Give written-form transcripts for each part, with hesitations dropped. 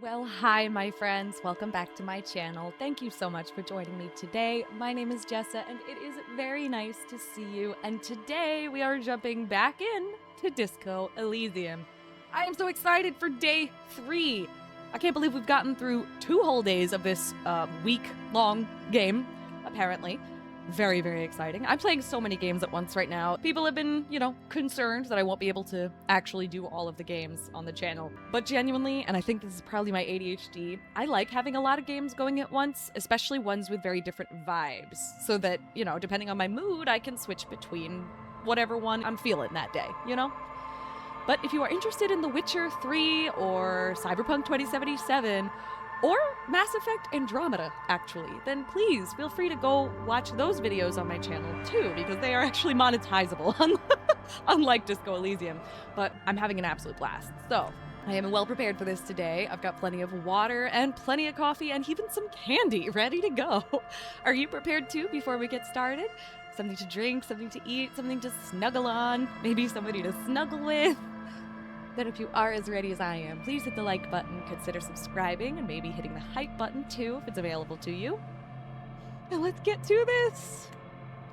Well, hi, my friends. Welcome back to my channel. Thank you so much for joining me today. My name is Jessa, and it is very nice to see you. And today we are jumping back in to Disco Elysium. I am so excited for day 3. I can't believe we've gotten through 2 whole days of this week-long game, apparently. Very, very exciting. I'm playing so many games at once right now. People have been, concerned that I won't be able to actually do all of the games on the channel. But genuinely, and I think this is probably my ADHD, I like having a lot of games going at once, especially ones with very different vibes. So that, depending on my mood, I can switch between whatever one I'm feeling that day, But if you are interested in The Witcher 3 or Cyberpunk 2077, or Mass Effect Andromeda, actually, then please feel free to go watch those videos on my channel too, because they are actually monetizable, unlike Disco Elysium. But I'm having an absolute blast. So, I am well prepared for this today. I've got plenty of water and plenty of coffee and even some candy ready to go. Are you prepared too before we get started? Something to drink, something to eat, something to snuggle on, maybe somebody to snuggle with? Then if you are as ready as I am, please hit the like button, consider subscribing, and maybe hitting the hype button too if it's available to you. And let's get to this,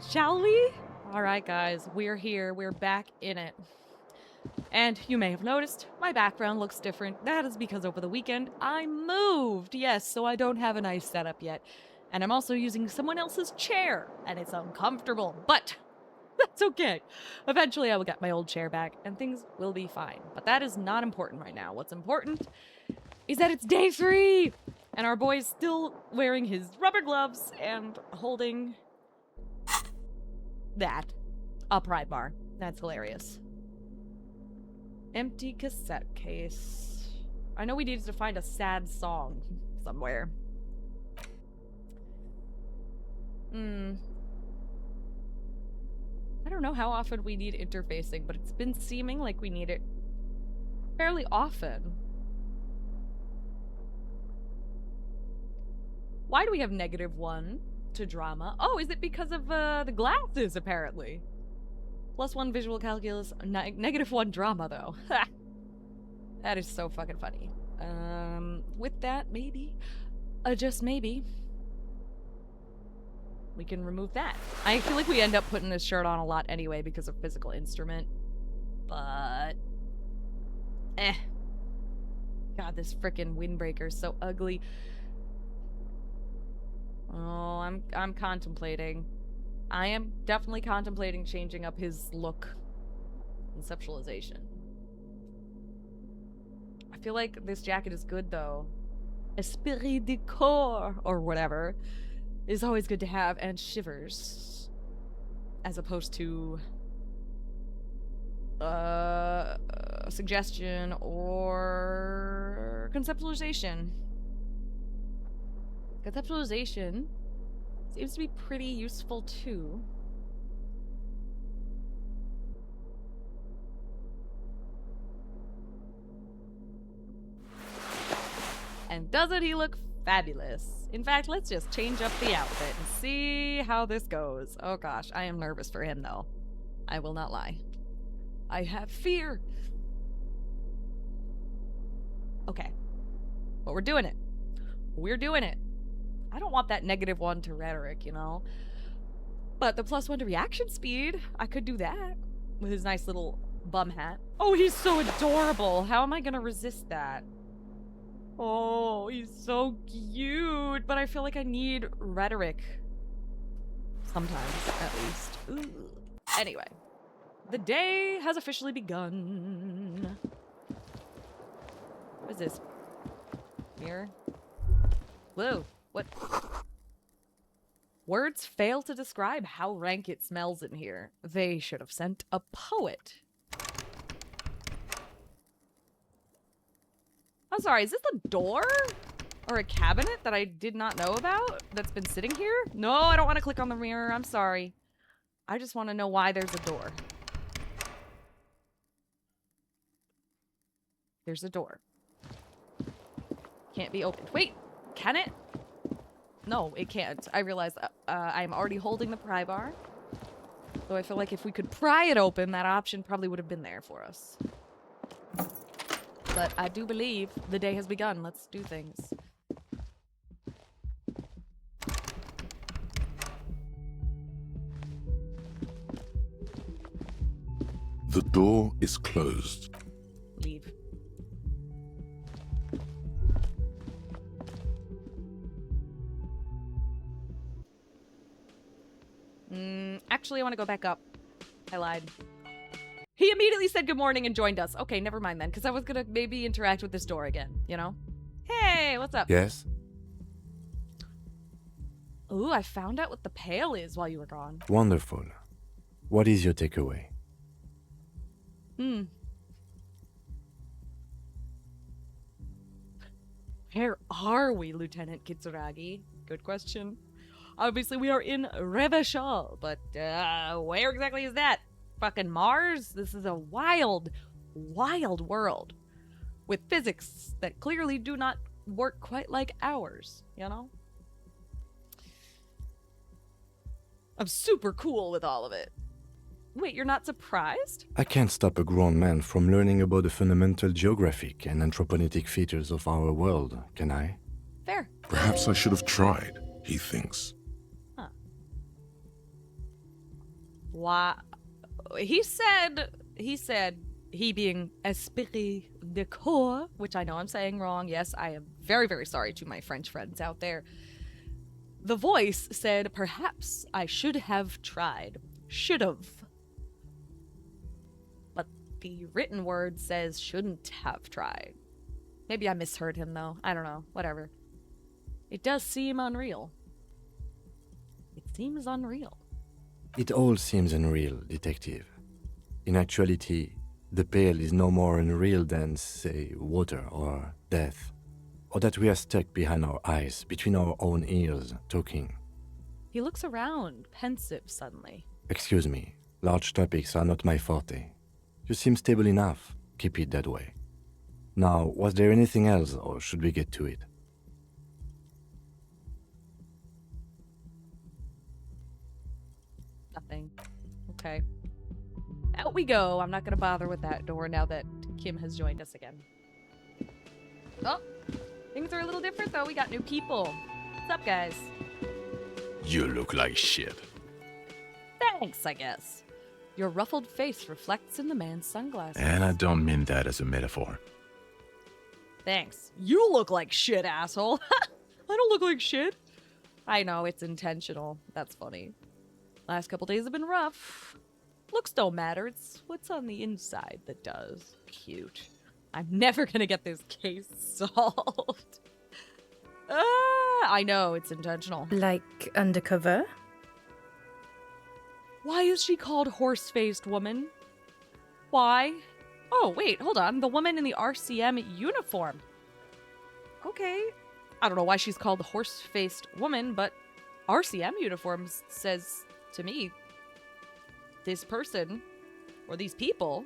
shall we? Alright guys, we're here, we're back in it. And you may have noticed, my background looks different. That is because over the weekend, I moved, yes, so I don't have a nice setup yet. And I'm also using someone else's chair, and it's uncomfortable, but that's okay. Eventually I will get my old chair back and things will be fine. But that is not important right now. What's important is that it's day 3 and our boy's still wearing his rubber gloves and holding that. A pry bar. That's hilarious. Empty cassette case. I know we needed to find a sad song somewhere. I don't know how often we need interfacing, but it's been seeming like we need it fairly often. Why do we have -1 to drama? Oh, is it because of the glasses, apparently? +1 visual calculus, -1 drama, though. Ha! That is so fucking funny. With that, maybe, just maybe, we can remove that. I feel like we end up putting this shirt on a lot anyway because of physical instrument. But God, this frickin' windbreaker is so ugly. Oh, I'm contemplating. I am definitely contemplating changing up his look. Conceptualization. I feel like this jacket is good though. Esprit de corps or whatever is always good to have, and shivers, as opposed to suggestion or conceptualization. Conceptualization seems to be pretty useful too. And doesn't he look fabulous? In fact, let's just change up the outfit and see how this goes. Oh gosh, I am nervous for him though. I will not lie. I have fear. Okay. But we're doing it. We're doing it. I don't want that -1 to rhetoric, But the +1 to reaction speed, I could do that. With his nice little bum hat. Oh, he's so adorable. How am I gonna resist that? Oh, he's so cute, but I feel like I need rhetoric. Sometimes, at least. Ooh. Anyway, the day has officially begun. What is this? Mirror? Whoa, what? Words fail to describe how rank it smells in here. They should have sent a poet. I'm sorry, is this a door? Or a cabinet that I did not know about that's been sitting here? No, I don't want to click on the mirror. I'm sorry. I just want to know why there's a door. There's a door. Can't be opened. Wait, can it? No, it can't. I realize I'm already holding the pry bar. So I feel like if we could pry it open, that option probably would have been there for us. but I do believe the day has begun. Let's do things. The door is closed. Leave. Actually, I want to go back up. I lied. He immediately said good morning and joined us. Okay, never mind then, because I was going to maybe interact with this door again, you know? Hey, what's up? Yes? Ooh, I found out what the pail is while you were gone. Wonderful. What is your takeaway? Where are we, Lieutenant Kitsuragi? Good question. Obviously, we are in Revachol, but where exactly is that? Fucking Mars? This is a wild, wild world with physics that clearly do not work quite like ours, you know? I'm super cool with all of it. Wait, you're not surprised? I can't stop a grown man from learning about the fundamental geographic and anthropogenic features of our world, can I? Fair. Perhaps I should have tried, he thinks. Huh. Why? He said, he being esprit de corps, which I know I'm saying wrong. Yes, I am very, very sorry to my French friends out there. The voice said, perhaps I should have tried. Should have. But the written word says shouldn't have tried. Maybe I misheard him, though. I don't know. Whatever. It does seem unreal. It seems unreal. It all seems unreal, detective. In actuality, the pail is no more unreal than, say, water or death. Or that we are stuck behind our eyes, between our own ears, talking. He looks around, pensive suddenly. Excuse me, large topics are not my forte. You seem stable enough. Keep it that way. Now, was there anything else, or should we get to it? Nothing. Okay. Out we go. I'm not gonna bother with that door now that Kim has joined us again. Oh, things are a little different though. We got new people. What's up, guys? You look like shit. Thanks, I guess. Your ruffled face reflects in the man's sunglasses. And I don't mean that as a metaphor. Thanks. You look like shit, asshole. I don't look like shit. I know, it's intentional. That's funny. Last couple days have been rough. Looks don't matter. It's what's on the inside that does. Cute. I'm never gonna get this case solved. I know, it's intentional. Like undercover? Why is she called horse-faced woman? Why? Oh, wait, hold on. The woman in the RCM uniform. Okay. I don't know why she's called the horse-faced woman, but RCM uniforms says to me, this person, or these people,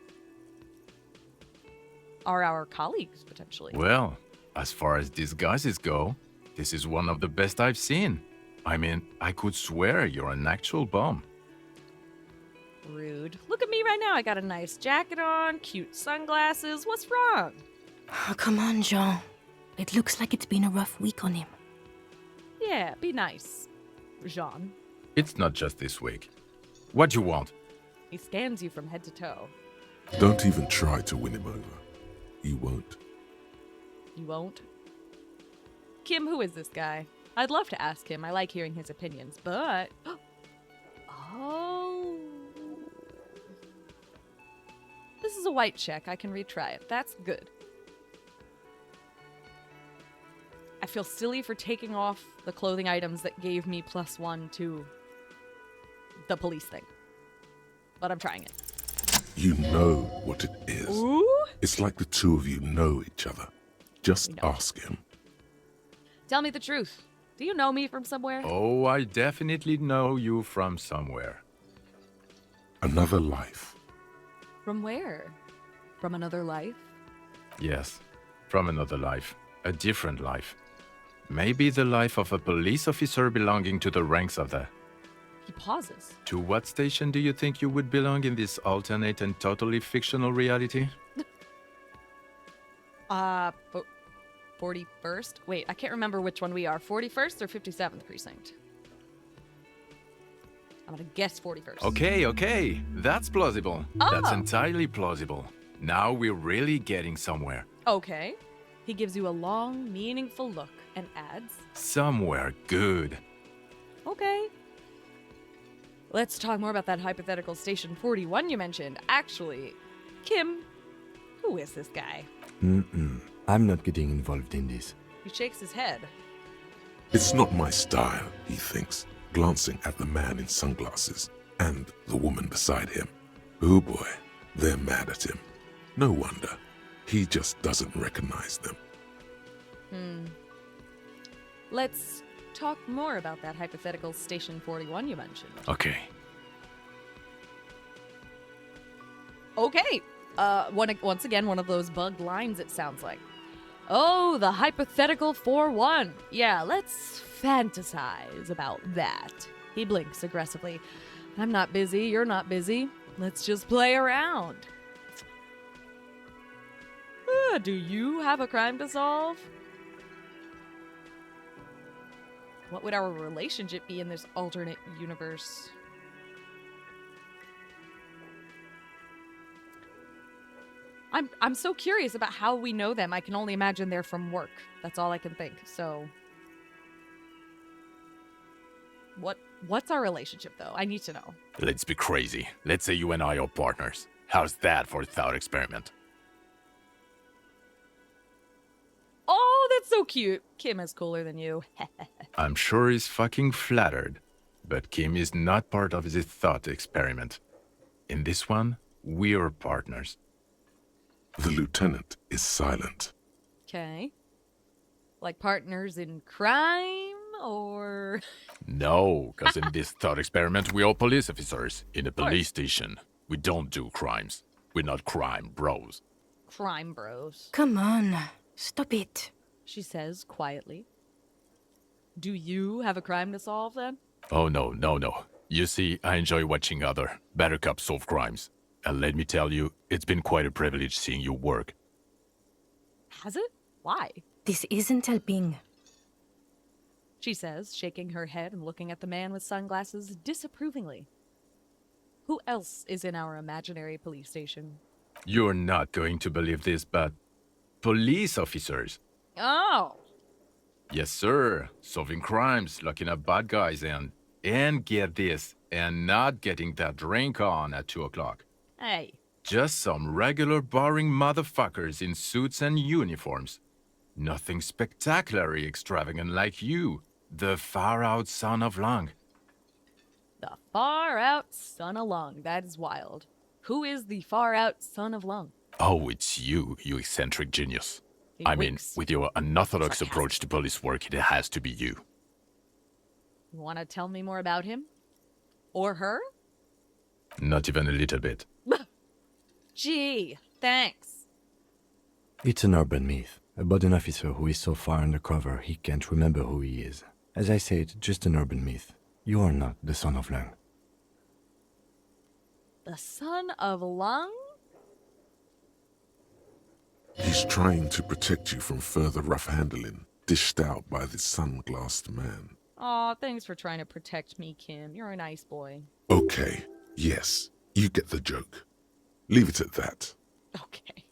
are our colleagues, potentially. Well, as far as disguises go, this is one of the best I've seen. I mean, I could swear you're an actual bum. Rude. Look at me right now. I got a nice jacket on, cute sunglasses. What's wrong? Oh, come on, Jean. It looks like it's been a rough week on him. Yeah, be nice, Jean. It's not just this week. What do you want? He scans you from head to toe. Don't even try to win him over. You won't. You won't? Kim, who is this guy? I'd love to ask him. I like hearing his opinions, but... Oh... This is a white check. I can retry it. That's good. I feel silly for taking off the clothing items that gave me +1 to the police thing. But I'm trying it. You know what it is. Ooh? It's like the two of you know each other. Just ask him. Tell me the truth. Do you know me from somewhere? Oh, I definitely know you from somewhere. Another life. From where? From another life? Yes, from another life. A different life. Maybe the life of a police officer belonging to the ranks of the... He pauses. To what station do you think you would belong in this alternate and totally fictional reality? Fo- 41st? Wait, I can't remember which one we are. 41st or 57th precinct? I'm gonna guess 41st. Okay. That's plausible. That's Oh. entirely plausible. Now we're really getting somewhere. Okay. He gives you a long, meaningful look and adds, Somewhere good. okay. Let's talk more about that hypothetical Station 41 you mentioned. Actually, Kim, who is this guy? I'm not getting involved in this. He shakes his head. It's not my style, he thinks, glancing at the man in sunglasses and the woman beside him. Oh boy, they're mad at him. No wonder. He just doesn't recognize them. Let's talk more about that hypothetical Station 41 you mentioned. Okay. Okay. Once again, one of those bugged lines, it sounds like. Oh, the hypothetical 4-1. Yeah, let's fantasize about that. He blinks aggressively. I'm not busy, you're not busy. Let's just play around. Do you have a crime to solve? What would our relationship be in this alternate universe? I'm so curious about how we know them. I can only imagine they're from work. That's all I can think. So what's our relationship though? I need to know. Let's be crazy. Let's say you and I are partners. How's that for a thought experiment? Oh, that's so cute. Kim is cooler than you. I'm sure he's fucking flattered. But Kim is not part of this thought experiment. In this one, we're partners. The lieutenant is silent. Okay. Like partners in crime or No, because in this thought experiment, we are police officers in a course. police station. We don't do crimes. We're not crime bros. crime bros? Come on, stop it. She says quietly. Do you have a crime to solve then? Oh, no. You see, I enjoy watching other better cops solve crimes. And let me tell you, it's been quite a privilege seeing you work. Has it? Why? This isn't helping. She says, shaking her head and looking at the man with sunglasses disapprovingly. Who else is in our imaginary police station? You're not going to believe this, but police officers. Oh! Yes, sir. Solving crimes, locking up bad guys, and get this, and not getting that drink on at 2 o'clock. Hey. Just some regular boring motherfuckers in suits and uniforms. Nothing spectacularly extravagant like you, the far-out son of Lang. The far-out son of Lung. That is wild. Who is the far-out son of Lung? Oh, it's you eccentric genius. He I mean, winks. with your unorthodox Sarcastic. approach to police work, it has to be you. You want to tell me more about him? Or her? Not even a little bit. Gee, thanks. It's an urban myth about an officer who is so far undercover he can't remember who he is. As I said, just an urban myth. You are not the son of Lang. The son of Lung? He's trying to protect you from further rough handling, dished out by this sunglassed man. Aw, thanks for trying to protect me, Kim. You're a nice boy. Okay, yes, you get the joke. Leave it at that. Okay.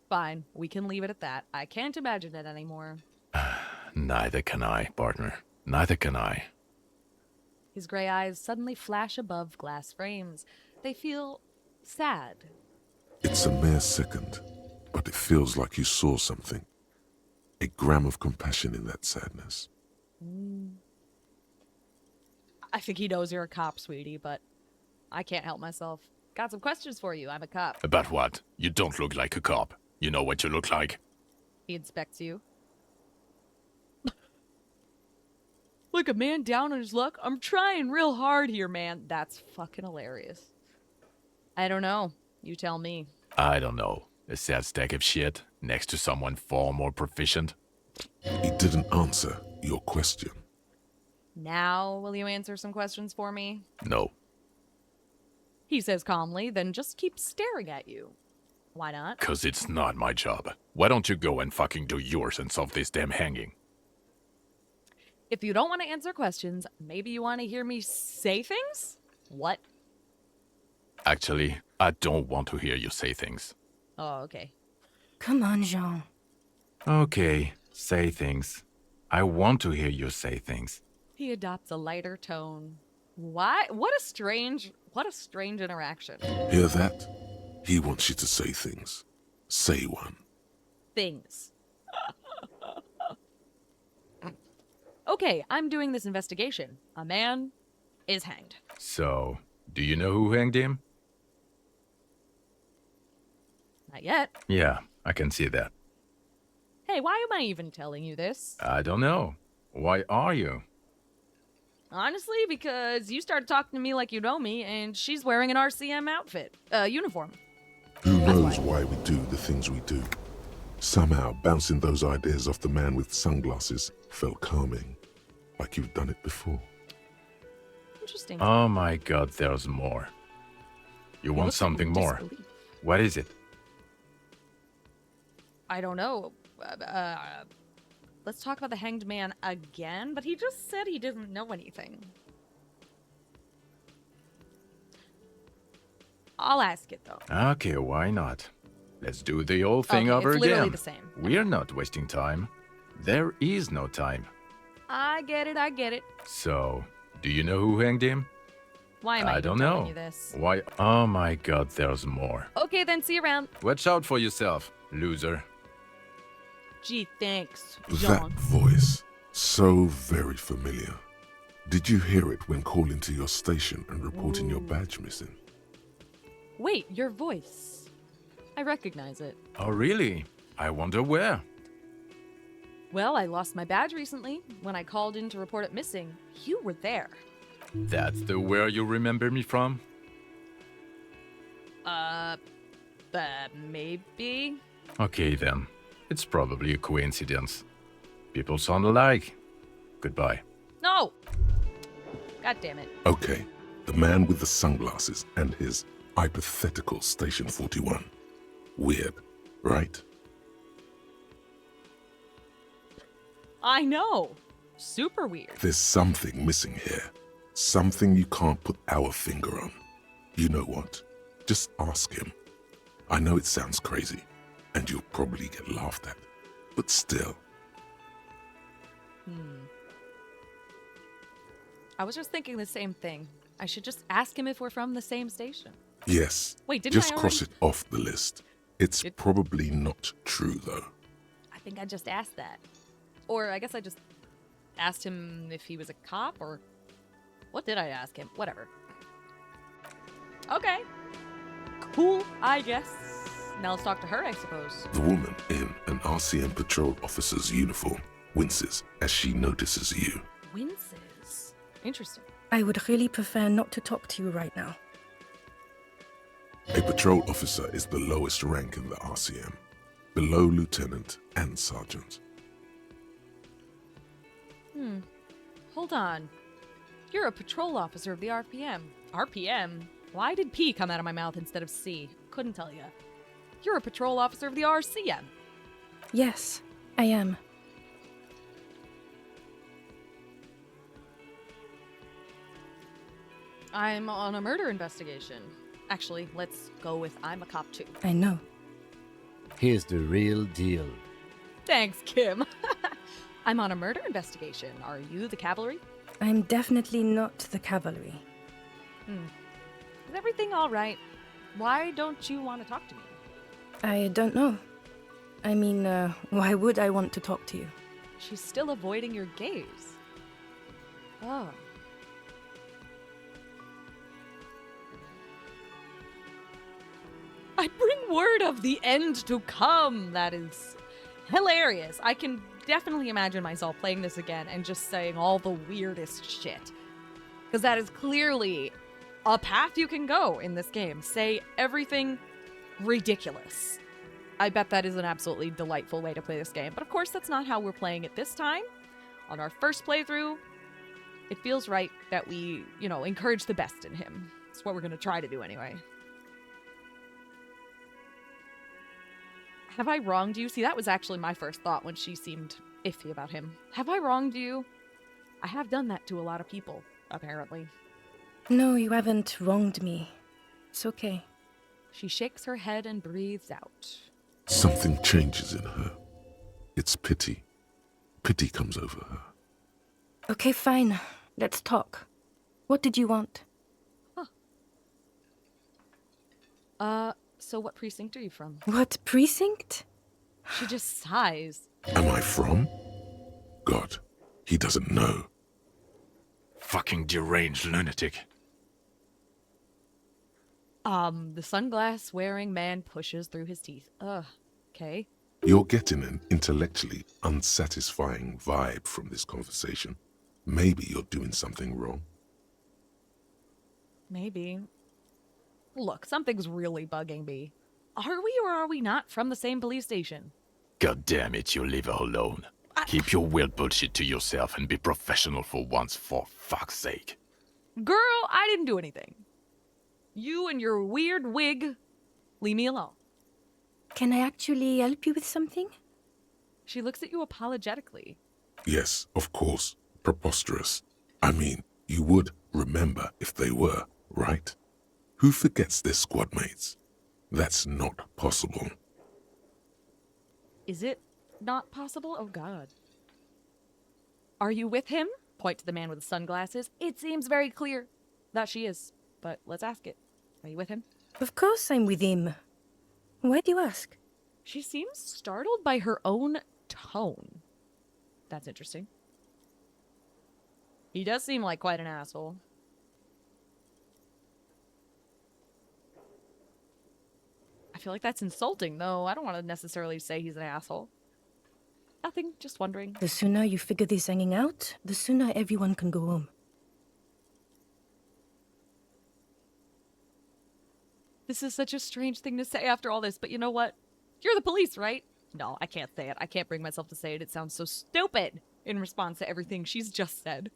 Fine, we can leave it at that. I can't imagine it anymore. Neither can I, partner. Neither can I. His gray eyes suddenly flash above glass frames. They feel sad. It's a mere second, but it feels like you saw something. A gram of compassion in that sadness. I think he knows you're a cop, sweetie, but I can't help myself. Got some questions for you. I'm a cop. About what? You don't look like a cop. You know what you look like? He inspects you. Like a man down on his luck? I'm trying real hard here, man. That's fucking hilarious. I don't know. You tell me. I don't know. A sad stack of shit next to someone far more proficient. He didn't answer your question. Now, will you answer some questions for me? No. He says calmly, then just keeps staring at you. Why not? 'Cause it's not my job. Why don't you go and fucking do yours and solve this damn hanging? If you don't want to answer questions, maybe you want to hear me say things? What? Actually, I don't want to hear you say things. Oh, okay. Come on, Jean. Okay, say things. I want to hear you say things. He adopts a lighter tone. Why? What a strange interaction. Hear that? He wants you to say things. Say one. Things. Okay, I'm doing this investigation. A man is hanged. So, do you know who hanged him? Not yet. Yeah, I can see that. Hey, why am I even telling you this? I don't know. Why are you? Honestly, because you started talking to me like you know me, and she's wearing an RCM outfit, uniform. Who knows why we do the things we do? Somehow, bouncing those ideas off the man with sunglasses felt calming, like you've done it before. Interesting. Oh my god, there's more. You want looks like something in more? disbelief. What is it? I don't know. Let's talk about the hanged man again, but he just said he didn't know anything. I'll ask it, though. Okay, why not? Let's do the old thing Okay, over it's literally again. the same. We're not wasting time. There is no time. I get it. So, do you know who hanged him? Why am I I even don't telling know. you this? Why? Oh my god, there's more. Okay, then see you around. Watch out for yourself, loser. Gee, thanks, That Jean. voice, so very familiar. Did you hear it when calling to your station and reporting your badge missing? Wait, your voice. I recognize it. Oh really? I wonder where. Well, I lost my badge recently. When I called in to report it missing, you were there. That's the where you remember me from? Maybe? Okay then. It's probably a coincidence. People sound alike. Goodbye. No! God damn it. Okay, the man with the sunglasses and his hypothetical Station 41. Weird, right? I know. Super weird. There's something missing here. Something you can't put our finger on. You know what? Just ask him. I know it sounds crazy, and you'll probably get laughed at. But still. I was just thinking the same thing. I should just ask him if we're from the same station. Yes. Wait, didn't just I cross already- it off the list. It's probably not true, though. I think I just asked that. Or I guess I just asked him if he was a cop, or... What did I ask him? Whatever. Okay. Cool, I guess. Now let's talk to her, I suppose. The woman in an RCM patrol officer's uniform winces as she notices you. Winces. Interesting. I would really prefer not to talk to you right now. A patrol officer is the lowest rank in the RCM, below lieutenant and sergeant. Hold on. You're a patrol officer of the RPM. RPM? Why did P come out of my mouth instead of C? Couldn't tell you. You're a patrol officer of the RCM. Yes, I am. I'm on a murder investigation. Actually, let's go with I'm a cop too. I know. Here's the real deal. Thanks, Kim. I'm on a murder investigation. Are you the cavalry? I'm definitely not the cavalry. Is everything all right? Why don't you want to talk to me? I don't know. I mean, why would I want to talk to you? She's still avoiding your gaze. Oh. I bring word of the end to come. That is hilarious. I can definitely imagine myself playing this again and just saying all the weirdest shit. Because that is clearly a path you can go in this game. Say everything ridiculous. I bet that is an absolutely delightful way to play this game. But of course, that's not how we're playing it this time. On our first playthrough, it feels right that we, encourage the best in him. It's what we're going to try to do anyway. Have I wronged you? See, that was actually my first thought when she seemed iffy about him. Have I wronged you? I have done that to a lot of people, apparently. No, you haven't wronged me. It's okay. She shakes her head and breathes out. Something changes in her. It's pity. Pity comes over her. Okay, fine. Let's talk. What did you want? So what precinct are you from? What precinct? She just sighs. Am I from? God, he doesn't know. Fucking deranged lunatic. The sunglass wearing man pushes through his teeth. Okay. You're getting an intellectually unsatisfying vibe from this conversation. Maybe you're doing something wrong. Maybe. Look, something's really bugging me. Are we or are we not from the same police station? God damn it, you leave her alone. Keep your weird bullshit to yourself and be professional for once, for fuck's sake. Girl, I didn't do anything. You and your weird wig, leave me alone. Can I actually help you with something? She looks at you apologetically. Yes, of course. Preposterous. I mean, you would remember if they were, right? Who forgets their squad mates? That's not possible. Is it not possible? Oh, God. Are you with him? Point to the man with the sunglasses. It seems very clear that she is, but let's ask it. Are you with him? Of course I'm with him. Why do you ask? She seems startled by her own tone. That's interesting. He does seem like quite an asshole. I feel like that's insulting, though. I don't want to necessarily say he's an asshole. Nothing, just wondering. The sooner you figure this hanging out, the sooner everyone can go home. This is such a strange thing to say after all this, but you know what? You're the police, right? No, I can't say it. I can't bring myself to say it. It sounds so stupid in response to everything she's just said.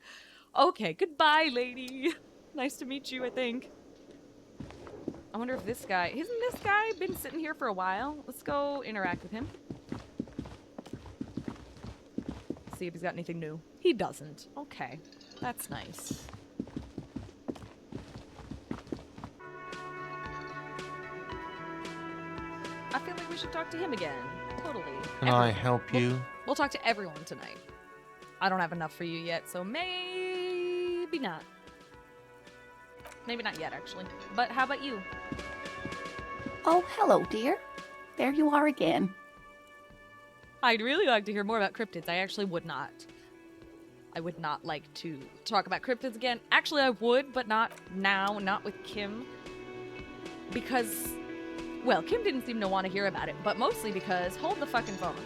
Okay, goodbye, lady. Nice to meet you, I think. I wonder if this guy... Hasn't this guy been sitting here for a while? Let's go interact with him. See if he's got anything new. He doesn't. Okay, that's nice. I feel like we should talk to him again. Totally. Can I help you? We'll talk to everyone tonight. I don't have enough for you yet, so maybe not. Maybe not yet, actually. But how about you? Oh, hello, dear. There you are again. I'd really like to hear more about cryptids. I actually would not. I would not like to talk about cryptids again. Actually, I would, but not now, not with Kim. Because, well, Kim didn't seem to want to hear about it, but mostly because, hold the fucking phone.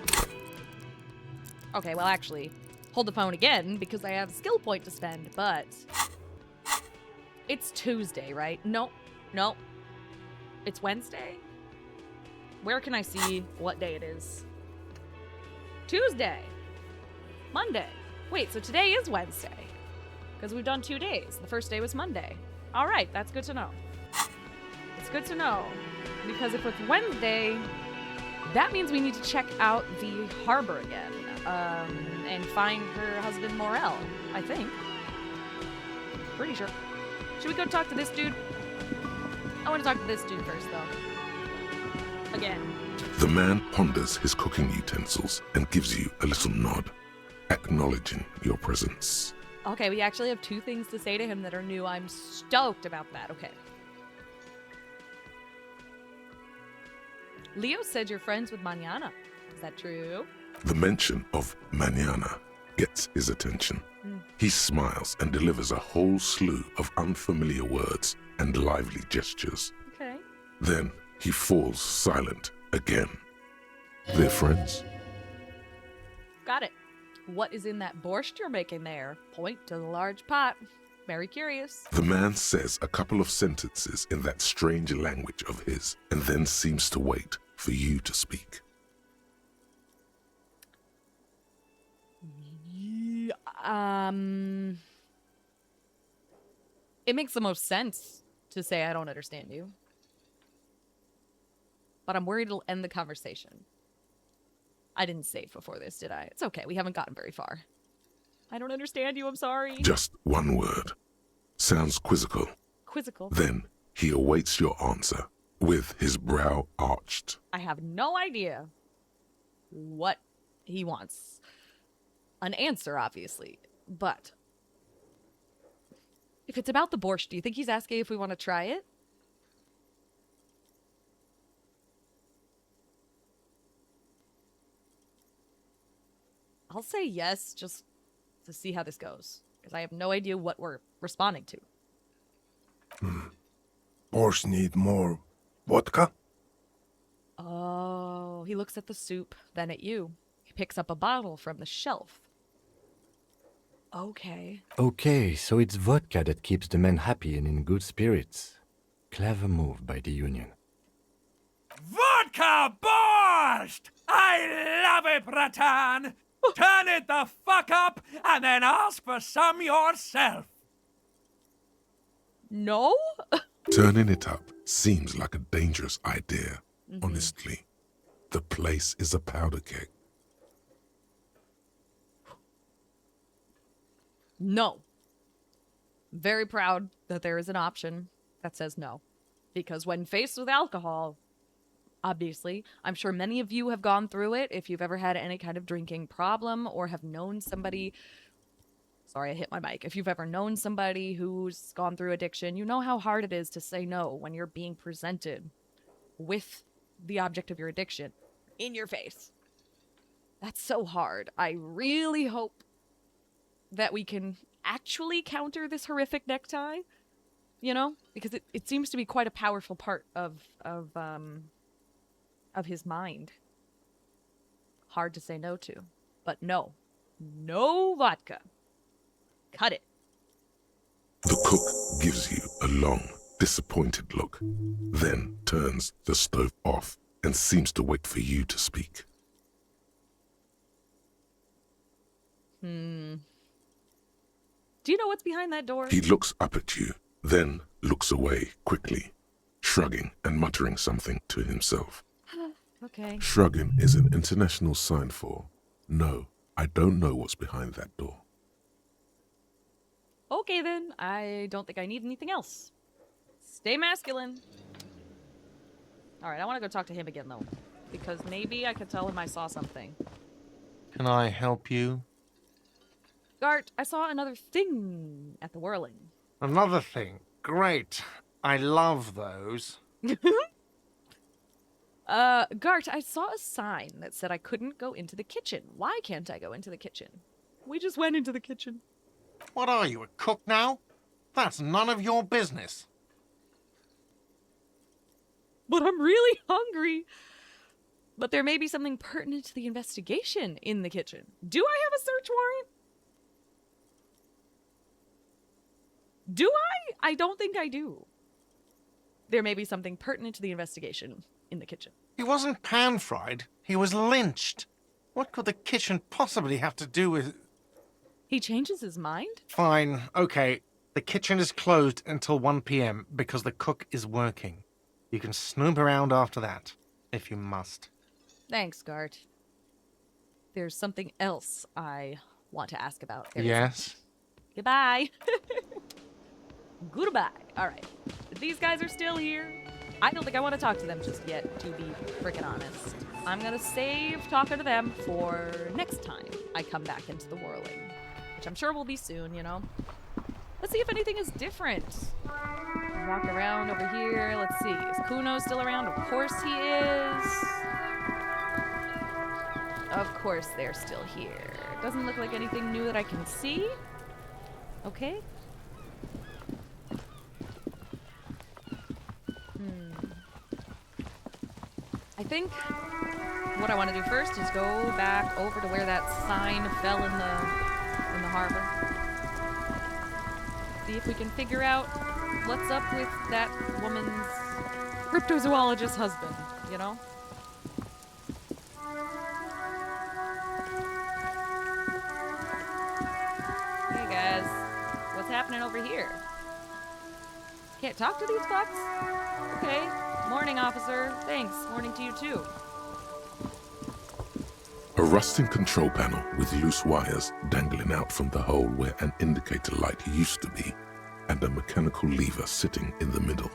Okay, well, actually, hold the phone again, because I have a skill point to spend, but... It's Tuesday, right? No. It's Wednesday? Where can I see what day it is? Tuesday. Monday. Wait, so today is Wednesday. Because we've done 2 days. The first day was Monday. All right, that's good to know. It's good to know. Because if it's Wednesday, that means we need to check out the harbor again. And find her husband Morel, I think. Pretty sure. Should we go talk to this dude? I want to talk to this dude first, though. Again. The man ponders his cooking utensils and gives you a little nod, acknowledging your presence. Okay, we actually have 2 things to say to him that are new. I'm stoked about that. Okay. Leo said you're friends with Mañana. Is that true? The mention of mañana gets his attention. He smiles and delivers a whole slew of unfamiliar words and lively gestures. Okay. Then he falls silent again. They're friends? Got it. What is in that borscht you're making there? Point to the large pot. Very curious. The man says a couple of sentences in that strange language of his and then seems to wait for you to speak. It makes the most sense to say I don't understand you. But I'm worried it'll end the conversation. I didn't save before this, did I? It's okay. We haven't gotten very far. I don't understand you. I'm sorry. Just one word. Sounds quizzical. Quizzical. Then he awaits your answer, with his brow arched. I have no idea what he wants. An answer, obviously. But if it's about the borscht, do you think he's asking if we want to try it? I'll say yes, just to see how this goes. Because I have no idea what we're responding to. Borscht need more vodka? Oh, he looks at the soup, then at you. He picks up a bottle from the shelf. Okay. Okay, so it's vodka that keeps the men happy and in good spirits. Clever move by the Union. Vodka borscht! I love it, Bratan! Turn it the fuck up and then ask for some yourself! No? Turning it up seems like a dangerous idea, honestly. The place is a powder keg. No. Very proud that there is an option that says no. Because when faced with alcohol, obviously, I'm sure many of you have gone through it if you've ever had any kind of drinking problem or have known somebody. Sorry, I hit my mic. If you've ever known somebody who's gone through addiction, you know how hard it is to say no when you're being presented with the object of your addiction in your face. That's so hard. I really hope that we can actually counter this horrific necktie, you know, because it seems to be quite a powerful part of his mind. Hard to say no to, but no vodka. Cut it. The cook gives you a long, disappointed look, then turns the stove off and seems to wait for you to speak. Do you know what's behind that door? He looks up at you, then looks away quickly, shrugging and muttering something to himself. Okay. Shrugging is an international sign for, no, I don't know what's behind that door. Okay then, I don't think I need anything else. Stay masculine. Alright, I want to go talk to him again though. Because maybe I could tell him I saw something. Can I help you? Gart, I saw another thing at the whirling. Another thing. Great. I love those. Gart, I saw a sign that said I couldn't go into the kitchen. Why can't I go into the kitchen? We just went into the kitchen. What are you, a cook now? That's none of your business. But I'm really hungry. But there may be something pertinent to the investigation in the kitchen. Do I have a search warrant? Do I? I don't think I do. There may be something pertinent to the investigation in the kitchen. He wasn't pan-fried. He was lynched. What could the kitchen possibly have to do with... He changes his mind? Fine, okay. The kitchen is closed until 1 p.m. because the cook is working. You can snoop around after that, if you must. Thanks, Gart. There's something else I want to ask about. Yes? Goodbye. Goodbye. Alright. These guys are still here. I don't think I want to talk to them just yet, to be freaking honest. I'm gonna save talking to them for next time I come back into the whirling. Which I'm sure will be soon, you know? Let's see if anything is different. Walk around over here. Let's see. Is Kuno still around? Of course he is. Of course they're still here. Doesn't look like anything new that I can see. Okay. I think what I want to do first is go back over to where that sign fell in the harbor. See if we can figure out what's up with that woman's cryptozoologist husband, you know? Hey guys, what's happening over here? Can't talk to these fucks? Okay. Morning, officer. Thanks. Morning to you, too. A rusting control panel with loose wires dangling out from the hole where an indicator light used to be, and a mechanical lever sitting in the middle.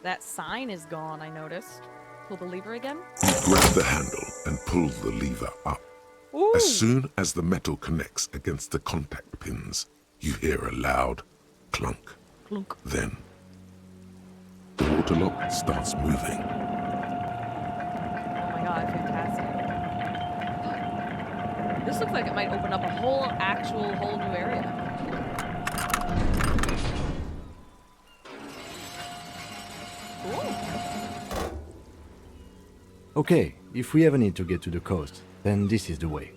That sign is gone, I noticed. Pull the lever again. You grab the handle and pull the lever up. Ooh. As soon as the metal connects against the contact pins, you hear a loud clunk. Clunk. Then, the water lock starts moving. Oh my god, fantastic. This looks like it might open up a whole new area. Cool. Okay, if we ever need to get to the coast, then this is the way.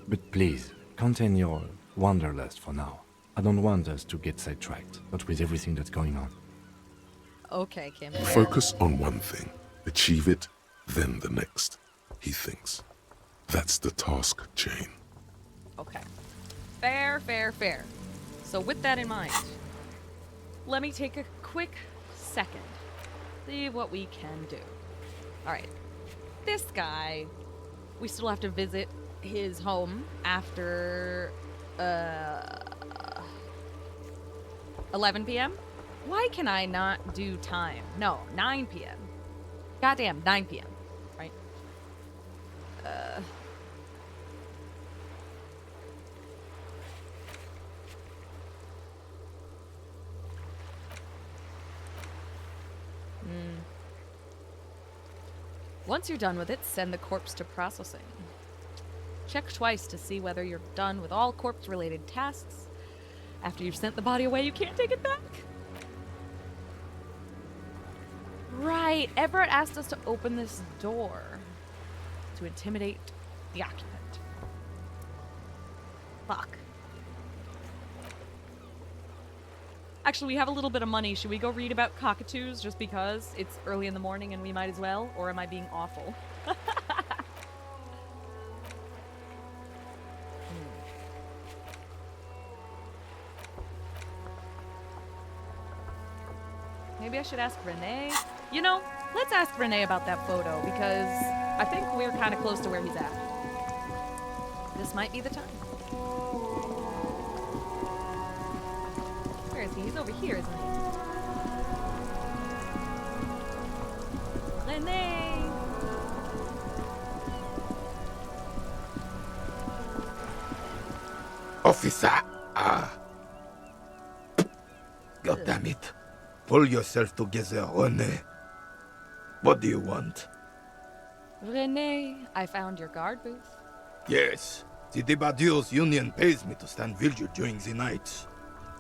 But please, contain your wanderlust for now. I don't want us to get sidetracked, not with everything that's going on. Okay, Kim. Focus on one thing, achieve it, then the next, he thinks. That's the task chain. Okay. Fair, fair, fair. So with that in mind, let me take a quick second. See what we can do. Alright. This guy, we still have to visit his home after 11 p.m.? Why can I not do time? No, 9 p.m. Goddamn, 9 p.m. Right? Once you're done with it, send the corpse to processing. Check twice to see whether you're done with all corpse-related tasks. After you've sent the body away, you can't take it back. Right, Everett asked us to open this door to intimidate the occupant. Fuck. Actually, we have a little bit of money. Should we go read about cockatoos just because it's early in the morning and we might as well? Or am I being awful? Maybe I should ask Renee. You know, let's ask Renee about that photo because I think we're kind of close to where he's at. This might be the time. Where is he? He's over here, isn't he? Renee! Officer! God damn it. Pull yourself together, René. What do you want? Renee, I found your guard booth. Yes, the Debardeurs Union pays me to stand vigil during the nights.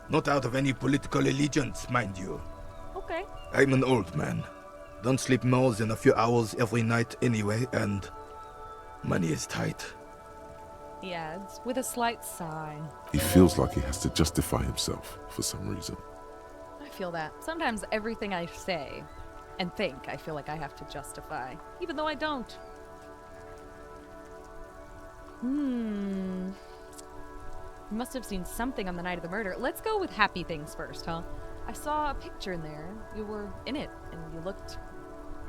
Not out of any political allegiance, mind you. Okay. I'm an old man. Don't sleep more than a few hours every night anyway, and money is tight. He adds, with a slight sigh. He feels like he has to justify himself for some reason. I feel that. Sometimes everything I say and think, I feel like I have to justify, even though I don't. You must have seen something on the night of the murder. Let's go with happy things first, huh? I saw a picture in there. You were in it, and you looked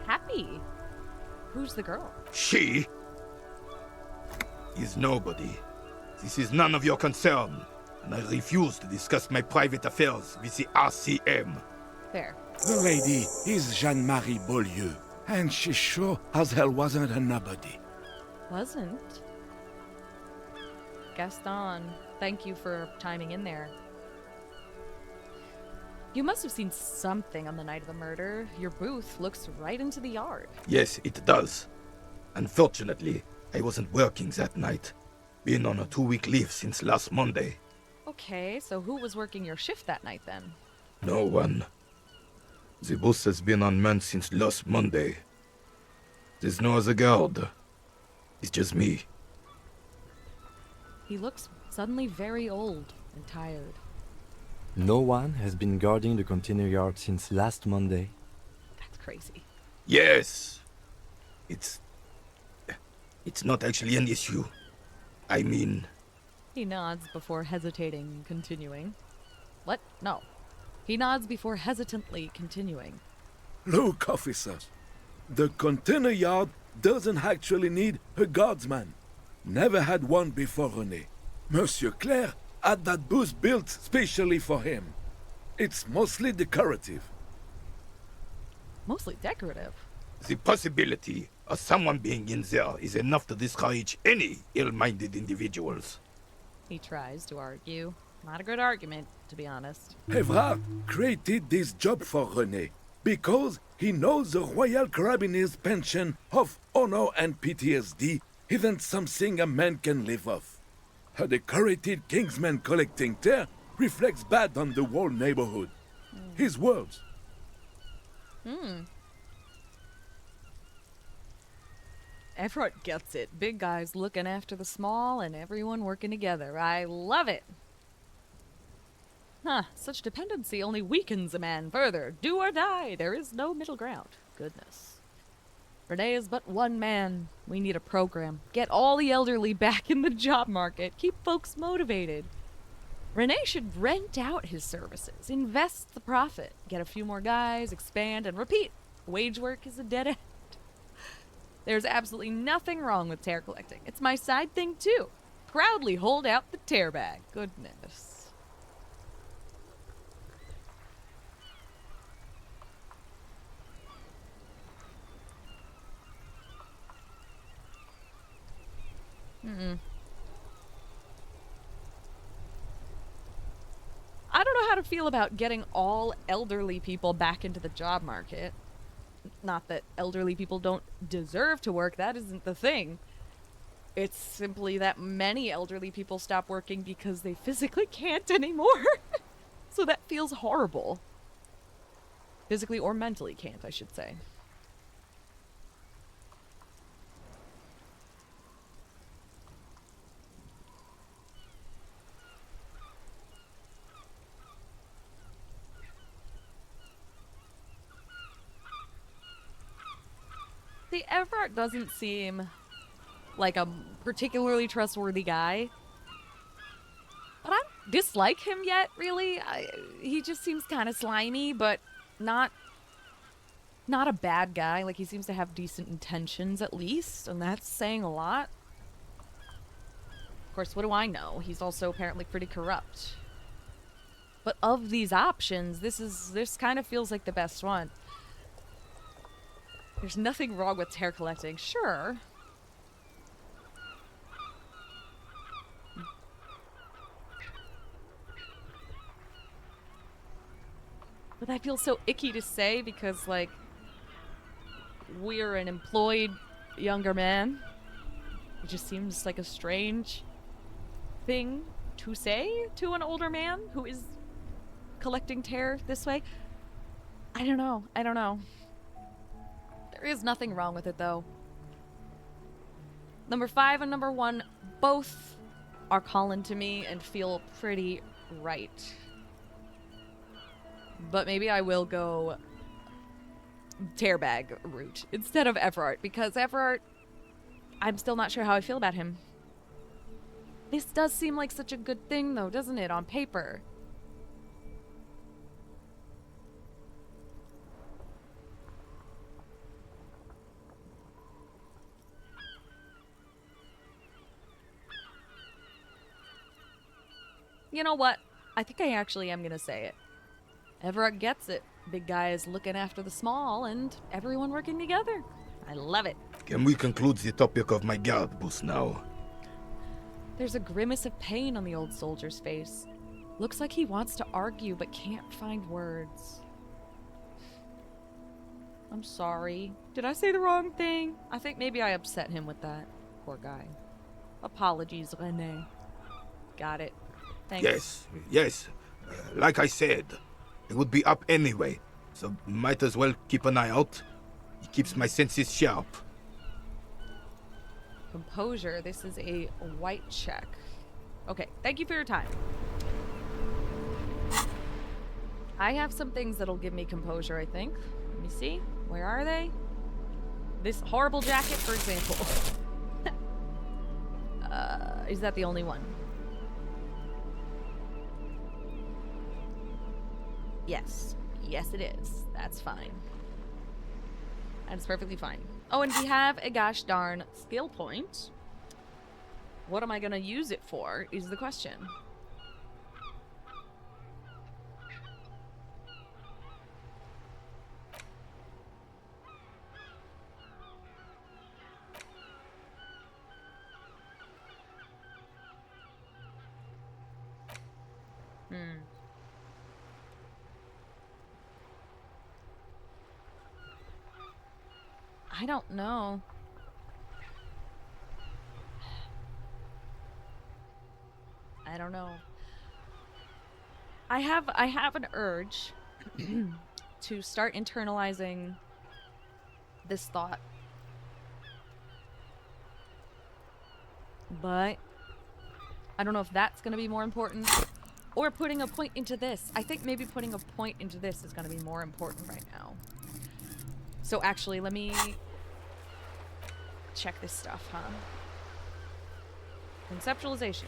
happy. Who's the girl? She is nobody. This is none of your concern, and I refuse to discuss my private affairs with the RCM. Fair. The lady is Jeanne-Marie Beaulieu, and she sure as hell wasn't a nobody. Wasn't? Gaston, thank you for chiming in there. You must have seen something on the night of the murder. Your booth looks right into the yard. Yes, it does. Unfortunately, I wasn't working that night. Been on a 2-week leave since last Monday. Okay, so who was working your shift that night then? No one. The booth has been unmanned since last Monday. There's no other guard. It's just me. He looks suddenly very old and tired. No one has been guarding the container yard since last Monday. That's crazy. Yes. It's not actually an issue. I mean... He nods before hesitating and continuing. What? No. He nods before hesitantly continuing. Look, officers. The container yard doesn't actually need a guardsman. never had one before René. Monsieur Claire had that booth built specially for him. It's mostly decorative. Mostly decorative. The possibility of someone being in there is enough to discourage any ill-minded individuals. He tries to argue. Not a good argument, to be honest. Evrard created this job for René because he knows the Royal Carabinier's pension of honor and PTSD isn't something a man can live off. A decorated Kingsman collecting tear reflects bad on the whole neighborhood. His words. Everett gets it. Big guys looking after the small and everyone working together. I love it. Huh, such dependency only weakens a man further. Do or die. There is no middle ground. Goodness. Renee is but one man. We need a program. Get all the elderly back in the job market. Keep folks motivated. Renee should rent out his services, invest the profit, get a few more guys, expand, and repeat. Wage work is a dead end. There's absolutely nothing wrong with tear collecting. It's my side thing, too. Proudly hold out the tear bag. Goodness. I don't know how to feel about getting all elderly people back into the job market. Not that elderly people don't deserve to work, that isn't the thing. It's simply that many elderly people stop working because they physically can't anymore. So that feels horrible. Physically or mentally can't, I should say. See, Everett doesn't seem like a particularly trustworthy guy. But I don't dislike him yet, really. He just seems kind of slimy, but not a bad guy. Like, he seems to have decent intentions, at least, and that's saying a lot. Of course, what do I know? He's also apparently pretty corrupt. But of these options, this kind of feels like the best one. There's nothing wrong with tear collecting, sure. But that feels so icky to say because, like, we're an employed younger man. It just seems like a strange thing to say to an older man who is collecting tear this way. I don't know. There is nothing wrong with it, though. Number 5 and number 1 both are calling to me and feel pretty right. But maybe I will go tear bag route instead of Everard, because Everard, I'm still not sure how I feel about him. This does seem like such a good thing, though, doesn't it, on paper? You know what? I think I actually am gonna say it. Everett gets it. Big guy is looking after the small and everyone working together. I love it. Can we conclude the topic of my guard booth now? There's a grimace of pain on the old soldier's face. Looks like he wants to argue but can't find words. I'm sorry. Did I say the wrong thing? I think maybe I upset him with that. Poor guy. Apologies, René. Got it. Thanks. Yes. Like I said, it would be up anyway, so might as well keep an eye out. It keeps my senses sharp. Composure. This is a white check. Okay, thank you for your time. I have some things that'll give me composure, I think. Let me see. Where are they? This horrible jacket, for example. Is that the only one? Yes. Yes, it is. That's fine. That's perfectly fine. Oh, and we have a gosh darn skill point. What am I gonna use it for is the question. I don't know. I don't know. I have an urge to start internalizing this thought. But I don't know if that's going to be more important or putting a point into this. I think maybe putting a point into this is going to be more important right now. So actually, let me check this stuff, huh? Conceptualization.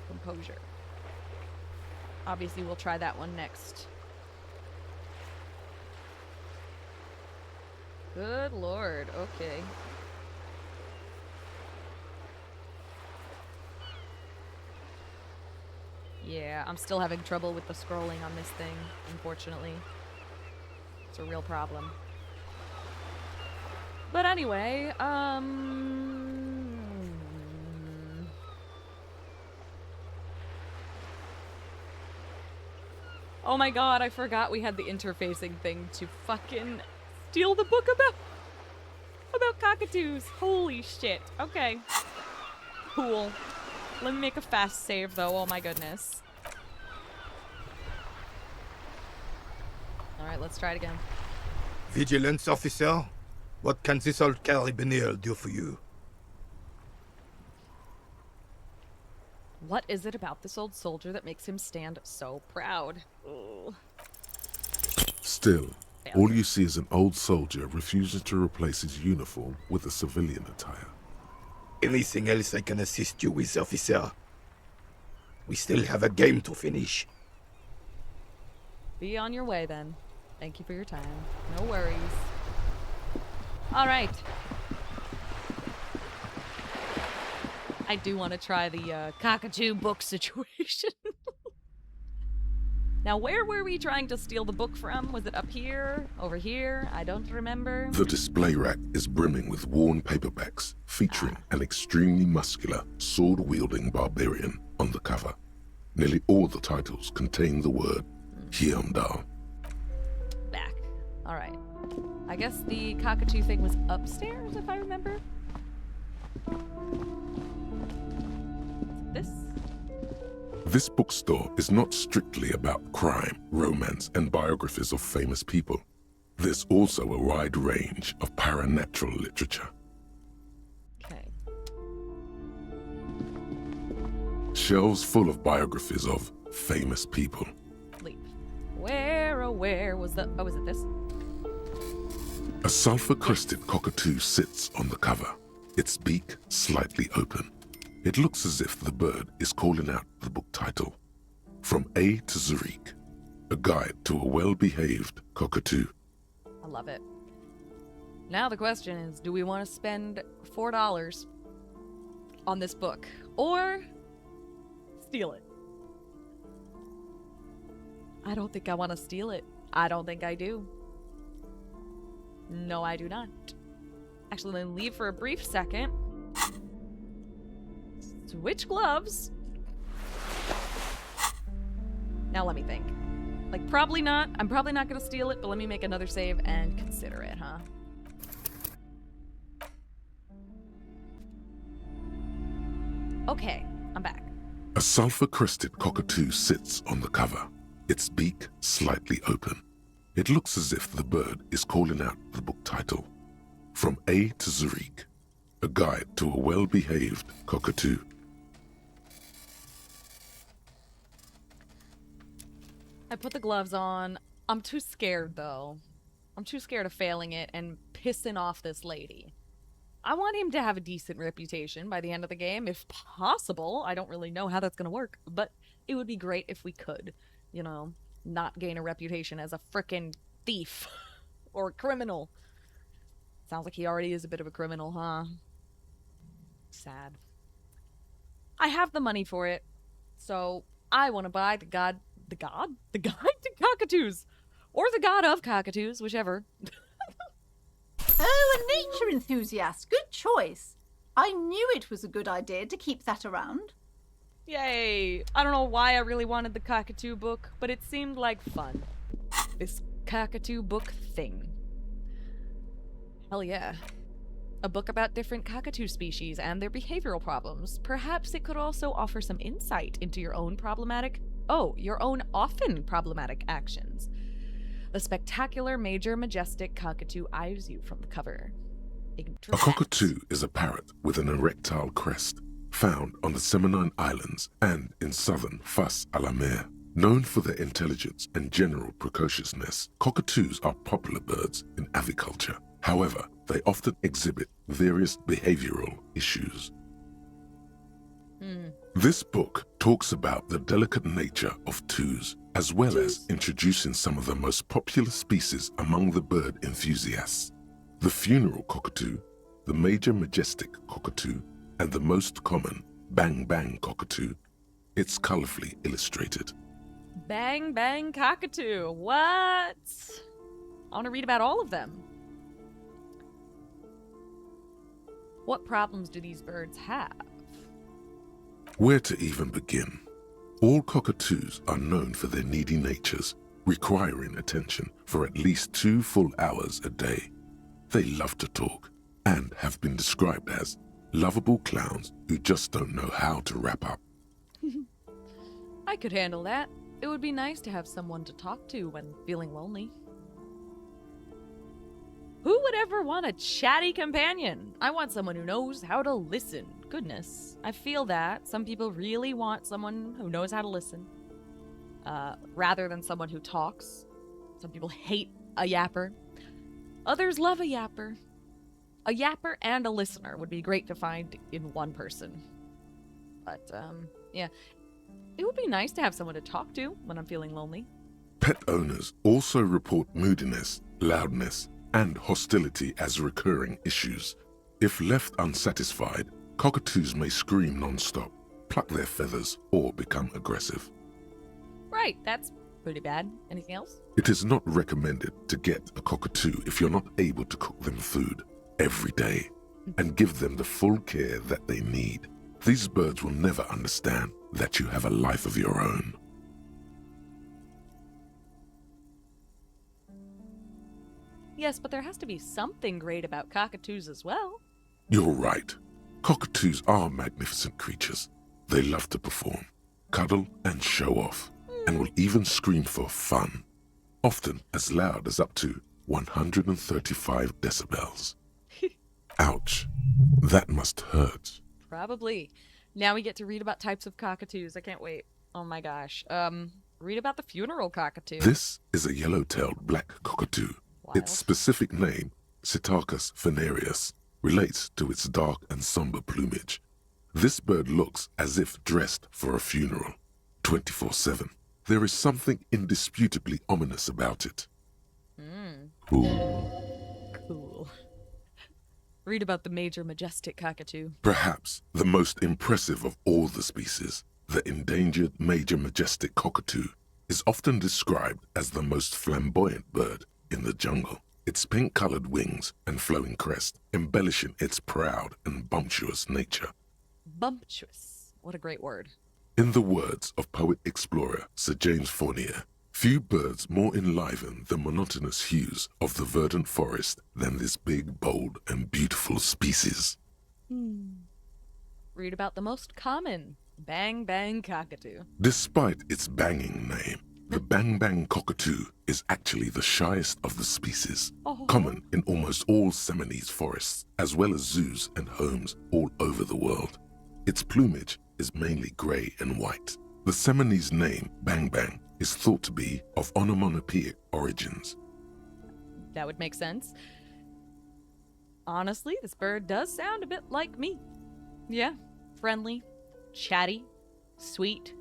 Composure. Obviously, we'll try that one next. Good lord, okay. Yeah, I'm still having trouble with the scrolling on this thing, unfortunately. It's a real problem. But anyway, oh my god, I forgot we had the interfacing thing to fucking steal the book about cockatoos. Holy shit. Okay. Cool. Let me make a fast save though, oh my goodness. Alright, let's try it again. Vigilance officer, what can this old carabiner do for you? What is it about this old soldier that makes him stand so proud? Ooh. Still, all you see is an old soldier refusing to replace his uniform with a civilian attire. Anything else I can assist you with, officer? We still have a game to finish. Be on your way then. Thank you for your time. No worries. Alright. I do want to try the cockatoo book situation. Now, where were we trying to steal the book from? Was it up here? Over here? I don't remember. The display rack is brimming with worn paperbacks featuring an extremely muscular, sword-wielding barbarian on the cover. Nearly all the titles contain the word Hyundai. Back. Alright. I guess the cockatoo thing was upstairs, if I remember. This? This bookstore is not strictly about crime, romance, and biographies of famous people. There's also a wide range of paranatural literature. Okay. Shelves full of biographies of famous people. Leave. Where was the... Oh, was it this? A sulfur-crested cockatoo sits on the cover, its beak slightly open. It looks as if the bird is calling out the book title, From A to Zurich, a guide to a well-behaved cockatoo. I love it. Now the question is, do we want to spend $4 on this book or steal it? I don't think I want to steal it. I don't think I do. No, I do not. Actually, then leave for a brief second. Switch gloves. Now let me think. Like, probably not. I'm probably not going to steal it, but let me make another save and consider it, huh? Okay, I'm back. A sulfur-crested cockatoo sits on the cover, its beak slightly open. It looks as if the bird is calling out the book title, From A to Zurich, a guide to a well-behaved cockatoo. I put the gloves on. I'm too scared, though. I'm too scared of failing it and pissing off this lady. I want him to have a decent reputation by the end of the game, if possible. I don't really know how that's going to work, but it would be great if we could, you know, not gain a reputation as a frickin' thief or criminal. Sounds like he already is a bit of a criminal, huh? Sad. I have the money for it, so I want to buy the guide to cockatoos, or the god of cockatoos, whichever. Oh, a nature enthusiast. Good choice. I knew it was a good idea to keep that around. Yay! I don't know why I really wanted the cockatoo book, but it seemed like fun. This cockatoo book thing. Hell yeah. A book about different cockatoo species and their behavioral problems. Perhaps it could also offer some insight into your own often problematic actions. A spectacular, major, majestic cockatoo eyes you from the cover. A cockatoo is a parrot with an erectile crest, found on the Seminine Islands and in southern Fas a la Mer. Known for their intelligence and general precociousness, cockatoos are popular birds in aviculture. However, they often exhibit various behavioral issues. This book talks about the delicate nature of toos, as well as introducing some of the most popular species among the bird enthusiasts. The funeral cockatoo, the major majestic cockatoo, and the most common bang bang cockatoo. It's colorfully illustrated. Bang bang cockatoo. What? I want to read about all of them. What problems do these birds have? Where to even begin? All cockatoos are known for their needy natures, requiring attention for at least 2 full hours a day. They love to talk and have been described as lovable clowns who just don't know how to wrap up. I could handle that. It would be nice to have someone to talk to when feeling lonely. Who would ever want a chatty companion? I want someone who knows how to listen. Goodness, I feel that. Some people really want someone who knows how to listen, rather than someone who talks. Some people hate a yapper. Others love a yapper. A yapper and a listener would be great to find in one person. But, yeah. It would be nice to have someone to talk to when I'm feeling lonely. Pet owners also report moodiness, loudness, and hostility as recurring issues. If left unsatisfied, cockatoos may scream non-stop, pluck their feathers, or become aggressive. Right, that's pretty bad. Anything else? It is not recommended to get a cockatoo if you're not able to cook them food every day and give them the full care that they need. These birds will never understand that you have a life of your own. Yes, but there has to be something great about cockatoos as well. You're right. Cockatoos are magnificent creatures. They love to perform, cuddle, and show off, and will even scream for fun, often as loud as up to 135 decibels. Ouch. That must hurt. Probably. Now we get to read about types of cockatoos. I can't wait. Oh my gosh. Read about the funeral cockatoo. This is a yellow-tailed black cockatoo. Wild. Its specific name, Psittacus venereus, relates to its dark and somber plumage. This bird looks as if dressed for a funeral, 24/7. There is something indisputably ominous about it. Ooh. Cool. Read about the major majestic cockatoo. Perhaps the most impressive of all the species, the endangered major majestic cockatoo, is often described as the most flamboyant bird in the jungle. Its pink-colored wings and flowing crest embellishing its proud and bumptious nature. Bumptious. What a great word. In the words of poet-explorer Sir James Fournier, few birds more enliven the monotonous hues of the verdant forest than this big, bold, and beautiful species. Read about the most common bang bang cockatoo. Despite its banging name, the bang bang cockatoo is actually the shyest of the species, common in almost all Seminoese forests, as well as zoos and homes all over the world. Its plumage is mainly gray and white. The Seminoese name bang bang is thought to be of onomatopoeic origins. That would make sense. Honestly, this bird does sound a bit like me. Yeah, friendly, chatty, sweet,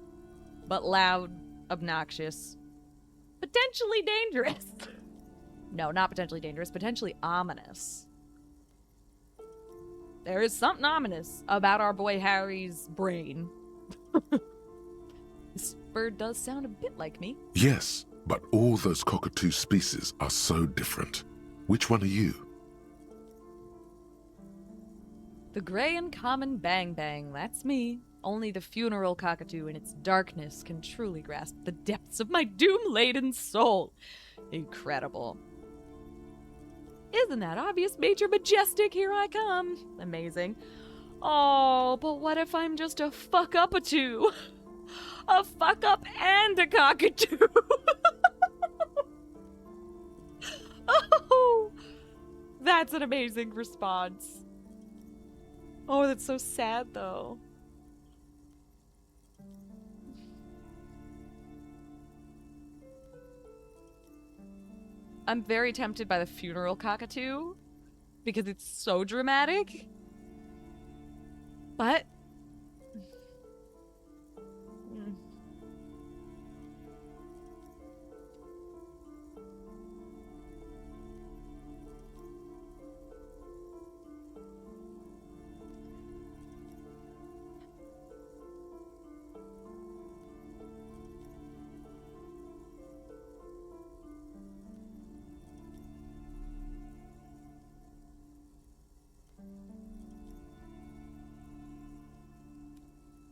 but loud, obnoxious, potentially dangerous. No, not potentially dangerous, potentially ominous. there is something ominous about our boy Harry's brain. This bird does sound a bit like me. Yes, but all those cockatoo species are so different. Which one are you? The gray and common bang bang, that's me. Only the funeral cockatoo in its darkness can truly grasp the depths of my doom-laden soul. Incredible. Isn't that obvious, Major Majestic? Here I come. Amazing. Oh, but what if I'm just a fuck-up-a-two? A fuck-up and a cockatoo. Oh, that's an amazing response. Oh, that's so sad, though. I'm very tempted by the funeral cockatoo because it's so dramatic. But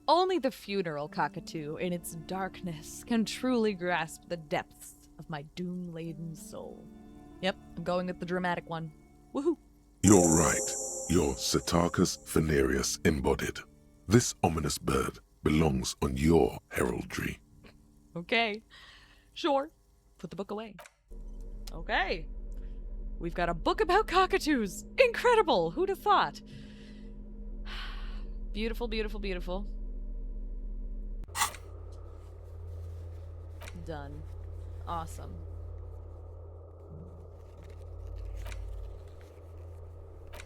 only the funeral cockatoo in its darkness can truly grasp the depths of my doom-laden soul. Yep, I'm going with the dramatic one. Woohoo! You're right. You're Psittacus venereus embodied. This ominous bird belongs on your heraldry. Okay. Sure. Put the book away. Okay. We've got a book about cockatoos. Incredible! Who'd have thought? Beautiful, beautiful, beautiful. Done. Awesome.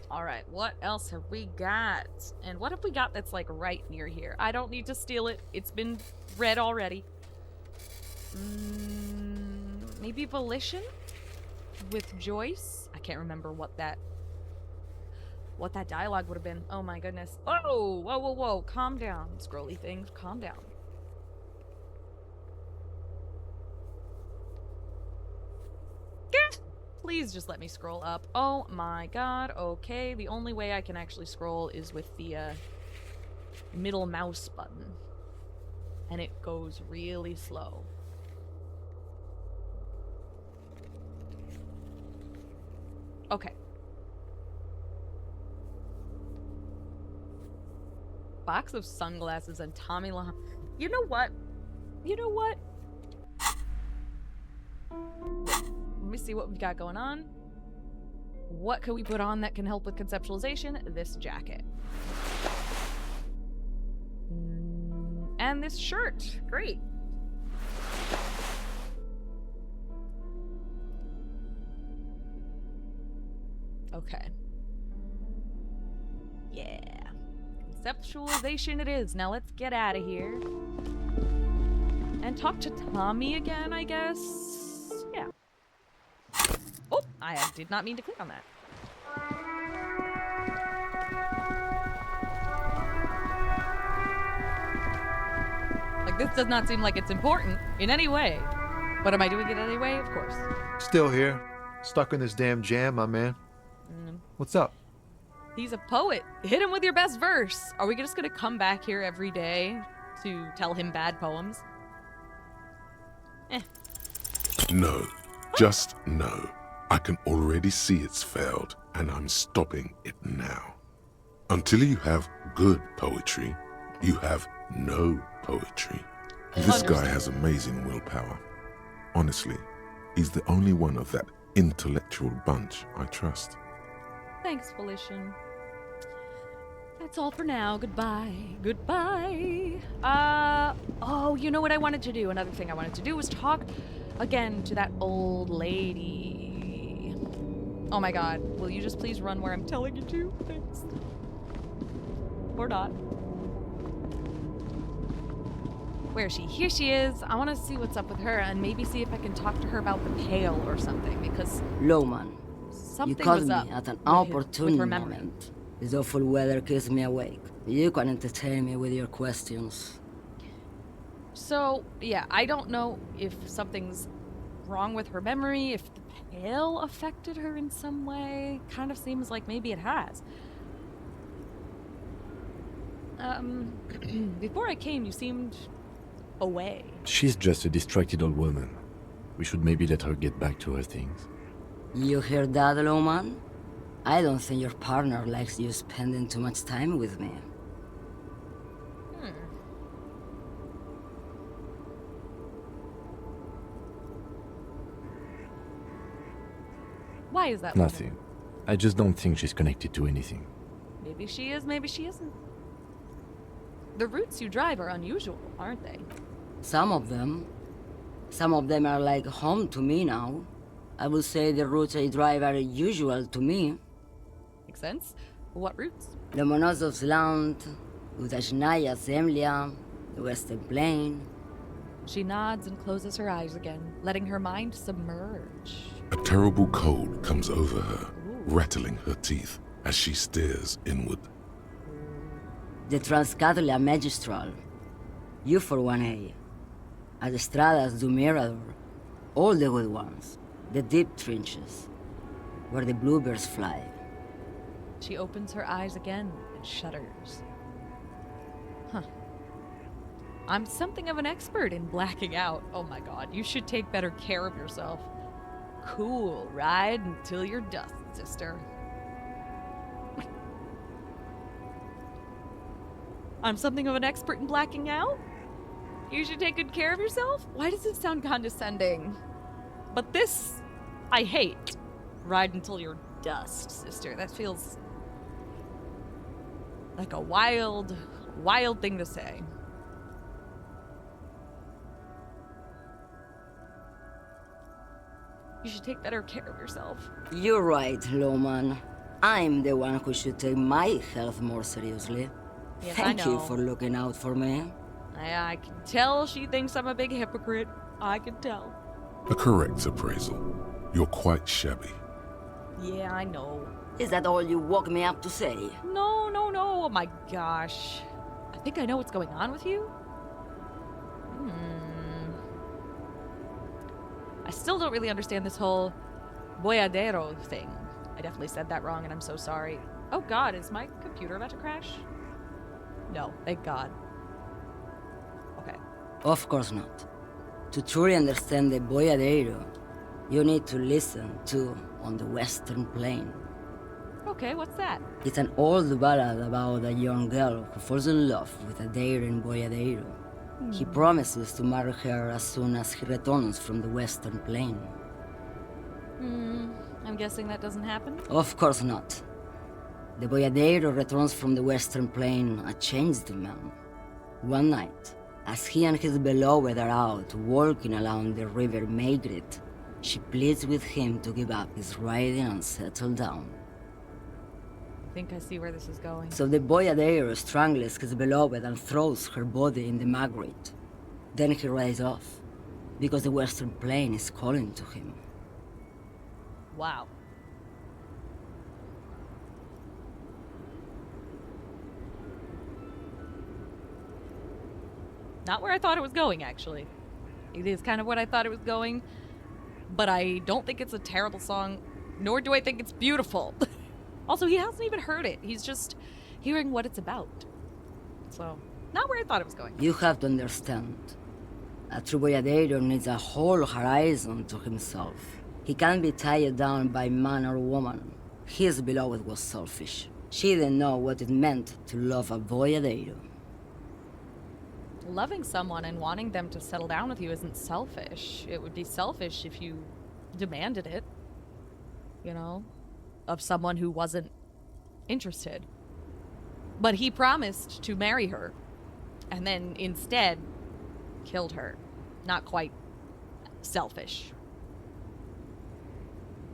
Alright, what else have we got? And what have we got that's like right near here? I don't need to steal it. It's been read already. Maybe Volition? With Joyce? I can't remember what that dialogue would have been. Oh my goodness. Oh! Whoa, whoa, whoa. Calm down, scrolly thing. Calm down. Please just let me scroll up. Oh my god. Okay, the only way I can actually scroll is with the middle mouse button. And it goes really slow. Okay. Box of sunglasses and Tommy Lahama. You know what? You know what? Let me see what we've got going on. What can we put on that can help with conceptualization? This jacket. And this shirt. Great. Okay. Yeah. Conceptualization it is. Now let's get out of here. And talk to Tommy again, I guess. Yeah. Oh, I did not mean to click on that. Like, this does not seem like it's important in any way. But am I doing it anyway? Of course. Still here. Stuck in this damn jam, my man. What's up? He's a poet. Hit him with your best verse. Are we just gonna come back here every day to tell him bad poems? No. Just no. I can already see it's failed, and I'm stopping it now. Until you have good poetry, you have no poetry. This guy has amazing willpower. Honestly, he's the only one of that intellectual bunch I trust. Thanks, Volition. That's all for now. Goodbye. Goodbye. Oh, you know what I wanted to do? Another thing I wanted to do was talk again to that old lady. Oh my god. Will you just please run where I'm telling you to? Thanks. Or not. Where is she? Here she is. I want to see what's up with her and maybe see if I can talk to her about the pail or something because Loman, something you called was me up at an with opportune her memory. moment. This awful weather keeps me awake. You can entertain me with your questions. So, yeah, I don't know if something's wrong with her memory, if the pale affected her in some way. Kind of seems like maybe it has. Before I came, you seemed away. She's just a distracted old woman. We should maybe let her get back to her things. You hear that, Lowman? I don't think your partner likes you spending too much time with me. Why is that? Nothing. I just don't think she's connected to anything. Maybe she is, maybe she isn't. The routes you drive are unusual, aren't they? Some of them. Some of them are like home to me now. I would say the routes I drive are usual to me. Makes sense. What routes? The Monosov's Land, Udajnaya Zemlya, the Western Plain. She nods and closes her eyes again, letting her mind submerge. A terrible cold comes over her, rattling her teeth as she stares inward. The Transcatolia Magistral, U41A, Adestradas du Mirador, all the good ones, the deep trenches, where the bluebirds fly. She opens her eyes again and shudders. Huh. I'm something of an expert in blacking out. Oh my god, you should take better care of yourself. Cool, ride until you're dust, sister. I'm something of an expert in blacking out? You should take good care of yourself? Why does it sound condescending? But this, I hate. Ride until you're dust, sister. That feels like a wild, wild thing to say. You should take better care of yourself. You're right, Lowman. I'm the one who should take my health more seriously. Yes, Thank I know. you for looking out for me. I can tell she thinks I'm a big hypocrite. I can tell. A correct appraisal. You're quite shabby. Yeah, I know. Is that all you woke me up to say? No, no, no. Oh my gosh. I think I know what's going on with you. I still don't really understand this whole boyadero thing. I definitely said that wrong and I'm so sorry. Oh god, is my computer about to crash? No, thank god. Okay. Of course not. To truly understand the boyadero, you need to listen to On the Western Plain. Okay, what's that? It's an old ballad about a young girl who falls in love with a daring boyadero. He promises to marry her as soon as he returns from the Western Plain. I'm guessing that doesn't happen? Of course not. The boyadero returns from the Western Plain a changed man. One night, as he and his beloved are out walking along the river Maigret, she pleads with him to give up his riding and settle down. I think I see where this is going. So the boyadero strangles his beloved and throws her body in the Maigret. Then he rides off, because the Western Plain is calling to him. Wow. Not where I thought it was going, actually. It is kind of what I thought it was going, but I don't think it's a terrible song, nor do I think it's beautiful. Also, he hasn't even heard it. He's just hearing what it's about. So, not where I thought it was going. You have to understand. A true boyadero needs a whole horizon to himself. He can't be tied down by man or woman. His beloved was selfish. She didn't know what it meant to love a boyadero. Loving someone and wanting them to settle down with you isn't selfish. It would be selfish if you demanded it, you know, of someone who wasn't interested. But he promised to marry her, and then instead killed her. Not quite selfish.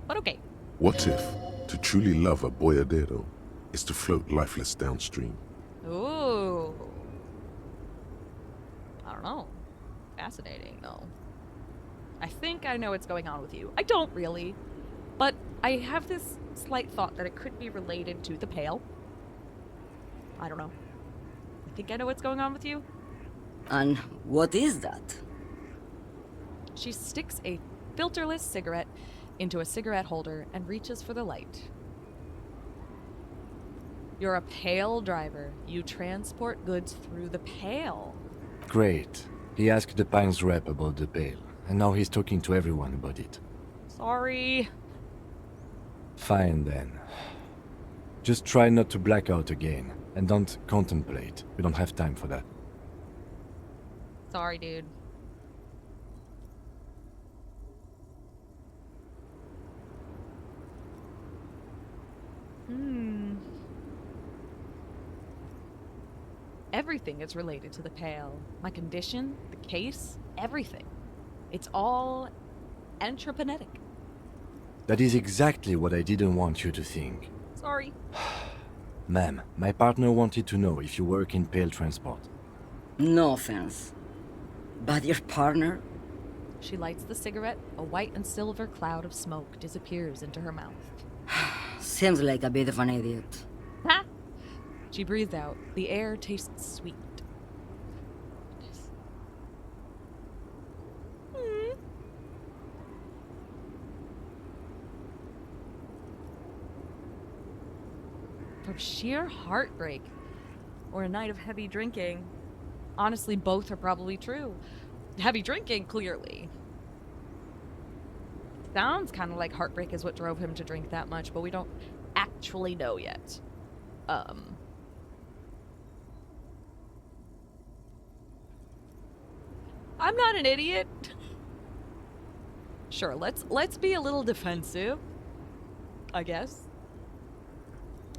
But okay. What if to truly love a boyadero is to float lifeless downstream? Ooh. I don't know. Fascinating, though. I think I know what's going on with you. I don't really. But I have this slight thought that it could be related to the Pale. I don't know. I think I know what's going on with you. And what is that? She sticks a filterless cigarette into a cigarette holder and reaches for the light. You're a pail driver. You transport goods through the pail. Great. He asked the Pines rep about the pail, and now he's talking to everyone about it. Sorry. Fine then. Just try not to black out again, and don't contemplate. We don't have time for that. Sorry, dude. Everything is related to the pail. My condition, the case, everything. It's all entrepreneuric. That is exactly what I didn't want you to think. Sorry. Ma'am, my partner wanted to know if you work in pail transport. No offense. But your partner? She lights the cigarette. A white and silver cloud of smoke disappears into her mouth. Seems like a bit of an idiot. Ha! She breathed out. The air tastes sweet. From sheer heartbreak or a night of heavy drinking. Honestly, both are probably true. Heavy drinking, clearly. Sounds kind of like heartbreak is what drove him to drink that much, but we don't actually know yet. I'm not an idiot. Sure, let's be a little defensive, I guess.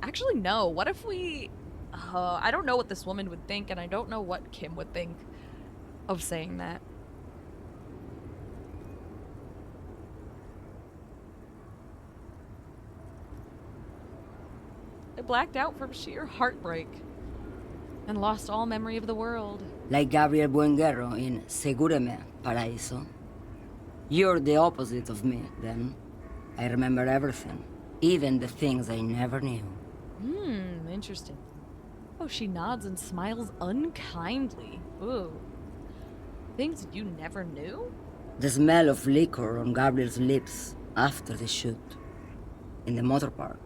Actually, no. What if we... I don't know what this woman would think, and I don't know what Kim would think of saying that. I blacked out from sheer heartbreak and lost all memory of the world. Like Gabriel Buenguerro in Segúreme, Paraíso. You're the opposite of me, then. I remember everything, even the things I never knew. Interesting. Oh, she nods and smiles unkindly. Ooh. Things you never knew? The smell of liquor on Gabriel's lips after the shoot. In the motor park.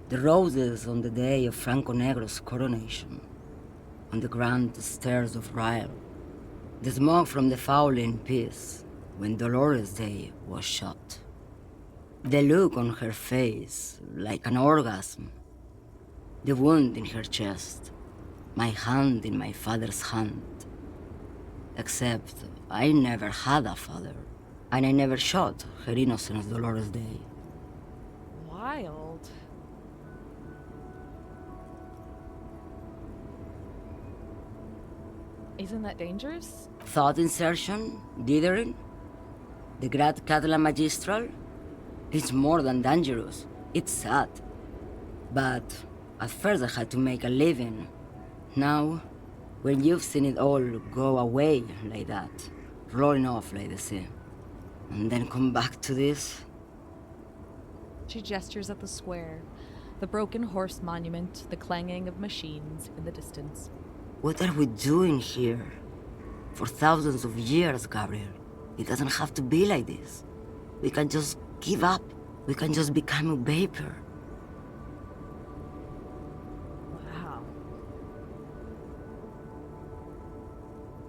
The roses on the day of Franco Negro's coronation. On the grand stairs of Ryle. The smoke from the Fowling piece when Dolores Day was shot. The look on her face, like an orgasm. The wound in her chest. My hand in my father's hand. Except I never had a father. And I never shot her innocent Dolores Day. Wild. Isn't that dangerous? Thought insertion? Dithering? The Grad Catala Magistral? It's more than dangerous. It's sad. But at first I had to make a living. Now, when you've seen it all go away like that, rolling off like the sea, and then come back to this... She gestures at the square, the broken horse monument, the clanging of machines in the distance. What are we doing here? For thousands of years, Gabriel. It doesn't have to be like this. We can just give up. We can just become a vapor. Wow.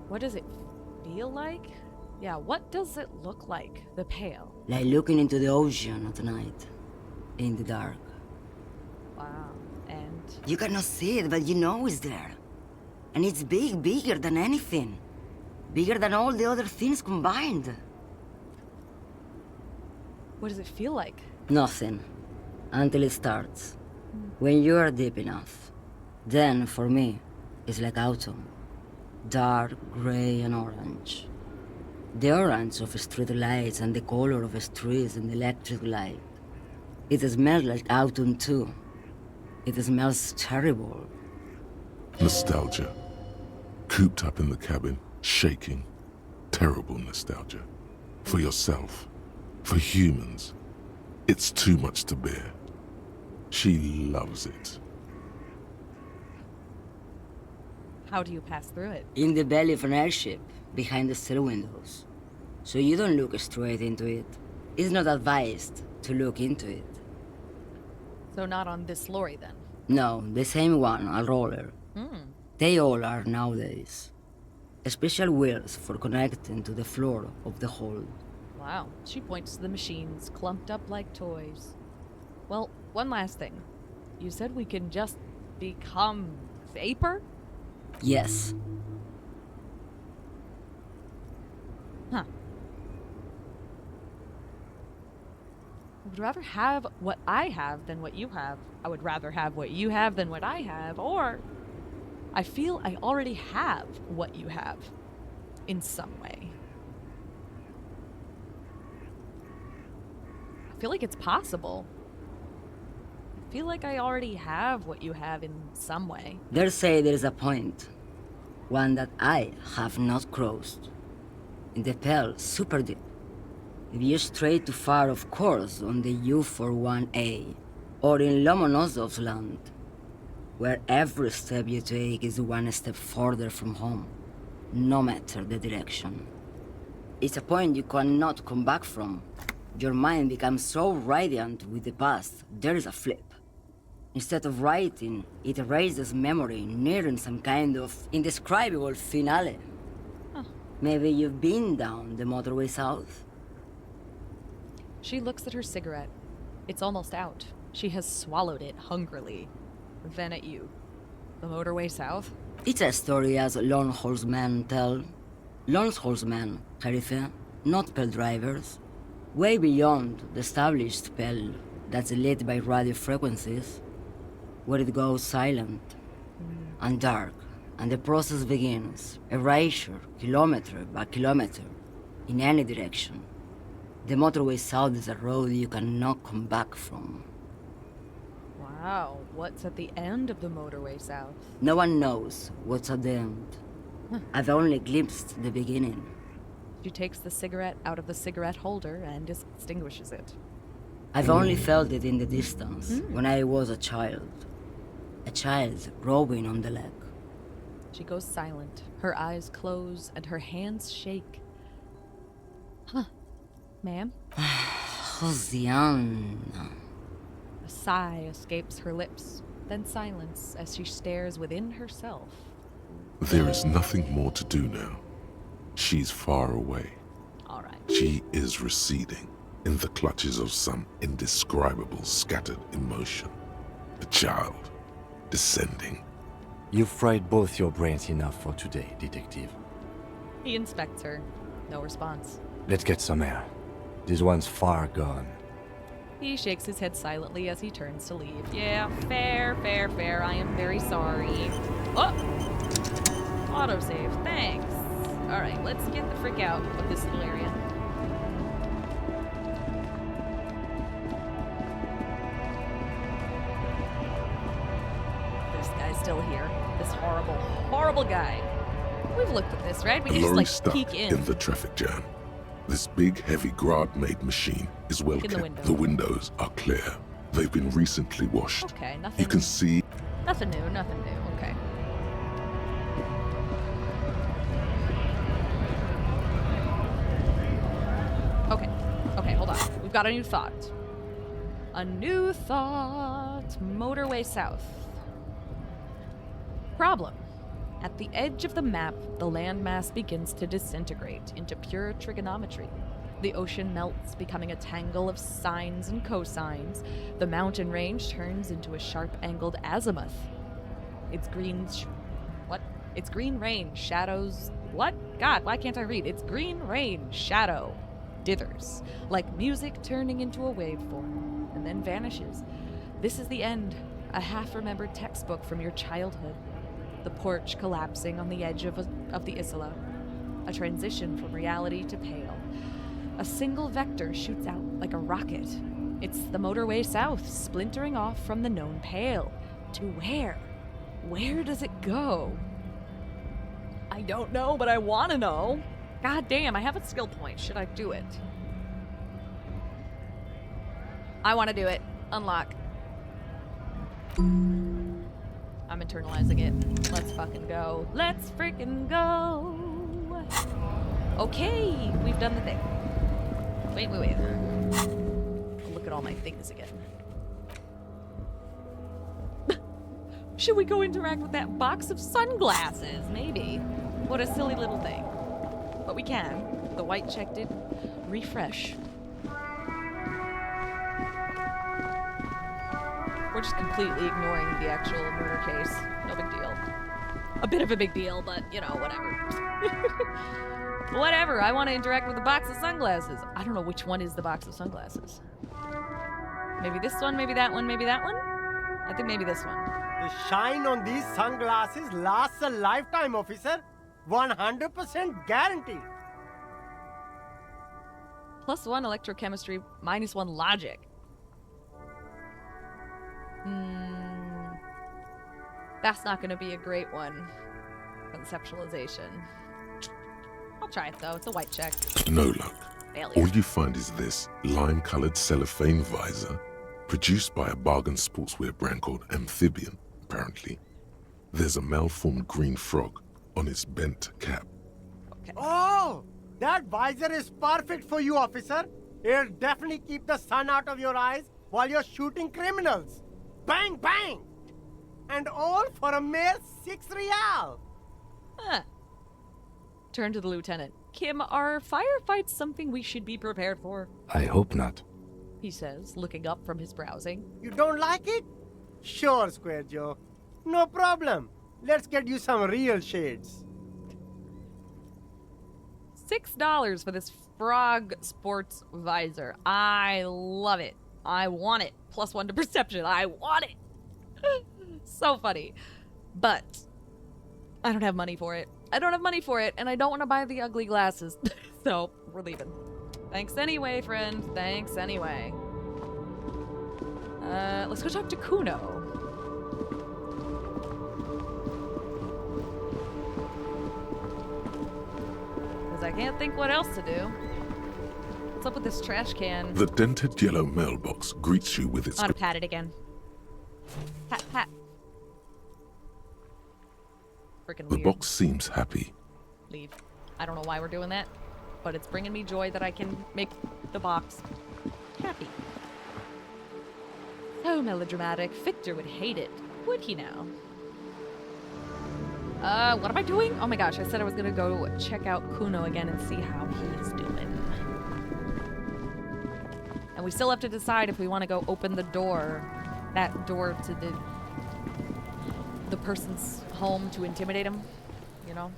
What does it feel like? Yeah, what does it look like, the pail? Like looking into the ocean at night. In the dark. Wow, and... You cannot see it, but you know it's there. And it's big, bigger than anything. Bigger than all the other things combined. What does it feel like? Nothing. Until it starts. When you are deep enough. Then, for me, it's like autumn. Dark, gray, and orange. The orange of street lights and the color of streets and electric light. It smells like autumn too. It smells terrible. Nostalgia. Cooped up in the cabin, shaking. Terrible nostalgia. For yourself. For humans. It's too much to bear. She loves it. How do you pass through it? In the belly of an airship, behind the sail windows. So you don't look straight into it. It's not advised to look into it. So not on this lorry, then? No, the same one, a roller. Hmm. They all are nowadays. Special wheels for connecting to the floor of the hold. Wow. She points to the machines, clumped up like toys. Well, one last thing. You said we can just become vapor? Yes. Huh. I would rather have what I have than what you have. I would rather have what you have than what I have, or I feel I already have what you have in some way. I feel like it's possible. I feel like I already have what you have in some way. They say there is a point, one that I have not crossed. In the Pale, super deep. If you stray too far, of course, on the U41A, or in Lomonosov's land, where every step you take is one step further from home, no matter the direction. It's a point you cannot come back from. Your mind becomes so radiant with the past, there is a flip. Instead of writing, it erases memory, nearing some kind of indescribable finale. Huh. Maybe you've been down the motorway south? She looks at her cigarette. It's almost out. She has swallowed it hungrily. Then at you. The motorway south? It's a story as lone horsemen tell. Lone horsemen, Sheriff, not Pale drivers. Way beyond the established Pale that's lit by radio frequencies, where it goes silent and dark, and the process begins, erasure, kilometer by kilometer, in any direction. The motorway south is a road you cannot come back from. Wow, what's at the end of the motorway south? No one knows what's at the end. I've only glimpsed the beginning. She takes the cigarette out of the cigarette holder and extinguishes it. I've only felt it in the distance, when I was a child. A child growing on the leg. She goes silent. Her eyes close and her hands shake. Huh. Ma'am? Josiana. A sigh escapes her lips, then silence as she stares within herself. There is nothing more to do now. She's far away. All right. She is receding in the clutches of some indescribable scattered emotion. The child, descending. You've fried both your brains enough for today, Detective. He inspects her. No response. Let's get some air. This one's far gone. He shakes his head silently as he turns to leave. Yeah, fair, fair, fair. I am very sorry. Oh! Autosave, thanks. Alright, let's get the frick out of this little area. This guy's still here. This horrible, horrible guy. We've looked at this, right? We The can just, lorry's like, stuck peek in. the traffic jam. This big, heavy Grad-made machine is well In the kept. window. The windows are clear. They've been recently washed. Okay, nothing. You can see Nothing new, nothing new. Okay. Okay. Okay, hold on. We've got a new thought. A new thought. Motorway south. Problem. At the edge of the map, the landmass begins to disintegrate into pure trigonometry. The ocean melts, becoming a tangle of sines and cosines. The mountain range turns into a sharp-angled azimuth. Its green Its green range shadows... What? God, why can't I read? Its green range shadow dithers, like music turning into a waveform, and then vanishes. This is the end, a half-remembered textbook from your childhood. The porch collapsing on the edge of the Isola. A transition from reality to pale. A single vector shoots out like a rocket. It's the motorway south, splintering off from the known pale. To where? Where does it go? I don't know, but I want to know. God damn, I have a skill point. Should I do it? I want to do it. Unlock. I'm internalizing it. Let's fucking go. Let's freaking go. Okay, we've done the thing. Wait. I'll look at all my things again. Should we go interact with that box of sunglasses? Maybe. What a silly little thing. But we can. The white check did refresh. We're just completely ignoring the actual murder case. No big deal. A bit of a big deal, but, you know, whatever. Whatever, I want to interact with the box of sunglasses. I don't know which one is the box of sunglasses. Maybe this one, maybe that one, maybe that one? I think maybe this one. The shine on these sunglasses lasts a lifetime, officer. 100% guaranteed. +1 electrochemistry, -1 logic. That's not going to be a great one. Conceptualization. I'll try it though. It's a white check. No luck. Failure. All you find is this lime-colored cellophane visor, produced by a bargain sportswear brand called Amphibian, apparently. There's a malformed green frog on its bent cap. Okay. Oh, that visor is perfect for you, officer. It'll definitely keep the sun out of your eyes while you're shooting criminals. Bang, bang! And all for a mere 6 real. Huh. Turn to the lieutenant. Kim, are firefights something we should be prepared for? I hope not. He says, looking up from his browsing. You don't like it? Sure, Square Joe. No problem. Let's get you some real shades. $6 for this frog sports visor. I love it. I want it. +1 to perception. I want it. So funny. But I don't have money for it. I don't have money for it, and I don't want to buy the ugly glasses. So we're leaving. Thanks anyway, friend. Thanks anyway. Let's go talk to Kuno. Because I can't think what else to do. What's up with this trash can? The dented yellow mailbox greets you with its... I want to pat it again. Pat, pat. Freaking The weird. box seems happy. Leave. I don't know why we're doing that, but it's bringing me joy that I can make the box happy. So melodramatic. Victor would hate it. Would he now? What am I doing? Oh my gosh, I said I was gonna go check out Kuno again and see how he's doing. And we still have to decide if we want to go open the door. That door to the person's home to intimidate him. You know?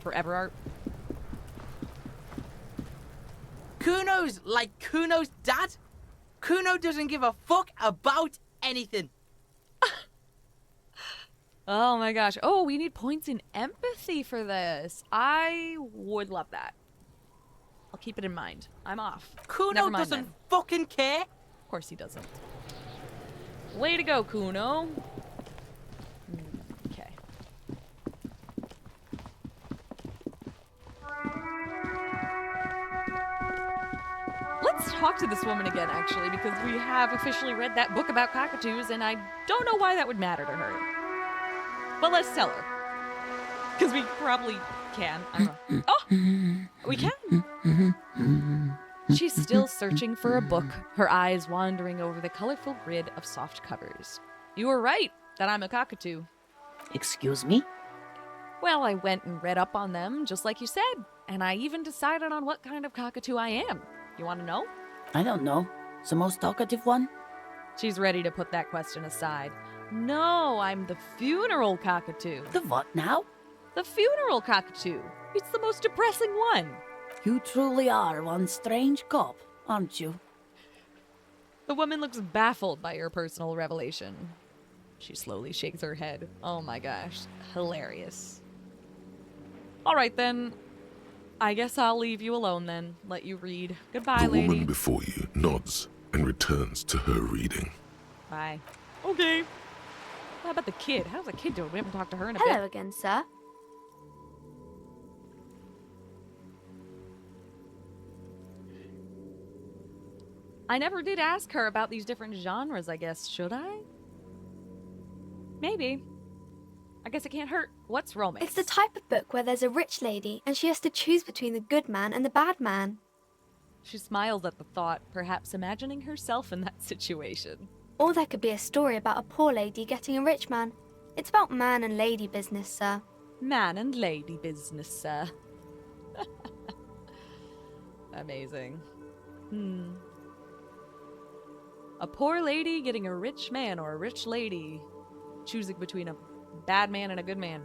Forever art. Kuno's like Kuno's dad. Kuno doesn't give a fuck about anything. Oh my gosh. Oh, we need points in empathy for this. I would love that. I'll keep it in mind. I'm off. Kuno Never mind doesn't then. fucking care. Of course he doesn't. Way to go, Kuno. Okay. Let's talk to this woman again, actually, because we have officially read that book about cockatoos, and I don't know why that would matter to her. But let's tell her. Because we probably can. I don't know. Oh! We can! She's still searching for a book, her eyes wandering over the colorful grid of soft covers. You were right that I'm a cockatoo. Excuse me? Well, I went and read up on them, just like you said, and I even decided on what kind of cockatoo I am. You want to know? I don't know. The most talkative one? She's ready to put that question aside. No, I'm the funeral cockatoo. The what now? The funeral cockatoo. It's the most depressing one. You truly are one strange cop, aren't you? The woman looks baffled by your personal revelation. She slowly shakes her head. Oh my gosh, hilarious. All right then. I guess I'll leave you alone then. Let you read. Goodbye, The lady. woman before you nods and returns to her reading. Bye. Okay. How about the kid? How's the kid doing? We haven't talked to her in a Hello bit. again, sir. I never did ask her about these different genres, I guess. Should I? Maybe. I guess it can't hurt. What's romance? It's the type of book where there's a rich lady and she has to choose between the good man and the bad man. She smiled at the thought, perhaps imagining herself in that situation. Or there could be a story about a poor lady getting a rich man. It's about man and lady business, sir. Man and lady business, sir. Amazing. A poor lady getting a rich man, or a rich lady choosing between a bad man and a good man.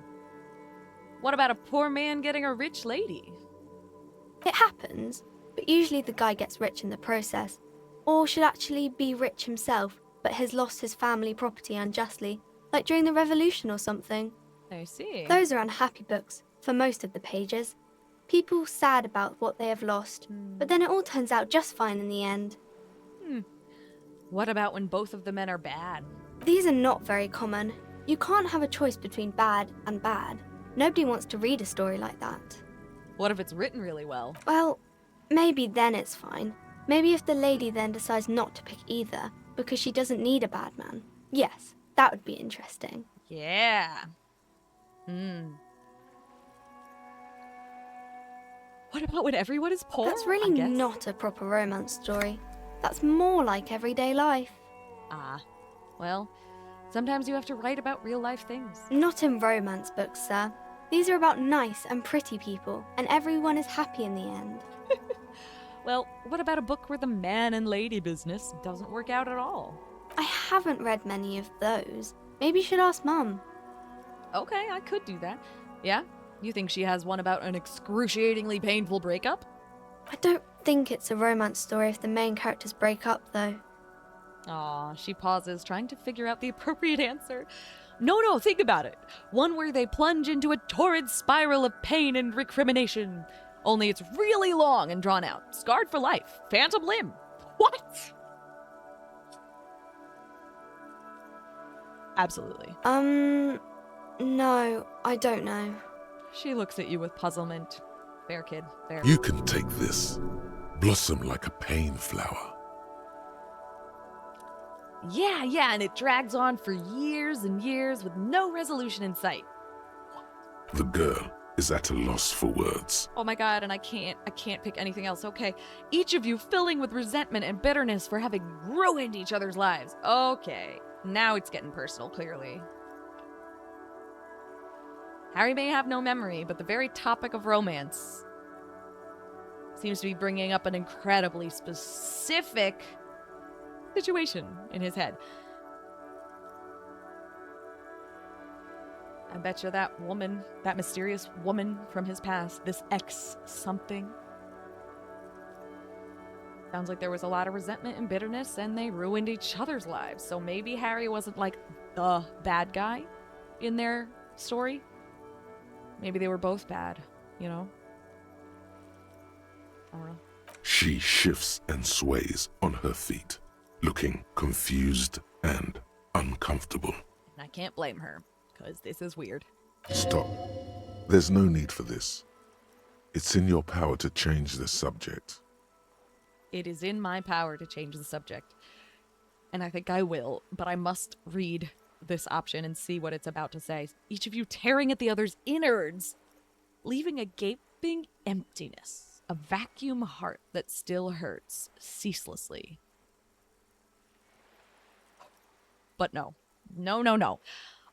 What about a poor man getting a rich lady? It happens, but usually the guy gets rich in the process. Or should actually be rich himself, but has lost his family property unjustly, like during the revolution or something. I see. Those are unhappy books, for most of the pages. People sad about what they have lost, but then it all turns out just fine in the end. What about when both of the men are bad? These are not very common. You can't have a choice between bad and bad. Nobody wants to read a story like that. What if it's written really well? Well, maybe then it's fine. Maybe if the lady then decides not to pick either, because she doesn't need a bad man. Yes, that would be interesting. Yeah. What about when everyone is poor? That's really not a proper romance story. That's more like everyday life. Ah, well, sometimes you have to write about real life things. Not in romance books, sir. These are about nice and pretty people, and everyone is happy in the end. Well, what about a book where the man and lady business doesn't work out at all? I haven't read many of those. Maybe you should ask Mum. Okay, I could do that. Yeah? You think she has one about an excruciatingly painful breakup? I don't think it's a romance story if the main characters break up, though. Aw, she pauses, trying to figure out the appropriate answer. No, think about it. One where they plunge into a torrid spiral of pain and recrimination. Only it's really long and drawn out. Scarred for life. Phantom limb. What? Absolutely. No, I don't know. She looks at you with puzzlement. Fair, kid. Fair. You can take this. Blossom like a pain flower. Yeah, and it drags on for years and years with no resolution in sight. The girl is at a loss for words. Oh my god, and I can't pick anything else. Okay, each of you filling with resentment and bitterness for having ruined each other's lives. Okay, now it's getting personal, clearly. Harry may have no memory, but the very topic of romance seems to be bringing up an incredibly specific situation in his head. I bet you that woman, that mysterious woman from his past, this ex something, sounds like there was a lot of resentment and bitterness and they ruined each other's lives. So maybe Harry wasn't like the bad guy in their story. Maybe they were both bad, you know? I don't know. She shifts and sways on her feet, looking confused and uncomfortable. And I can't blame her, because this is weird. Stop. There's no need for this. It's in your power to change the subject. It is in my power to change the subject. And I think I will, but I must read this option and see what it's about to say. Each of you tearing at the other's innards, leaving a gaping emptiness, a vacuum heart that still hurts ceaselessly. But no.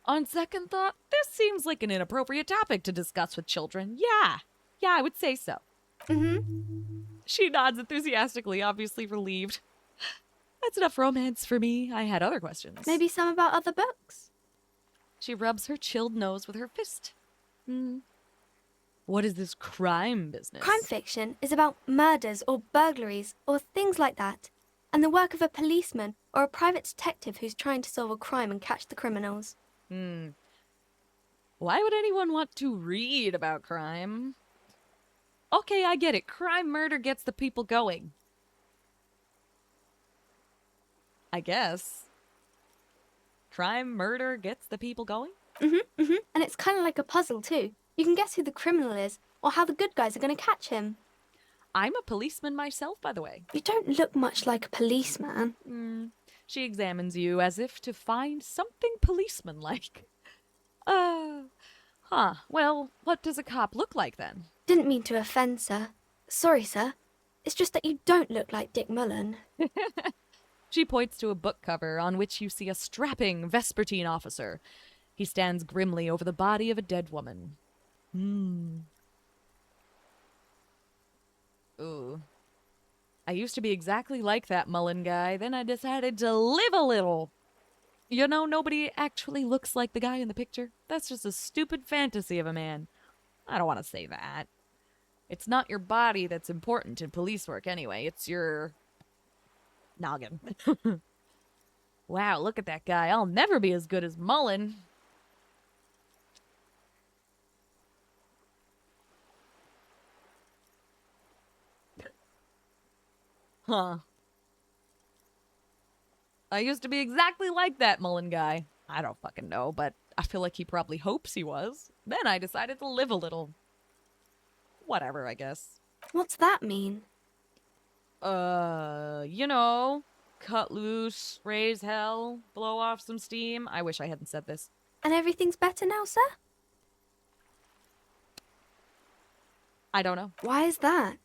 On second thought, this seems like an inappropriate topic to discuss with children. Yeah, I would say so. She nods enthusiastically, obviously relieved. That's enough romance for me. I had other questions. Maybe some about other books? She rubs her chilled nose with her fist. What is this crime business? Crime fiction is about murders or burglaries or things like that, and the work of a policeman or a private detective who's trying to solve a crime and catch the criminals. Why would anyone want to read about crime? Okay, I get it. Crime, murder gets the people going. I guess. Crime, murder gets the people going? And it's kind of like a puzzle, too. You can guess who the criminal is, or how the good guys are going to catch him. I'm a policeman myself, by the way. You don't look much like a policeman. She examines you as if to find something policeman-like. Well, what does a cop look like then? Didn't mean to offend, sir. Sorry, sir. It's just that you don't look like Dick Mullen. She points to a book cover on which you see a strapping Vespertine officer. He stands grimly over the body of a dead woman. Ooh. I used to be exactly like that Mullen guy, then I decided to live a little. You know, nobody actually looks like the guy in the picture. That's just a stupid fantasy of a man. I don't want to say that. It's not your body that's important in police work anyway. It's your noggin. Wow, look at that guy. I'll never be as good as Mullen. Huh. I used to be exactly like that Mullen guy. I don't fucking know, but I feel like he probably hopes he was. Then I decided to live a little. Whatever, I guess. What's that mean? You know, cut loose, raise hell, blow off some steam. I wish I hadn't said this. And everything's better now, sir? I don't know. Why is that?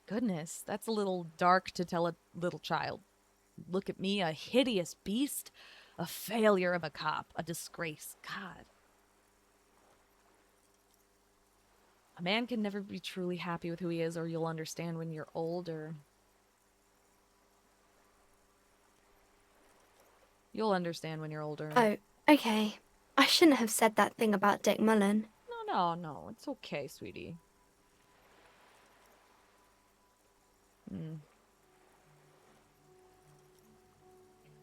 Goodness, that's a little dark to tell a little child. Look at me, a hideous beast, a failure of a cop, a disgrace. God. A man can never be truly happy with who he is, or you'll understand when you're older. You'll understand when you're older. Oh, okay. I shouldn't have said that thing about Dick Mullen. No, it's okay, sweetie.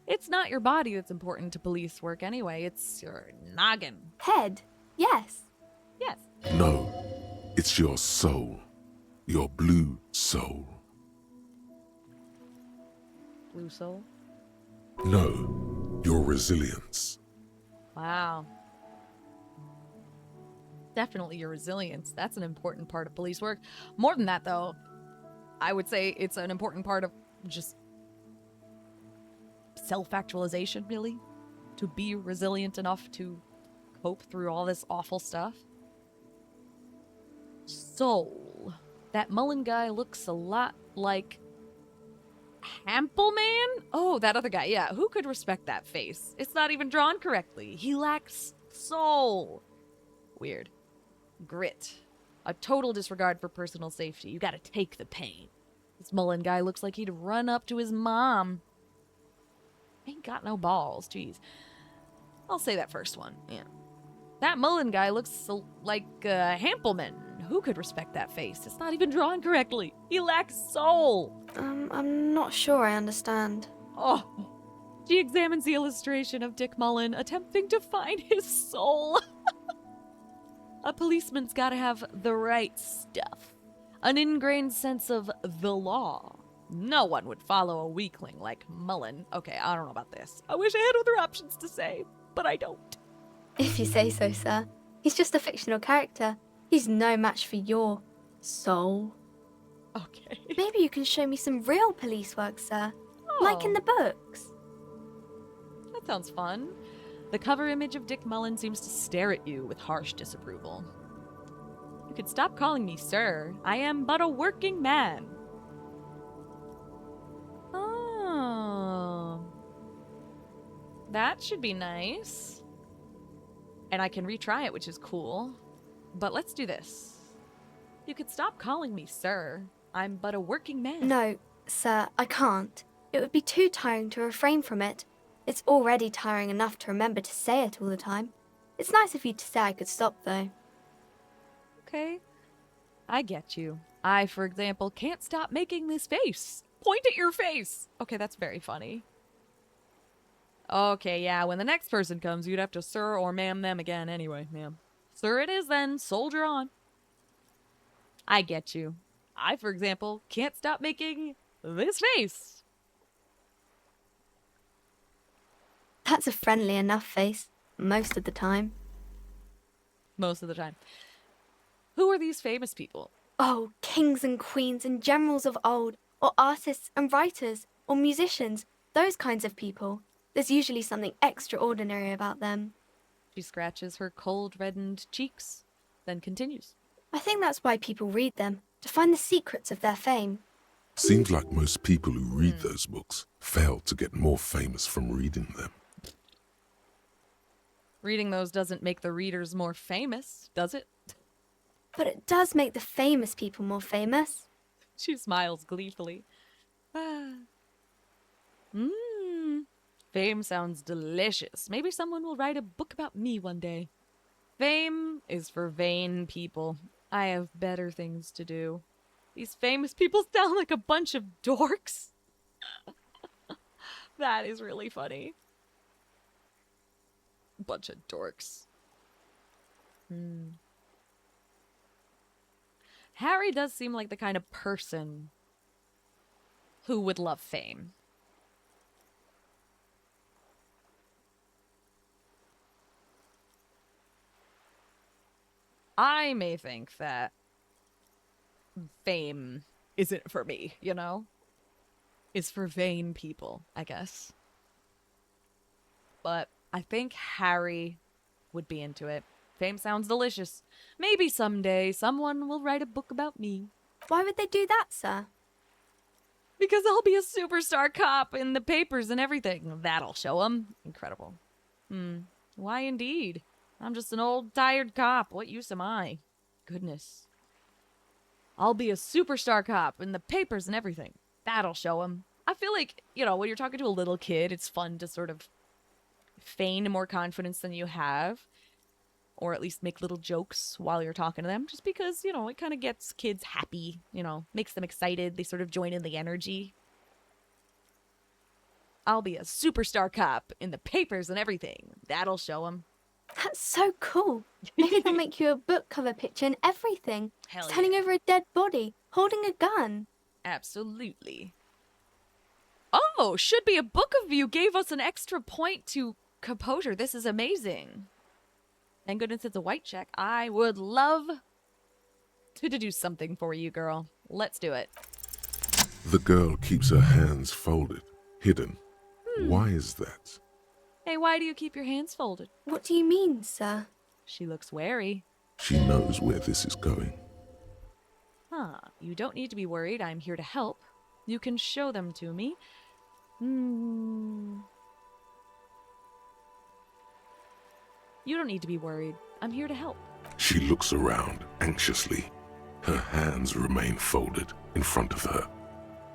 It's not your body that's important to police work anyway. It's your noggin. Head? Yes. Yes. No, it's your soul. Your blue soul. Blue soul? No, your resilience. Wow. Definitely your resilience. That's an important part of police work. More than that, though, I would say it's an important part of just self-actualization, really. To be resilient enough to cope through all this awful stuff. Soul. That Mullen guy looks a lot like Hampelman? Oh, that other guy, yeah. Who could respect that face? It's not even drawn correctly. He lacks soul. Weird. Grit. A total disregard for personal safety. You gotta take the pain. This Mullen guy looks like he'd run up to his mom. Ain't got no balls, jeez. I'll say that first one, yeah. That Mullen guy looks like Hampelman. Who could respect that face? It's not even drawn correctly. He lacks soul. I'm not sure I understand. Oh. She examines the illustration of Dick Mullen attempting to find his soul. A policeman's gotta have the right stuff. An ingrained sense of the law. No one would follow a weakling like Mullen. Okay, I don't know about this. I wish I had other options to say, but I don't. If you say so, sir. He's just a fictional character. He's no match for your soul. Okay. Maybe you can show me some real police work, sir. Like in the books. That sounds fun. The cover image of Dick Mullen seems to stare at you with harsh disapproval. You could stop calling me sir. I am but a working man. Oh. That should be nice. And I can retry it, which is cool. But let's do this. You could stop calling me sir. I'm but a working man. No, sir, I can't. It would be too tiring to refrain from it. It's already tiring enough to remember to say it all the time. It's nice of you to say I could stop, though. Okay. I get you. I, for example, can't stop making this face. Point at your face. Okay, that's very funny. Okay, yeah, when the next person comes, you'd have to sir or ma'am them again anyway, ma'am. Sir it is then. Soldier on. I get you. I, for example, can't stop making this face. That's a friendly enough face. Most of the time. Most of the time. Who are these famous people? Oh, kings and queens and generals of old, or artists and writers, or musicians, those kinds of people. There's usually something extraordinary about them. She scratches her cold, reddened cheeks, then continues. I think that's why people read them, to find the secrets of their fame. Seems like most people who read those books fail to get more famous from reading them. Reading those doesn't make the readers more famous, does it? But it does make the famous people more famous. She smiles gleefully. Fame sounds delicious. Maybe someone will write a book about me one day. Fame is for vain people. I have better things to do. These famous people sound like a bunch of dorks. That is really funny. Bunch of dorks. Harry does seem like the kind of person who would love fame. I may think that fame isn't for me, you know? It's for vain people, I guess. But I think Harry would be into it. Fame sounds delicious. Maybe someday someone will write a book about me. Why would they do that, sir? Because I'll be a superstar cop in the papers and everything. That'll show them. Incredible. Why indeed? I'm just an old, tired cop. What use am I? Goodness. I'll be a superstar cop in the papers and everything. That'll show them. I feel like, you know, when you're talking to a little kid, it's fun to sort of feign more confidence than you have. Or at least make little jokes while you're talking to them. Just because, you know, it kind of gets kids happy. You know, makes them excited. They sort of join in the energy. I'll be a superstar cop in the papers and everything. That'll show them. That's so cool. Maybe they'll make you a book cover picture and everything. Hell Standing yeah. over a dead body, holding a gun. Absolutely. Oh, should be a book of you gave us an extra point to composure. This is amazing. Thank goodness it's a white check. I would love to do something for you, girl. Let's do it. The girl keeps her hands folded, hidden. Why is that? Hey, why do you keep your hands folded? What do you mean, sir? She looks wary. She knows where this is going. Huh. You don't need to be worried. I'm here to help. You can show them to me. You don't need to be worried. I'm here to help. She looks around anxiously. Her hands remain folded in front of her.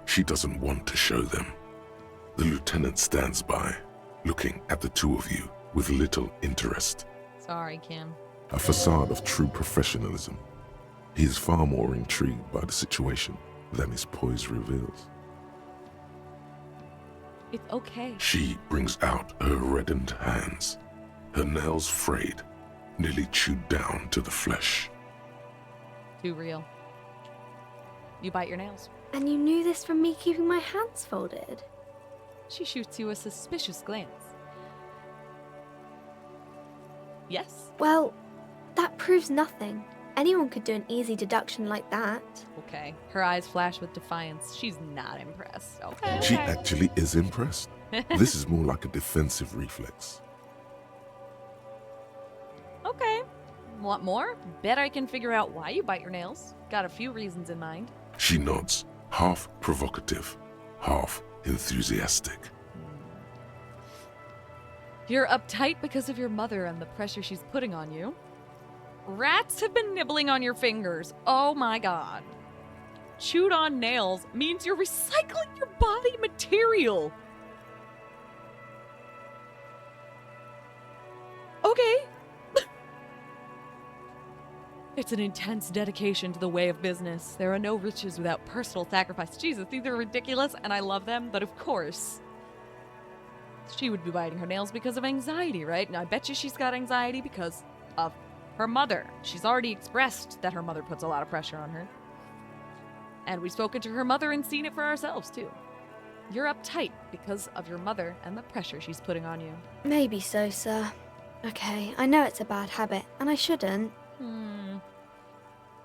She doesn't want to show them. The lieutenant stands by, looking at the two of you with little interest. Sorry, Kim. A facade of true professionalism. He is far more intrigued by the situation than his poise reveals. It's okay. She brings out her reddened hands, her nails frayed, nearly chewed down to the flesh. Too real. You bite your nails. And you knew this from me keeping my hands folded? She shoots you a suspicious glance. Yes? Well, that proves nothing. Anyone could do an easy deduction like that. Okay. Her eyes flash with defiance. She's not impressed. Okay. She actually is impressed. This is more like a defensive reflex. Okay. Want more? Bet I can figure out why you bite your nails. Got a few reasons in mind. She nods, half provocative, half enthusiastic. You're uptight because of your mother and the pressure she's putting on you. Rats have been nibbling on your fingers. Oh my god. Chewed on nails means you're recycling your body material. Okay. It's an intense dedication to the way of business. There are no riches without personal sacrifice. Jesus, these are ridiculous and I love them, but of course, she would be biting her nails because of anxiety, right? And I bet you she's got anxiety because of her mother. She's already expressed that her mother puts a lot of pressure on her. And we've spoken to her mother and seen it for ourselves, too. You're uptight because of your mother and the pressure she's putting on you. Maybe so, sir. Okay, I know it's a bad habit, and I shouldn't.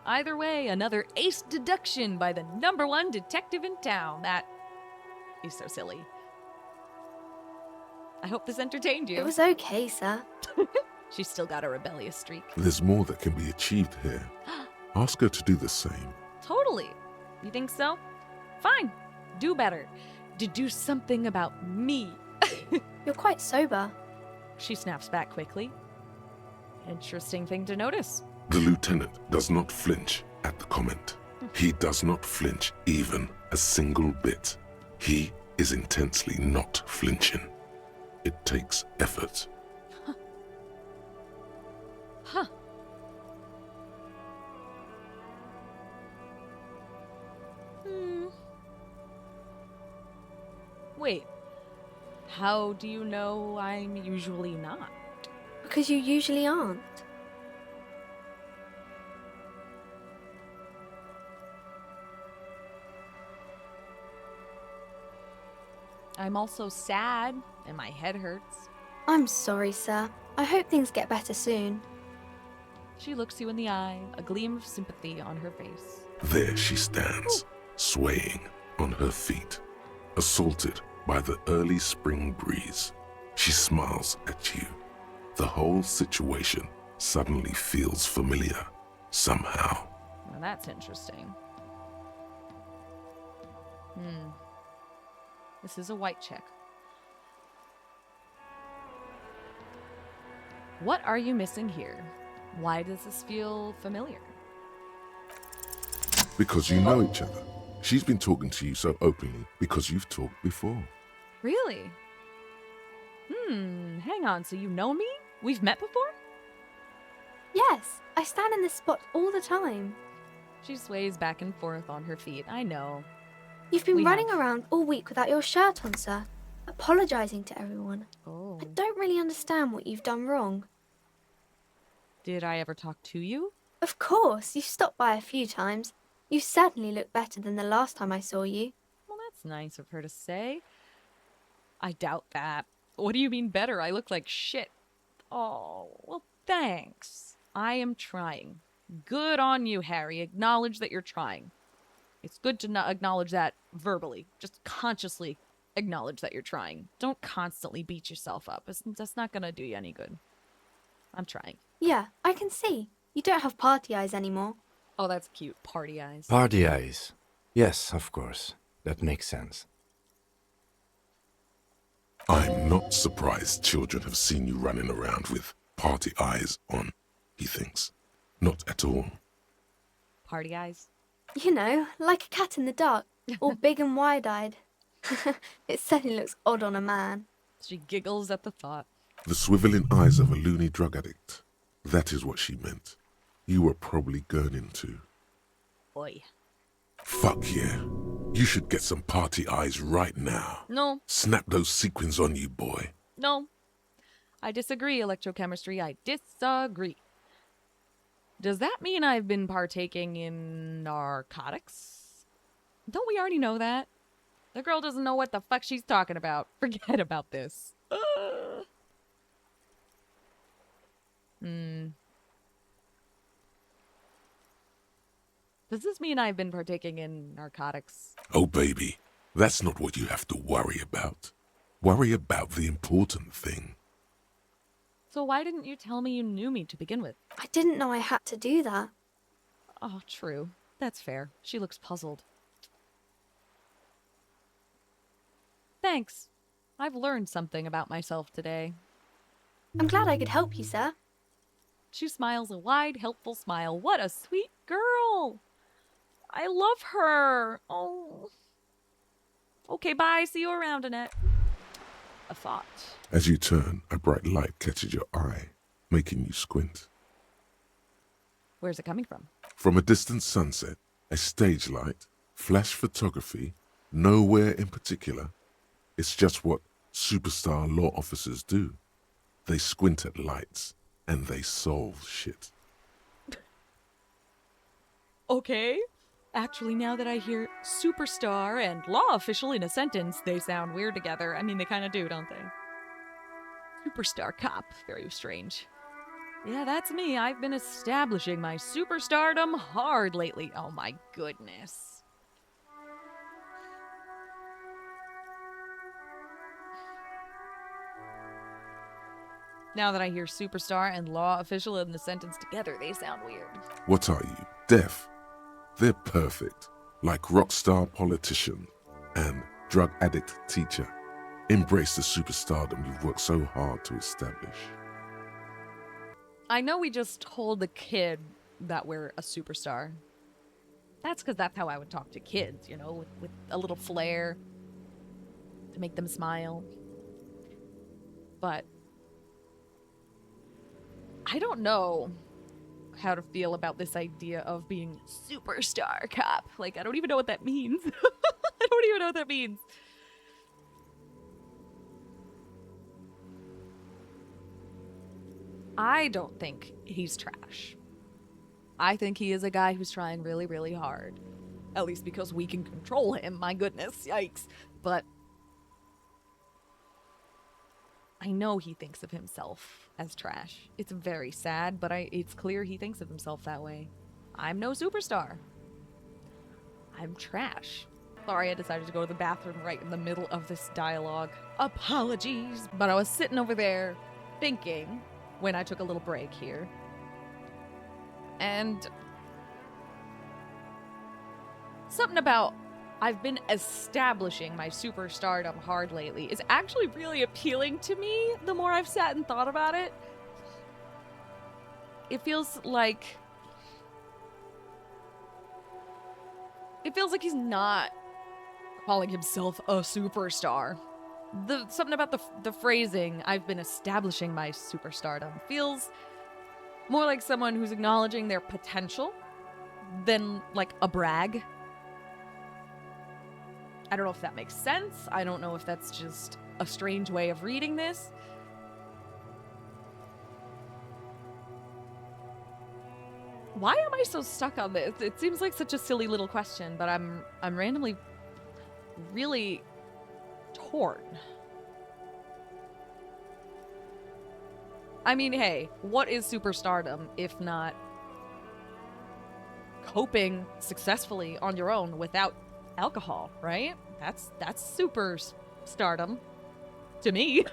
Either way, another ace deduction by the #1 detective in town. That is so silly. I hope this entertained you. It was okay, sir. She's still got a rebellious streak. There's more that can be achieved here. Ask her to do the same. Totally. You think so? Fine. Do better. Deduce something about me. You're quite sober. She snaps back quickly. Interesting thing to notice. The lieutenant does not flinch at the comment. He does not flinch even a single bit. He is intensely not flinching. It takes effort. Huh. Wait. How do you know I'm usually not? Because you usually aren't. I'm also sad, and my head hurts. I'm sorry, sir. I hope things get better soon. She looks you in the eye, a gleam of sympathy on her face. There she stands, swaying on her feet, assaulted by the early spring breeze. She smiles at you. The whole situation suddenly feels familiar, somehow. Now that's interesting. This is a white chick. What are you missing here? Why does this feel familiar? Because you know each other. She's been talking to you so openly because you've talked before. Really? Hang on, so you know me? We've met before? Yes, I stand in this spot all the time. She sways back and forth on her feet. I know. You've been running around all week without your shirt on, sir, apologizing to everyone. Oh. I don't really understand what you've done wrong. Did I ever talk to you? Of course, you've stopped by a few times. You certainly look better than the last time I saw you. Well, that's nice of her to say. I doubt that. What do you mean better? I look like shit. Oh, well, thanks. I am trying. Good on you, Harry. Acknowledge that you're trying. It's good to not acknowledge that verbally. Just consciously acknowledge that you're trying. Don't constantly beat yourself up. That's not gonna do you any good. I'm trying. Yeah, I can see. You don't have party eyes anymore. Oh, that's cute. Party eyes. Party eyes. Yes, of course. That makes sense. I'm not surprised children have seen you running around with party eyes on, he thinks. Not at all. Party eyes? You know, like a cat in the dark, all big and wide-eyed. It certainly looks odd on a man. She giggles at the thought. The swiveling eyes of a loony drug addict. That is what she meant. You were probably gurning too. Boy. Fuck yeah. You should get some party eyes right now. No. Snap those sequins on you, boy. No. I disagree, electrochemistry. I disagree. Does that mean I've been partaking in narcotics? Don't we already know that? The girl doesn't know what the fuck she's talking about. Forget about this. Does this mean I've been partaking in narcotics? Oh, baby, that's not what you have to worry about. Worry about the important thing. So why didn't you tell me you knew me to begin with? I didn't know I had to do that. Oh, true. That's fair. She looks puzzled. Thanks. I've learned something about myself today. I'm glad I could help you, sir. She smiles a wide, helpful smile. What a sweet girl! I love her! Oh. Okay, bye. See you around, Annette. A thought. As you turn, a bright light catches your eye, making you squint. Where's it coming from? From a distant sunset, a stage light, flash photography, nowhere in particular. It's just what superstar law officers do. They squint at lights, and they solve shit. Okay. Actually, now that I hear superstar and law official in a sentence, they sound weird together. I mean, they kind of do, don't they? Superstar cop. Very strange. Yeah, that's me. I've been establishing my superstardom hard lately. Oh my goodness. Now that I hear superstar and law official in the sentence together, they sound weird. What are you, deaf? They're perfect, like rock star politician and drug addict teacher. Embrace the superstardom you've worked so hard to establish. I know we just told the kid that we're a superstar. That's because that's how I would talk to kids, you know, with a little flair to make them smile. But I don't know how to feel about this idea of being superstar cop. Like, I don't even know what that means. I don't even know what that means. I don't think he's trash. I think he is a guy who's trying really, really hard. At least because we can control him. My goodness, yikes. But I know he thinks of himself as trash. It's very sad, but it's clear he thinks of himself that way. I'm no superstar. I'm trash. Sorry, I decided to go to the bathroom right in the middle of this dialogue. Apologies. But I was sitting over there thinking when I took a little break here. And something about I've been establishing my superstardom hard lately is actually really appealing to me the more I've sat and thought about it. It feels like he's not calling himself a superstar. Something about the phrasing, I've been establishing my superstardom, feels more like someone who's acknowledging their potential than like a brag. I don't know if that makes sense. I don't know if that's just a strange way of reading this. Why am I so stuck on this? It seems like such a silly little question, but I'm randomly really torn. I mean, hey, what is superstardom if not coping successfully on your own without alcohol, right? That's superstardom to me.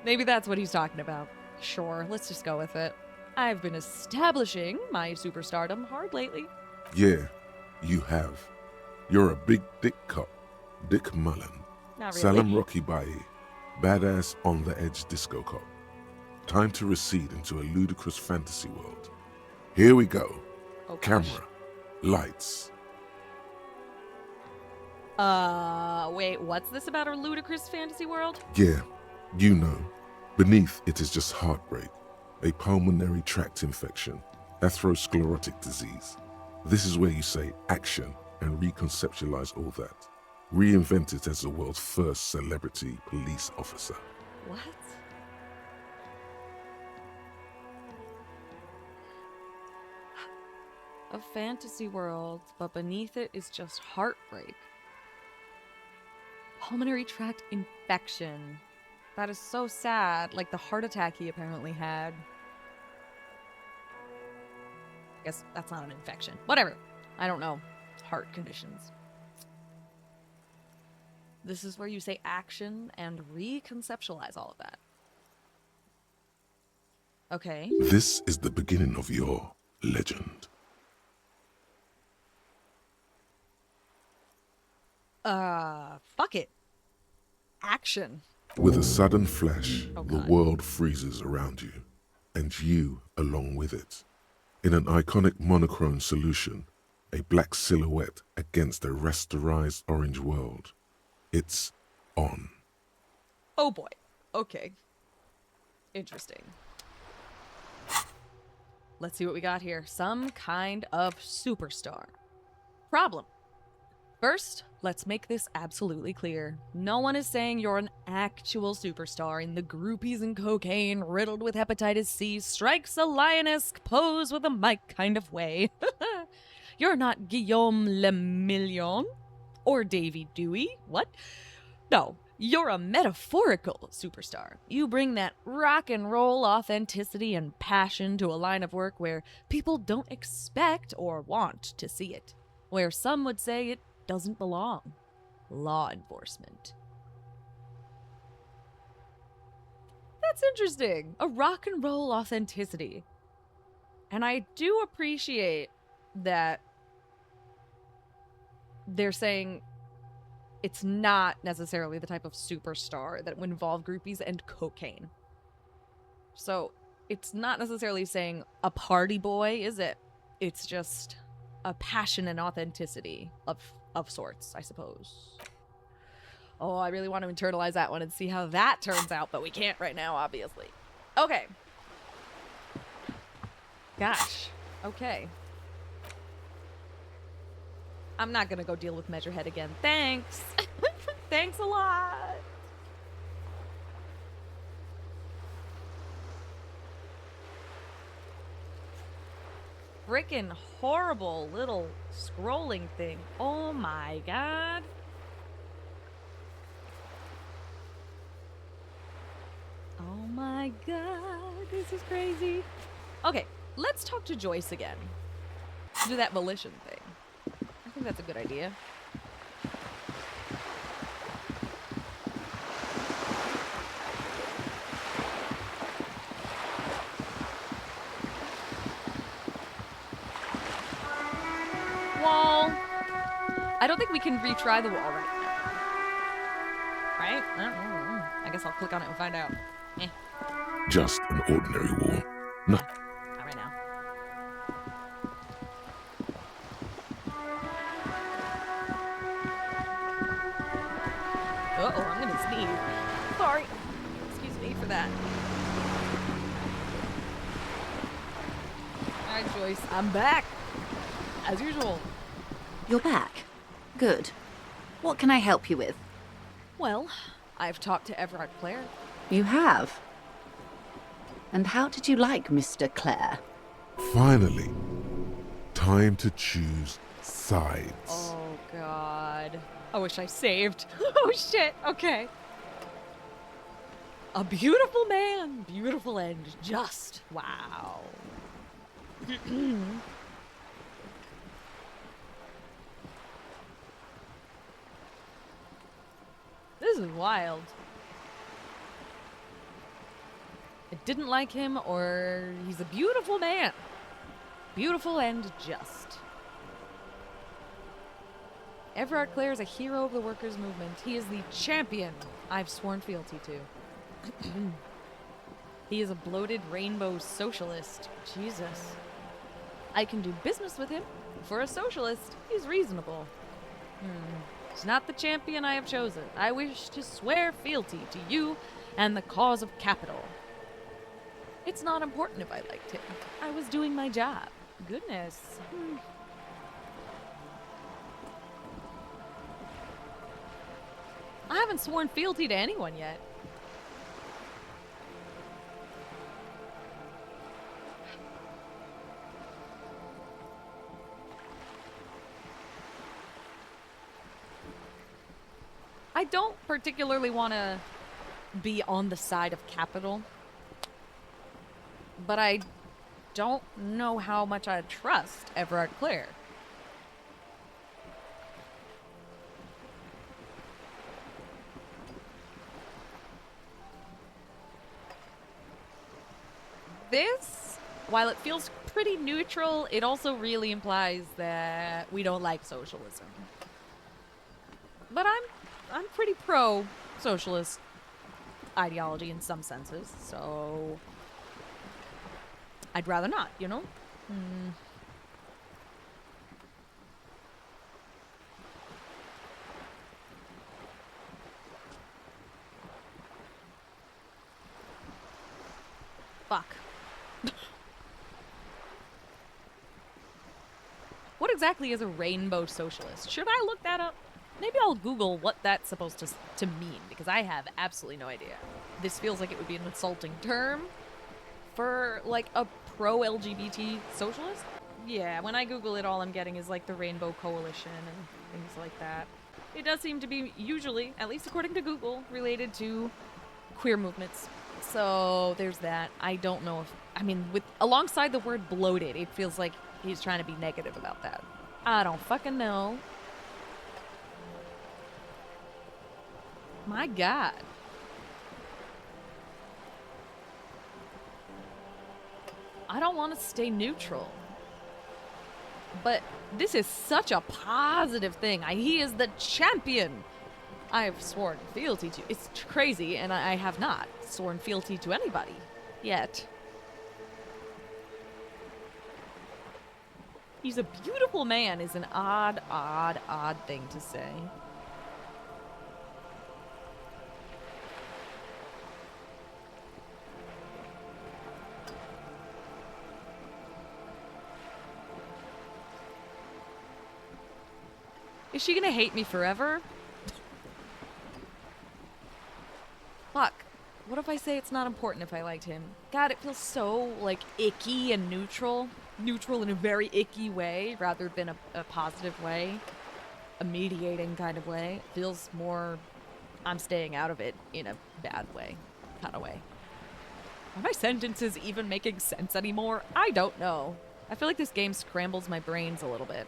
Maybe that's what he's talking about. Sure, let's just go with it. I've been establishing my superstardom hard lately. Yeah, you have. You're a big dick cop, Dick Mullen. Not really. Salam Rocky Baye, badass on the edge disco cop. Time to recede into a ludicrous fantasy world. Here we go. Oh, Camera, lights. Wait, what's this about a ludicrous fantasy world? Yeah, you know. Beneath it is just heartbreak, a pulmonary tract infection, atherosclerotic disease. This is where you say action and reconceptualize all that. Reinvent it as the world's first celebrity police officer. What? A fantasy world, but beneath it is just heartbreak. Pulmonary tract infection. That is so sad, like the heart attack he apparently had. I guess that's not an infection. Whatever. I don't know. Heart conditions. This is where you say action and reconceptualize all of that. Okay. This is the beginning of your legend. Fuck it. Action. With a sudden flash, Oh, the God. world freezes around you, and you along with it. In an iconic monochrome solution, a black silhouette against a rasterized orange world. It's on. Oh boy. Okay. Interesting. Let's see what we got here. Some kind of superstar. Problem. First, let's make this absolutely clear. No one is saying you're an actual superstar in the groupies and cocaine riddled with hepatitis C strikes a lioness pose with a mic kind of way. You're not Guillaume Le Million or Davy Dewey. What? No, you're a metaphorical superstar. You bring that rock and roll authenticity and passion to a line of work where people don't expect or want to see it. Where some would say it doesn't belong. Law enforcement. That's interesting. A rock and roll authenticity. And I do appreciate that they're saying it's not necessarily the type of superstar that would involve groupies and cocaine. So it's not necessarily saying a party boy, is it? It's just a passion and authenticity of sorts, I suppose. Oh, I really want to internalize that one and see how that turns out, but we can't right now, obviously. Okay. Gosh. Okay. I'm not gonna go deal with Measurehead again. Thanks. Thanks a lot. Frickin' horrible little scrolling thing. Oh my god. Oh my god. This is crazy. Okay, let's talk to Joyce again. Do that volition thing. I think that's a good idea. Wall. I don't think we can retry the wall right now. Right? I guess I'll click on it and find out. Eh. Just an ordinary wall. No. Not right now. Uh-oh, I'm gonna sneeze. Sorry. Excuse me for that. Alright, Joyce, I'm back. As usual. You're back. Good. What can I help you with? Well, I've talked to Everard Clare. You have? And how did you like Mr. Clare? Finally. Time to choose sides. Oh, God. I wish I saved. Oh, shit. Okay. A beautiful man. Beautiful and just. Wow. This is wild. I didn't like him, or he's a beautiful man. Beautiful and just. Everard Clare is a hero of the workers' movement. He is the champion I've sworn fealty to. He is a bloated rainbow socialist. Jesus. I can do business with him. For a socialist, he's reasonable. He's not the champion I have chosen. I wish to swear fealty to you and the cause of capital. It's not important if I liked him. I was doing my job. Goodness. I haven't sworn fealty to anyone yet. I don't particularly want to be on the side of capital, but I don't know how much I trust Everard Clare. This, while it feels pretty neutral, it also really implies that we don't like socialism. But I'm pretty pro-socialist ideology in some senses, so I'd rather not, you know? Fuck. What exactly is a rainbow socialist? Should I look that up? Maybe I'll Google what that's supposed to mean, because I have absolutely no idea. This feels like it would be an insulting term for, like, a pro-LGBT socialist? Yeah, when I Google it, all I'm getting is, like, the Rainbow Coalition and things like that. It does seem to be usually, at least according to Google, related to queer movements. So there's that. I don't know if, I mean, alongside the word bloated, it feels like he's trying to be negative about that. I don't fucking know. My God. I don't want to stay neutral. But this is such a positive thing. He is the champion. I have sworn fealty to. It's crazy, and I have not sworn fealty to anybody yet. He's a beautiful man is an odd thing to say. Is she gonna hate me forever? Fuck. What if I say it's not important if I liked him? God, it feels so, like, icky and neutral. Neutral in a very icky way, rather than a positive way. A mediating kind of way. It feels more, I'm staying out of it in a bad way. Kind of way. Are my sentences even making sense anymore? I don't know. I feel like this game scrambles my brains a little bit.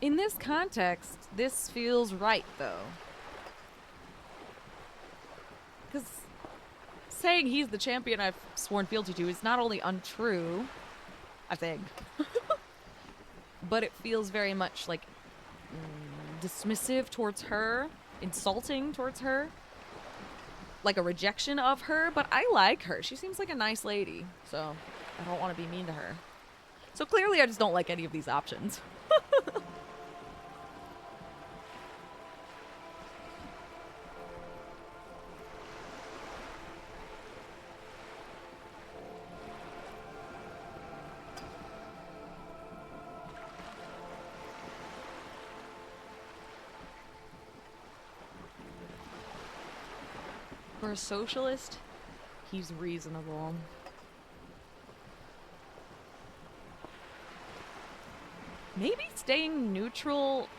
In this context, this feels right, though. Because saying he's the champion I've sworn fealty to is not only untrue, I think, but it feels very much like dismissive towards her, insulting towards her, like a rejection of her, but I like her. She seems like a nice lady, so I don't want to be mean to her. So clearly I just don't like any of these options. For a socialist, he's reasonable. Maybe staying neutral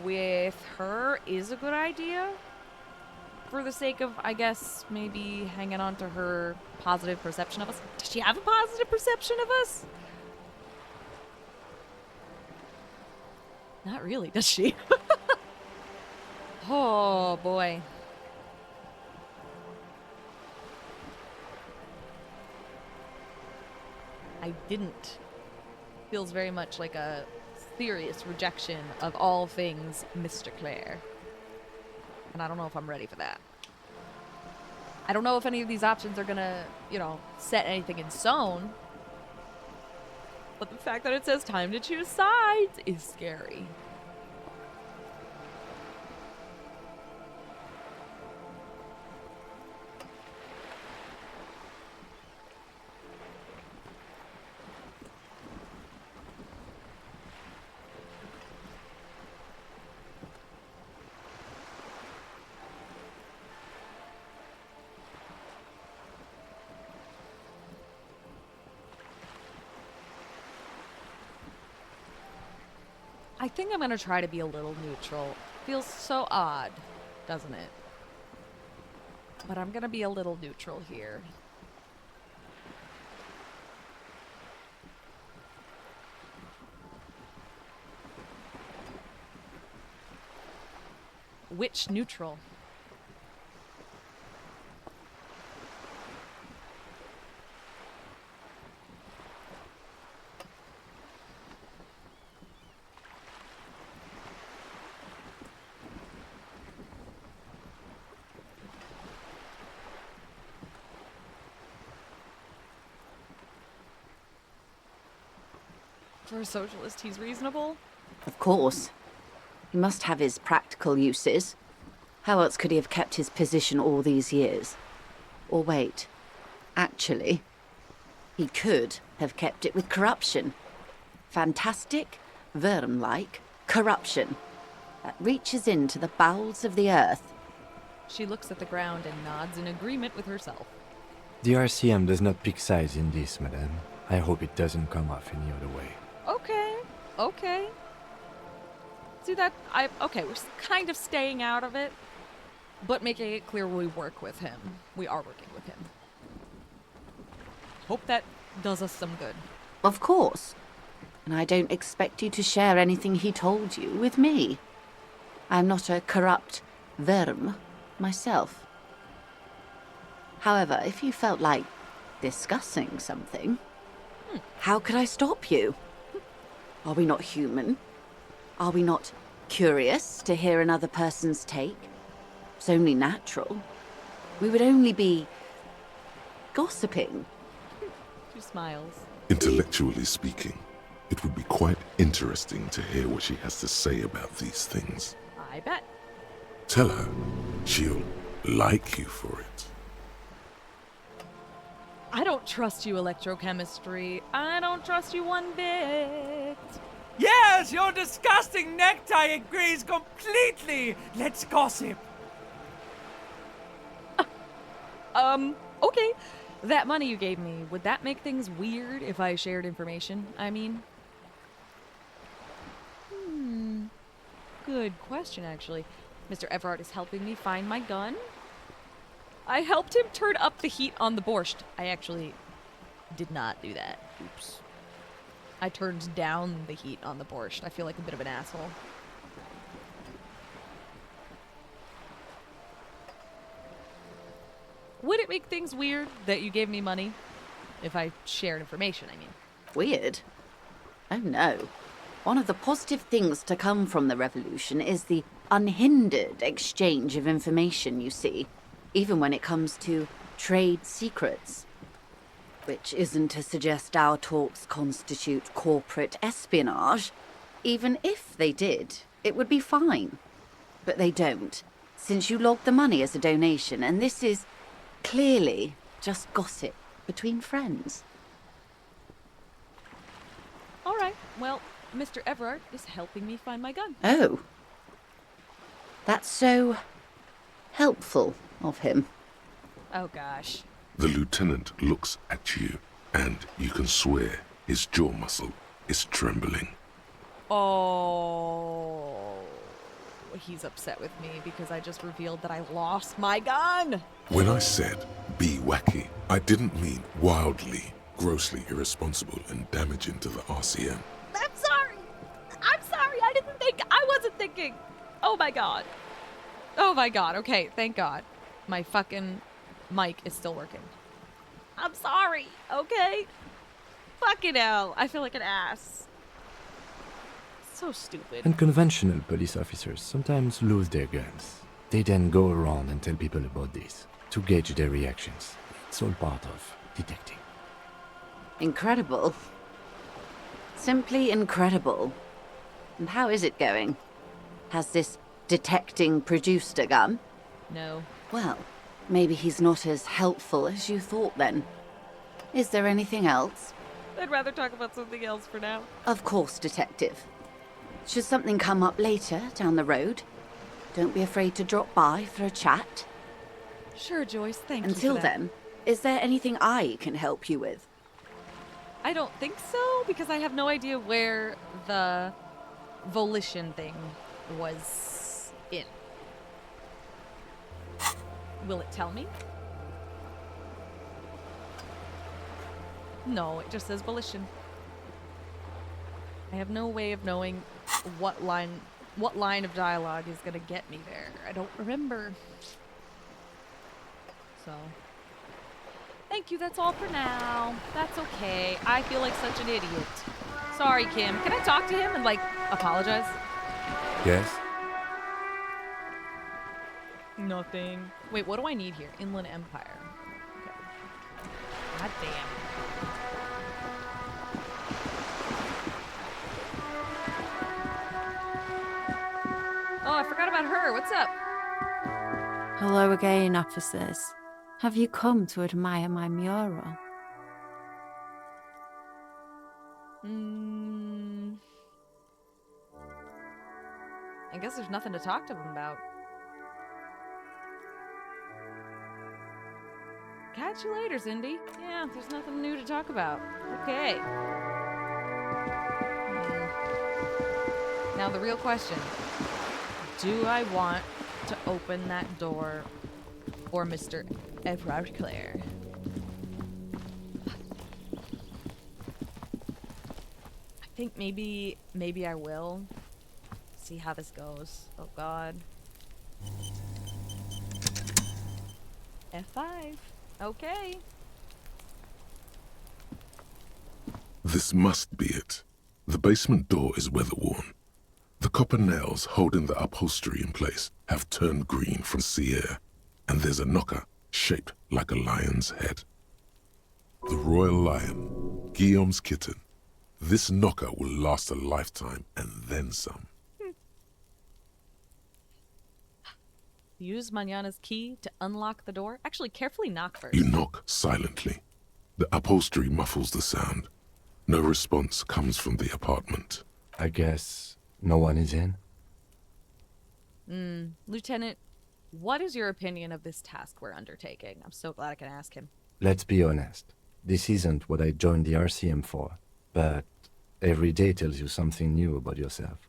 with her is a good idea. For the sake of, I guess, maybe hanging on to her positive perception of us. Does she have a positive perception of us? Not really, does she? Oh, boy. I didn't. Feels very much like a serious rejection of all things Mr. Clare. And I don't know if I'm ready for that. I don't know if any of these options are gonna, you know, set anything in stone. But the fact that it says time to choose sides is scary. I think I'm gonna try to be a little neutral. Feels so odd, doesn't it? But I'm gonna be a little neutral here. Which neutral? For a socialist, he's reasonable? Of course. He must have his practical uses. How else could he have kept his position all these years? Or wait, actually, he could have kept it with corruption. Fantastic, worm-like corruption that reaches into the bowels of the earth. She looks at the ground and nods in agreement with herself. The RCM does not pick sides in this, madame. I hope it doesn't come off any other way. Okay, okay. See that? Okay, we're kind of staying out of it, but making it clear we work with him. We are working with him. Hope that does us some good. Of course. And I don't expect you to share anything he told you with me. I'm not a corrupt verm myself. However, if you felt like discussing something, how could I stop you? Are we not human? Are we not curious to hear another person's take? It's only natural. We would only be gossiping. She smiles. Intellectually speaking, it would be quite interesting to hear what she has to say about these things. I bet. Tell her she'll like you for it. I don't trust you, electrochemistry. I don't trust you one bit. Yes, your disgusting necktie agrees completely. Let's gossip. Okay. That money you gave me, would that make things weird if I shared information? I mean... Good question, actually. Mr. Everard is helping me find my gun. I helped him turn up the heat on the borscht. I actually did not do that. Oops. I turned down the heat on the borscht. I feel like a bit of an asshole. Would it make things weird that you gave me money? If I shared information, I mean. Weird? Oh no. One of the positive things to come from the revolution is the unhindered exchange of information, you see, even when it comes to trade secrets. Which isn't to suggest our talks constitute corporate espionage. Even if they did, it would be fine. But they don't, since you logged the money as a donation, and this is clearly just gossip between friends. All right, well, Mr. Everard is helping me find my gun. Oh. That's so helpful of him. Oh, gosh. The lieutenant looks at you, and you can swear his jaw muscle is trembling. Oh, he's upset with me because I just revealed that I lost my gun. When I said be wacky, I didn't mean wildly, grossly irresponsible and damaging to the RCM. I'm sorry. I'm sorry. I wasn't thinking. Oh my god. Oh my god. Okay, thank God. My fucking mic is still working. I'm sorry, okay? Fucking hell. I feel like an ass. So stupid. And conventional police officers sometimes lose their guns. They then go around and tell people about this to gauge their reactions. It's all part of detecting. Incredible. Simply incredible. And how is it going? Has this detecting produced a gun? No. Well, maybe he's not as helpful as you thought then. Is there anything else? I'd rather talk about something else for now. Of course, Detective. Should something come up later down the road, don't be afraid to drop by for a chat. Sure, Joyce, thank you. Until for that. then, is there anything I can help you with? I don't think so, because I have no idea where the volition thing was in. Will it tell me? No, it just says volition. I have no way of knowing what line of dialogue is gonna get me there. I don't remember. So, thank you, that's all for now. That's okay. I feel like such an idiot. Sorry, Kim. Can I talk to him and, like, apologize? Yes? Nothing. Wait, what do I need here? Inland Empire. Okay. God damn. Oh, I forgot about her. What's up? Hello again, officers. Have you come to admire my mural? I guess there's nothing to talk to them about. Catch you later, Cindy. Yeah, there's nothing new to talk about. Okay. Now the real question, do I want to open that door for Mr. Everard Clare? I think maybe I will. See how this goes. Oh god. F5. Okay. This must be it. The basement door is weather-worn. The copper nails holding the upholstery in place have turned green from sea air, and there's a knocker shaped like a lion's head. The royal lion, Guillaume's kitten. This knocker will last a lifetime and then some. Use Manana's key to unlock the door. Actually, carefully knock first. You knock silently. The upholstery muffles the sound. No response comes from the apartment. I guess no one is in? Lieutenant, what is your opinion of this task we're undertaking? I'm so glad I can ask him. Let's be honest. This isn't what I joined the RCM for, but every day tells you something new about yourself.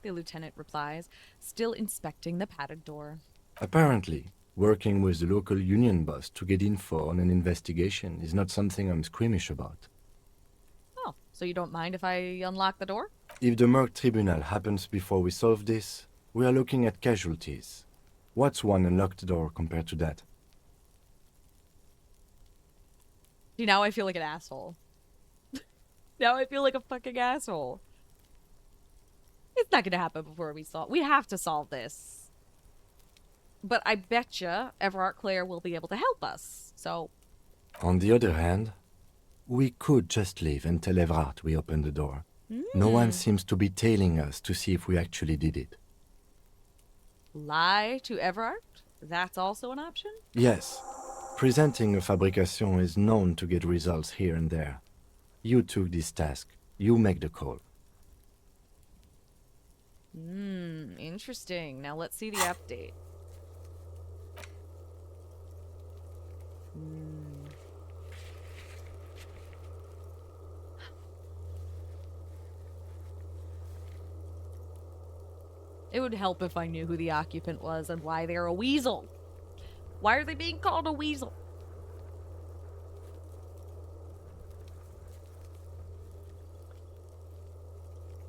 The lieutenant replies, still inspecting the padded door. Apparently, working with the local union boss to get info on an investigation is not something I'm squeamish about. Oh, so you don't mind if I unlock the door? If the Merc Tribunal happens before we solve this, we are looking at casualties. What's one unlocked door compared to that? See, now I feel like an asshole. Now I feel like a fucking asshole. It's not gonna happen before we have to solve this. But I betcha Everard Clare will be able to help us, so... On the other hand, we could just leave and tell Everard we opened the door. No one seems to be tailing us to see if we actually did it. Lie to Everard? That's also an option? Yes. Presenting a fabrication is known to get results here and there. You took this task. You make the call. Interesting. Now let's see the update. It would help if I knew who the occupant was and why they're a weasel. Why are they being called a weasel?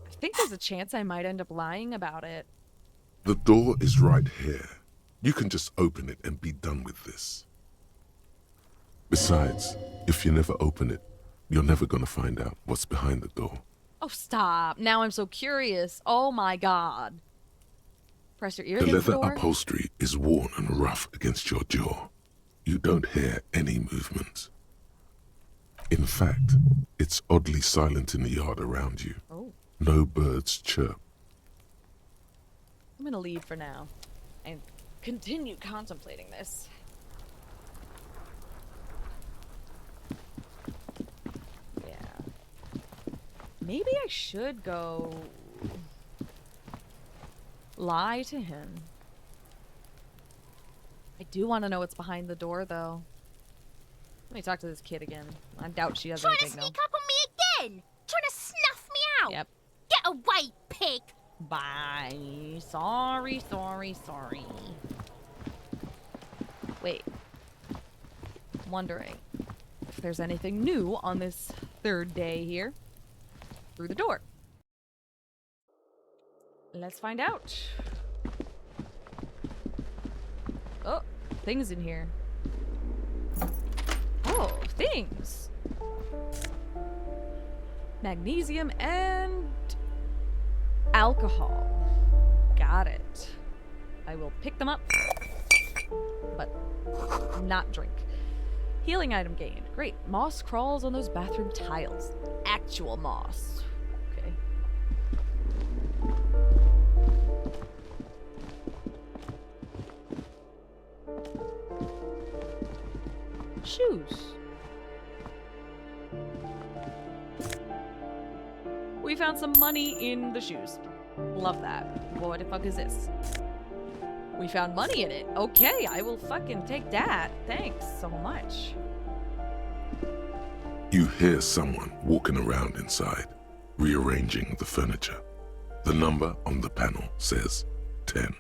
I think there's a chance I might end up lying about it. The door is right here. You can just open it and be done with this. Besides, if you never open it, you're never gonna find out what's behind the door. Oh, stop. Now I'm so curious. Oh my god. Press your ear The against the leather door. upholstery is worn and rough against your jaw. You don't hear any movement. In fact, it's oddly silent in the yard around you. Oh. No birds chirp. I'm gonna leave for now and continue contemplating this. Yeah. Maybe I should go lie to him. I do want to know what's behind the door, though. Let me talk to this kid again. I doubt she does Trying anything, to sneak up on me again? Trying to snuff me out? Yep. Get away, pig! Bye. Sorry. Wait. I'm wondering if there's anything new on this third day here. Through the door. Let's find out. Oh, things in here. Oh, things. Magnesium and alcohol. Got it. I will pick them up, but not drink. Healing item gained. Great. Moss crawls on those bathroom tiles. Actual moss. Okay. Shoes. We found some money in the shoes. Love that. What the fuck is this? We found money in it. Okay, I will fucking take that. Thanks so much. You hear someone walking around inside, rearranging the furniture. The number on the panel says 10.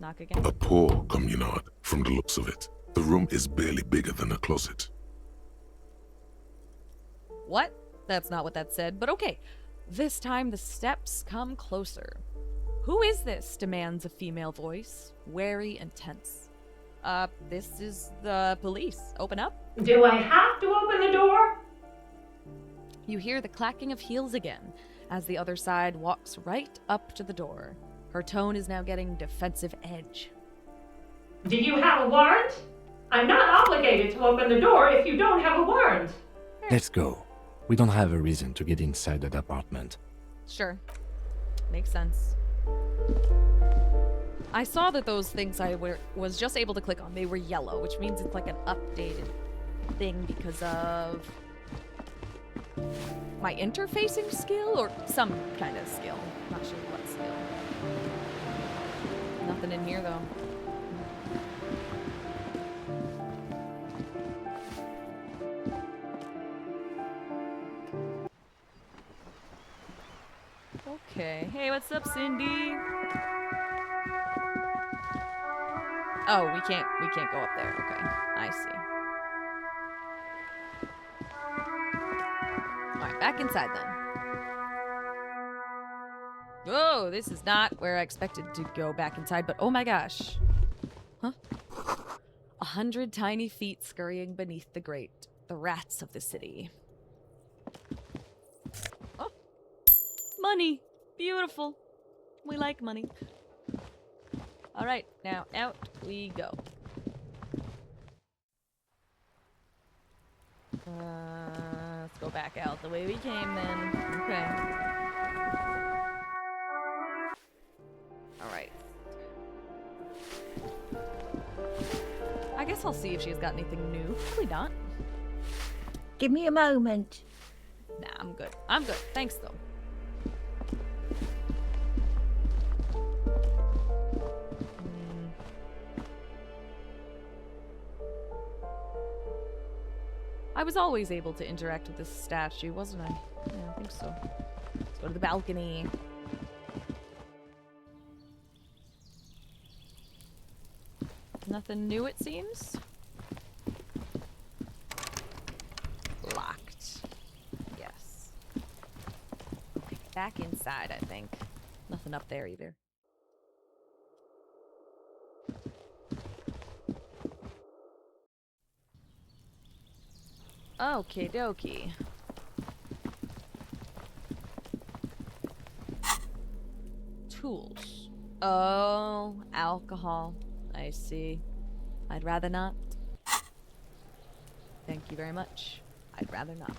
Knock again. A poor communard from the looks of it. The room is barely bigger than a closet. What? That's not what that said, but okay. This time the steps come closer. Who is this? Demands a female voice, wary and tense. This is the police. Open up. Do I have to open the door? You hear the clacking of heels again as the other side walks right up to the door. Her tone is now getting defensive edge. Do you have a warrant? I'm not obligated to open the door if you don't have a warrant. Let's go. We don't have a reason to get inside that apartment. Sure. Makes sense. I saw that those things I was just able to click on, they were yellow, which means it's like an updated thing because of my interfacing skill or some kind of skill. Not sure what skill. Nothing in here though. Okay. Hey, what's up, Cindy? Oh, we can't go up there. Okay. I see. Alright, back inside then. Whoa, this is not where I expected to go back inside, but oh my gosh. Huh? 100 tiny feet scurrying beneath the grate. The rats of the city. Oh. Money. Beautiful. We like money. Alright, now out we go. Let's go back out the way we came then. Okay. Alright. I guess I'll see if she's got anything new. Probably not. Give me a moment. Nah, I'm good. I'm good. Thanks, though. I was always able to interact with this statue, wasn't I? Yeah, I think so. Let's go to the balcony. Nothing new, it seems. Locked. Yes. Okay, back inside, I think. Nothing up there either. Okie dokie. Tools. Oh, alcohol. I see. I'd rather not. Thank you very much. I'd rather not.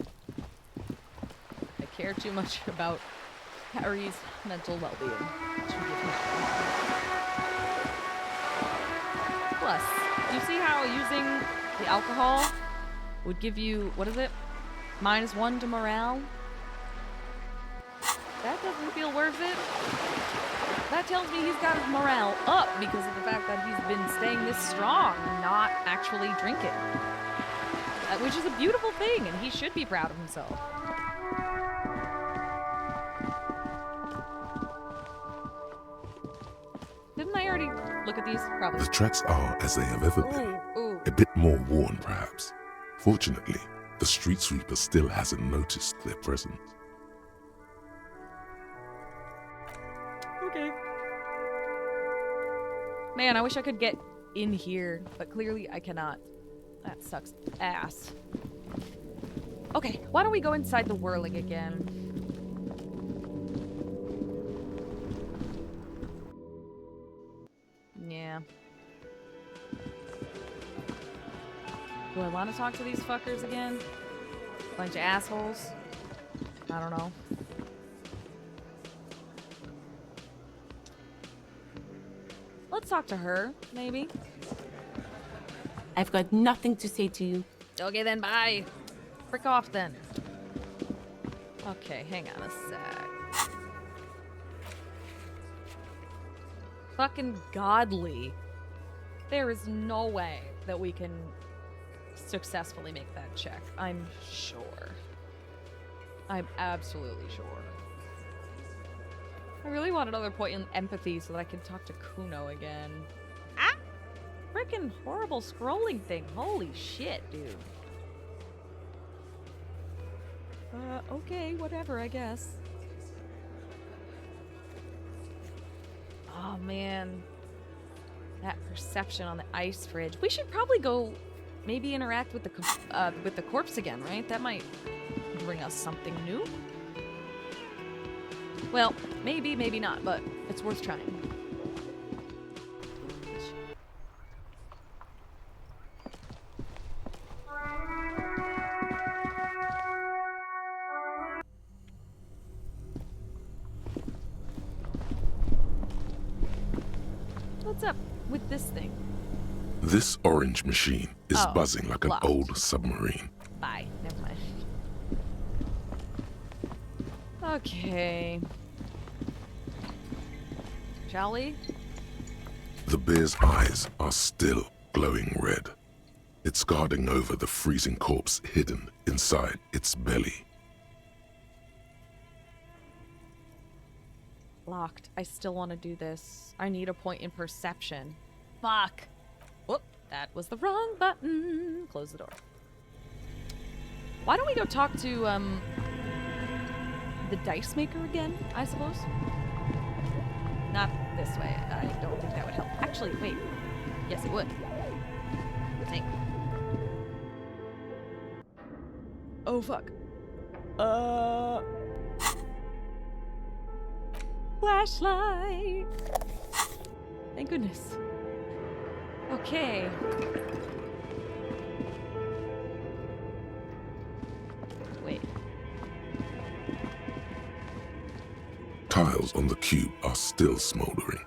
I care too much about Harry's mental well-being to give him. Plus, you see how using the alcohol would give you, what is it? -1 to morale? That doesn't feel worth it. That tells me he's got his morale up because of the fact that he's been staying this strong and not actually drinking. Which is a beautiful thing, and he should be proud of himself. Didn't I already look at these? Probably. The tracks are as they have ever been. Ooh. A bit more worn, perhaps. Fortunately, the street sweeper still hasn't noticed their presence. Okay. Man, I wish I could get in here, but clearly I cannot. That sucks ass. Okay, why don't we go inside the whirling again? Yeah. Do I want to talk to these fuckers again? Bunch of assholes? I don't know. Let's talk to her, maybe. I've got nothing to say to you. Okay then, bye. Frick off then. Okay, hang on a sec. Fucking godly. There is no way that we can successfully make that check. I'm sure. I'm absolutely sure. I really want another point in empathy so that I can talk to Kuno again. Ah! Frickin' horrible scrolling thing. Holy shit, dude. Okay, whatever, I guess. Oh, man. That perception on the ice fridge. We should probably go maybe interact with the corpse again, right? That might bring us something new. Well, maybe, maybe not, but it's worth trying. What's up with this thing? This orange machine is buzzing like an locked. old submarine. Bye. Never mind. Okay. Shall we? The bear's eyes are still glowing red. It's guarding over the freezing corpse hidden inside its belly. Locked. I still want to do this. I need a point in perception. Fuck. Whoop. That was the wrong button. Close the door. Why don't we go talk to, the dice maker again, I suppose? Not this way. I don't think that would help. Actually, wait. Yes, it would. Thank you. Oh, fuck. Flashlight! Thank goodness. Okay. Wait. Tiles on the cube are still smoldering,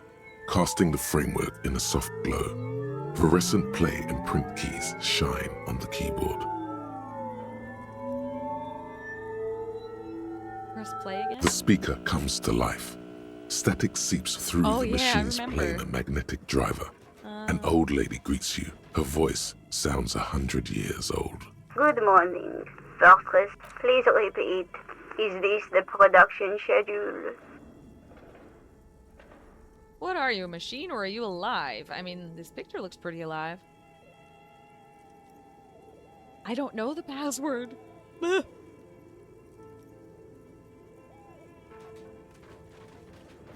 casting the framework in a soft glow. Fluorescent play and print keys shine on the keyboard. Press play again? The speaker comes to life. Static seeps through the machine's playing a magnetic driver. An old lady greets you. Her voice sounds 100 years old. Good morning, Fortress. Please repeat. Is this the production schedule? What are you, a machine, or are you alive? I mean, this picture looks pretty alive. I don't know the password.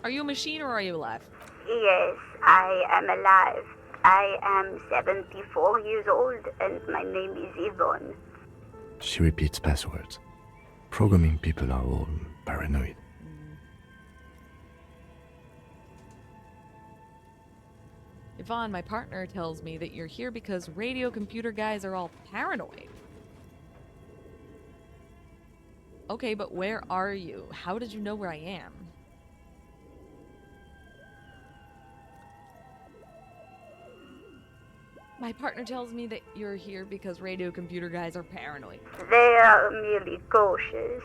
Are you a machine or are you alive? Yes, I am alive. I am 74 years old and my name is Yvonne. She repeats passwords. Programming people are all paranoid. Yvonne, my partner, tells me that you're here because radio computer guys are all paranoid. Okay, but where are you? How did you know where I am? My partner tells me that you're here because radio computer guys are paranoid. They are merely cautious.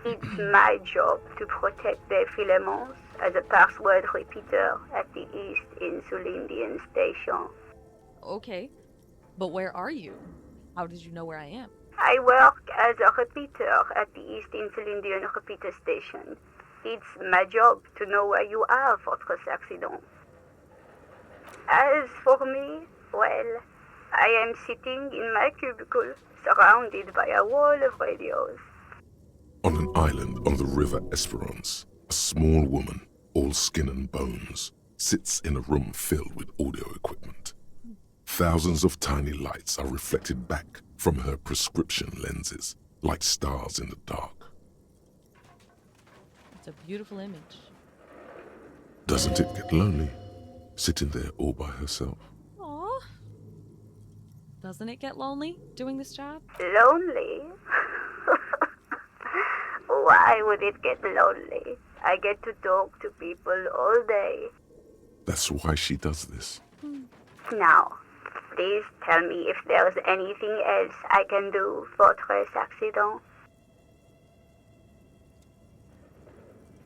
It's my job to protect their filaments as a password repeater at the East Insulindian Station. Okay, but where are you? How did you know where I am? I work as a repeater at the East Insulindian Repeater Station. It's my job to know where you are, Fortress Accident. As for me, well, I am sitting in my cubicle, surrounded by a wall of radios. On an island on the river Esperance, a small woman, all skin and bones, sits in a room filled with audio equipment. Thousands of tiny lights are reflected back from her prescription lenses, like stars in the dark. It's a beautiful image. Doesn't it get lonely, sitting there all by herself? Aww. Doesn't it get lonely doing this job? Lonely? Why would it get lonely? I get to talk to people all day. That's why she does this. Now, please tell me if there's anything else I can do, Fortress Accident.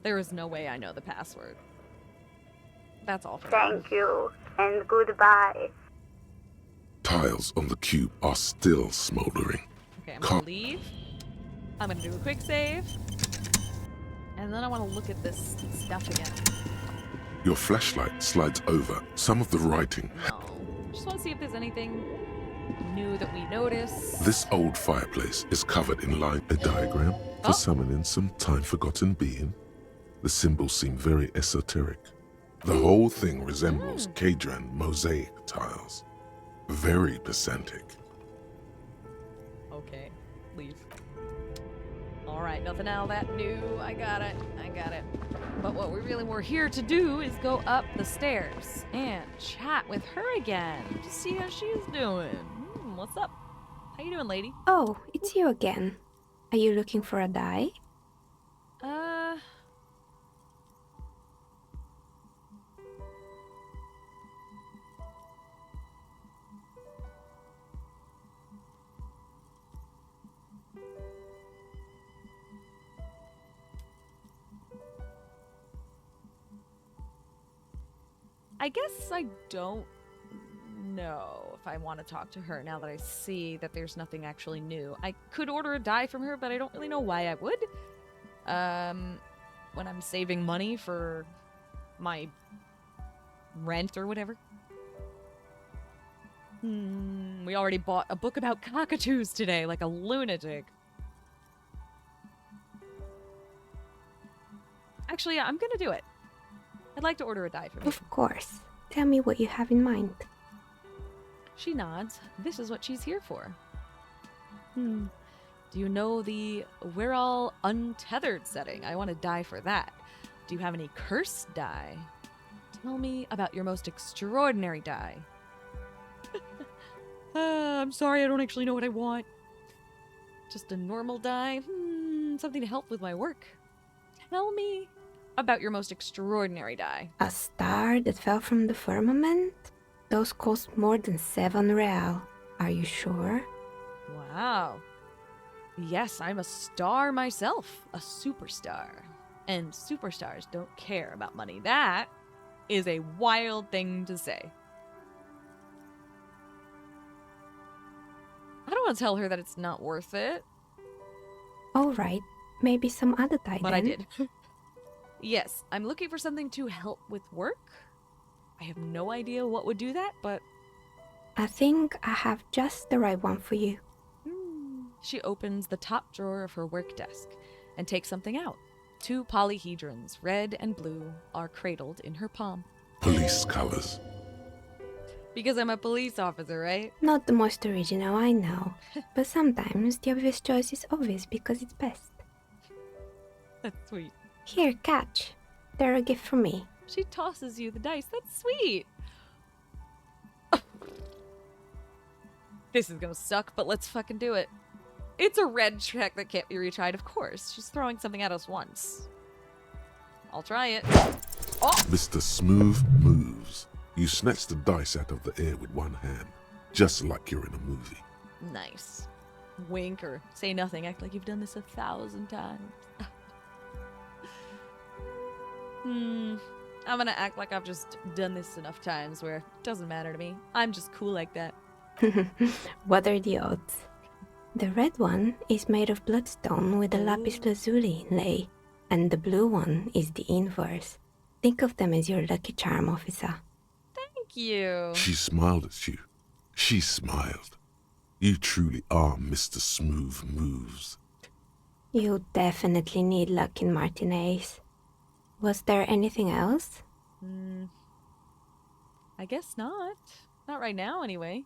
There is no way I know the password. That's all for Thank you, and goodbye. Tiles on the cube are still smoldering. Okay, I'm gonna leave. I'm gonna do a quick save. And then I want to look at this stuff again. Your flashlight slides over some of the writing. No. Just want to see if there's anything new that we notice. This old fireplace is covered in a diagram for summoning some time-forgotten being. The symbols seem very esoteric. The whole thing resembles Kadran mosaic tiles. Very pedantic. Okay, leave. Alright, nothing out of that new. I got it. But what we really were here to do is go up the stairs and chat with her again to see how she's doing. What's up? How you doing, lady? Oh, it's you again. Are you looking for a die? I guess I don't know if I want to talk to her now that I see that there's nothing actually new. I could order a die from her, but I don't really know why I would. When I'm saving money for my rent or whatever. We already bought a book about cockatoos today, like a lunatic. Actually, yeah, I'm gonna do it. I'd like to order a die from you. Of course. Tell me what you have in mind. She nods. This is what she's here for. Do you know the "we're all untethered" setting? I want to die for that. Do you have any cursed die? Tell me about your most extraordinary die. I'm sorry, I don't actually know what I want. Just a normal die? Something to help with my work. Tell me about your most extraordinary die. A star that fell from the firmament? Those cost more than 7 real. Are you sure? Wow. Yes, I'm a star myself. A superstar. And superstars don't care about money. That is a wild thing to say. I don't want to tell her that it's not worth it. Alright, maybe some other die But then. I did. Yes, I'm looking for something to help with work. I have no idea what would do that, but... I think I have just the right one for you. She opens the top drawer of her work desk and takes something out. 2 polyhedrons, red and blue, are cradled in her palm. Police colors. Because I'm a police officer, right? Not the most original, I know. But sometimes the obvious choice is obvious because it's best. That's sweet. Here, catch. They're a gift from me. She tosses you the dice. That's sweet. This is gonna suck, but let's fucking do it. It's a red check that can't be retried, of course. She's throwing something at us once. I'll try it. Oh! Mr. Smooth moves. You snatch the dice out of the air with one hand, just like you're in a movie. Nice. Wink or say nothing. Act like you've done this 1,000 times. I'm gonna act like I've just done this enough times where it doesn't matter to me. I'm just cool like that. What are the odds? The red one is made of bloodstone with a lapis lazuli inlay, and the blue one is the inverse. Think of them as your lucky charm, officer. Thank you. She smiled at you. She smiled. You truly are Mr. Smooth Moves. You definitely need luck in Martinez. Was there anything else? I guess not. Not right now, anyway.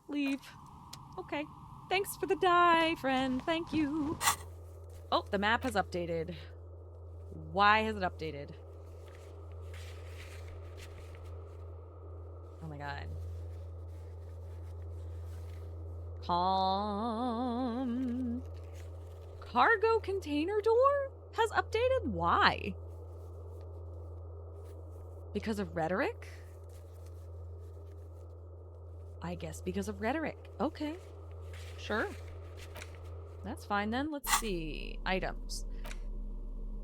Leave. Okay. Thanks for the die, friend. Thank you. Oh, the map has updated. Why has it updated? Oh my god. Calm. Cargo container door has updated? Why? Because of rhetoric? I guess because of rhetoric. Okay. Sure. That's fine then. Let's see. Items.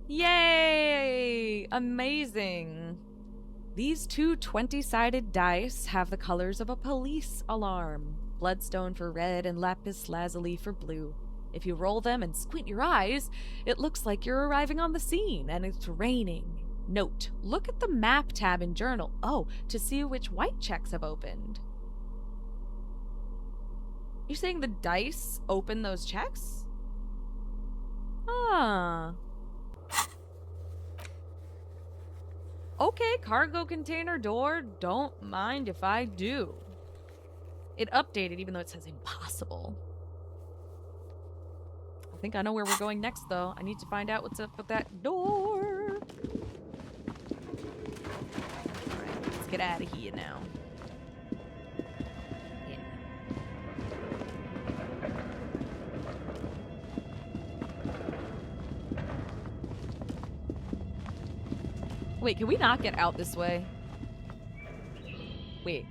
Yay! Amazing. These 2 20-sided dice have the colors of a police alarm. Bloodstone for red and lapis lazuli for blue. If you roll them and squint your eyes, it looks like you're arriving on the scene and it's raining. Note, look at the map tab in journal. Oh, to see which white checks have opened. You saying the dice open those checks? Ah. Okay, cargo container door. Don't mind if I do. It updated even though it says impossible. I think I know where we're going next though. I need to find out what's up with that door. Alright, let's get out of here now. Yeah. Wait, can we not get out this way? Wait.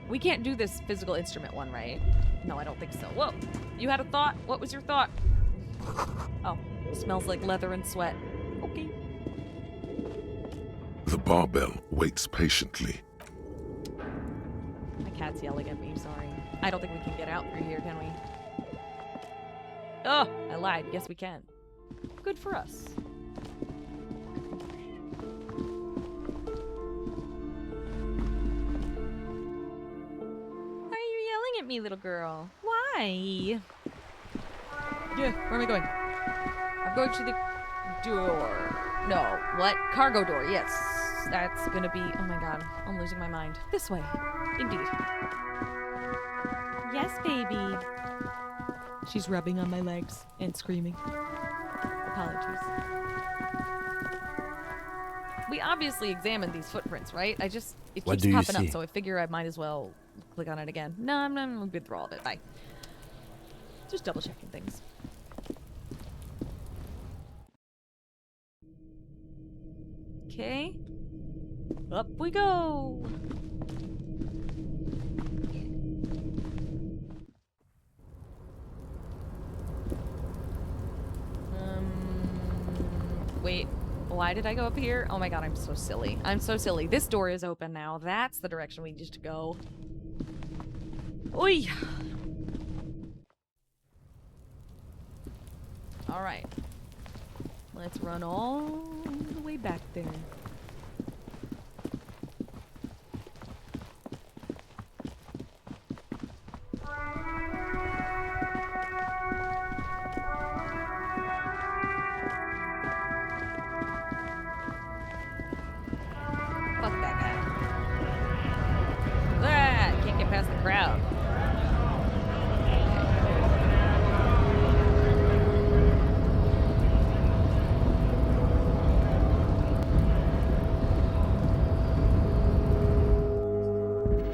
We can't do this physical instrument one, right? No, I don't think so. Whoa. You had a thought? What was your thought? Oh, smells like leather and sweat. Okay. The barbell waits patiently. My cat's yelling at me, sorry. I don't think we can get out through here, can we? Oh, I lied. Yes, we can. Good for us. Why are you yelling at me, little girl? Why? Yeah, where am I going? I'm going to the door. No, what? Cargo door, yes. That's gonna be... Oh my god, I'm losing my mind. This way. Indeed. Yes, baby. She's rubbing on my legs and screaming. Apologies. We obviously examined these footprints, right? It What keeps do you popping up, see? so I figure I might as well click on it again. No, I'm good through all of it. Bye. Just double checking things. Okay. Up we go. Wait. Why did I go up here? Oh my god, I'm so silly. I'm so silly. This door is open now. That's the direction we need to go. Oi! Alright. Let's run all the way back there. Fuck that guy. Ah, can't get past the crowd.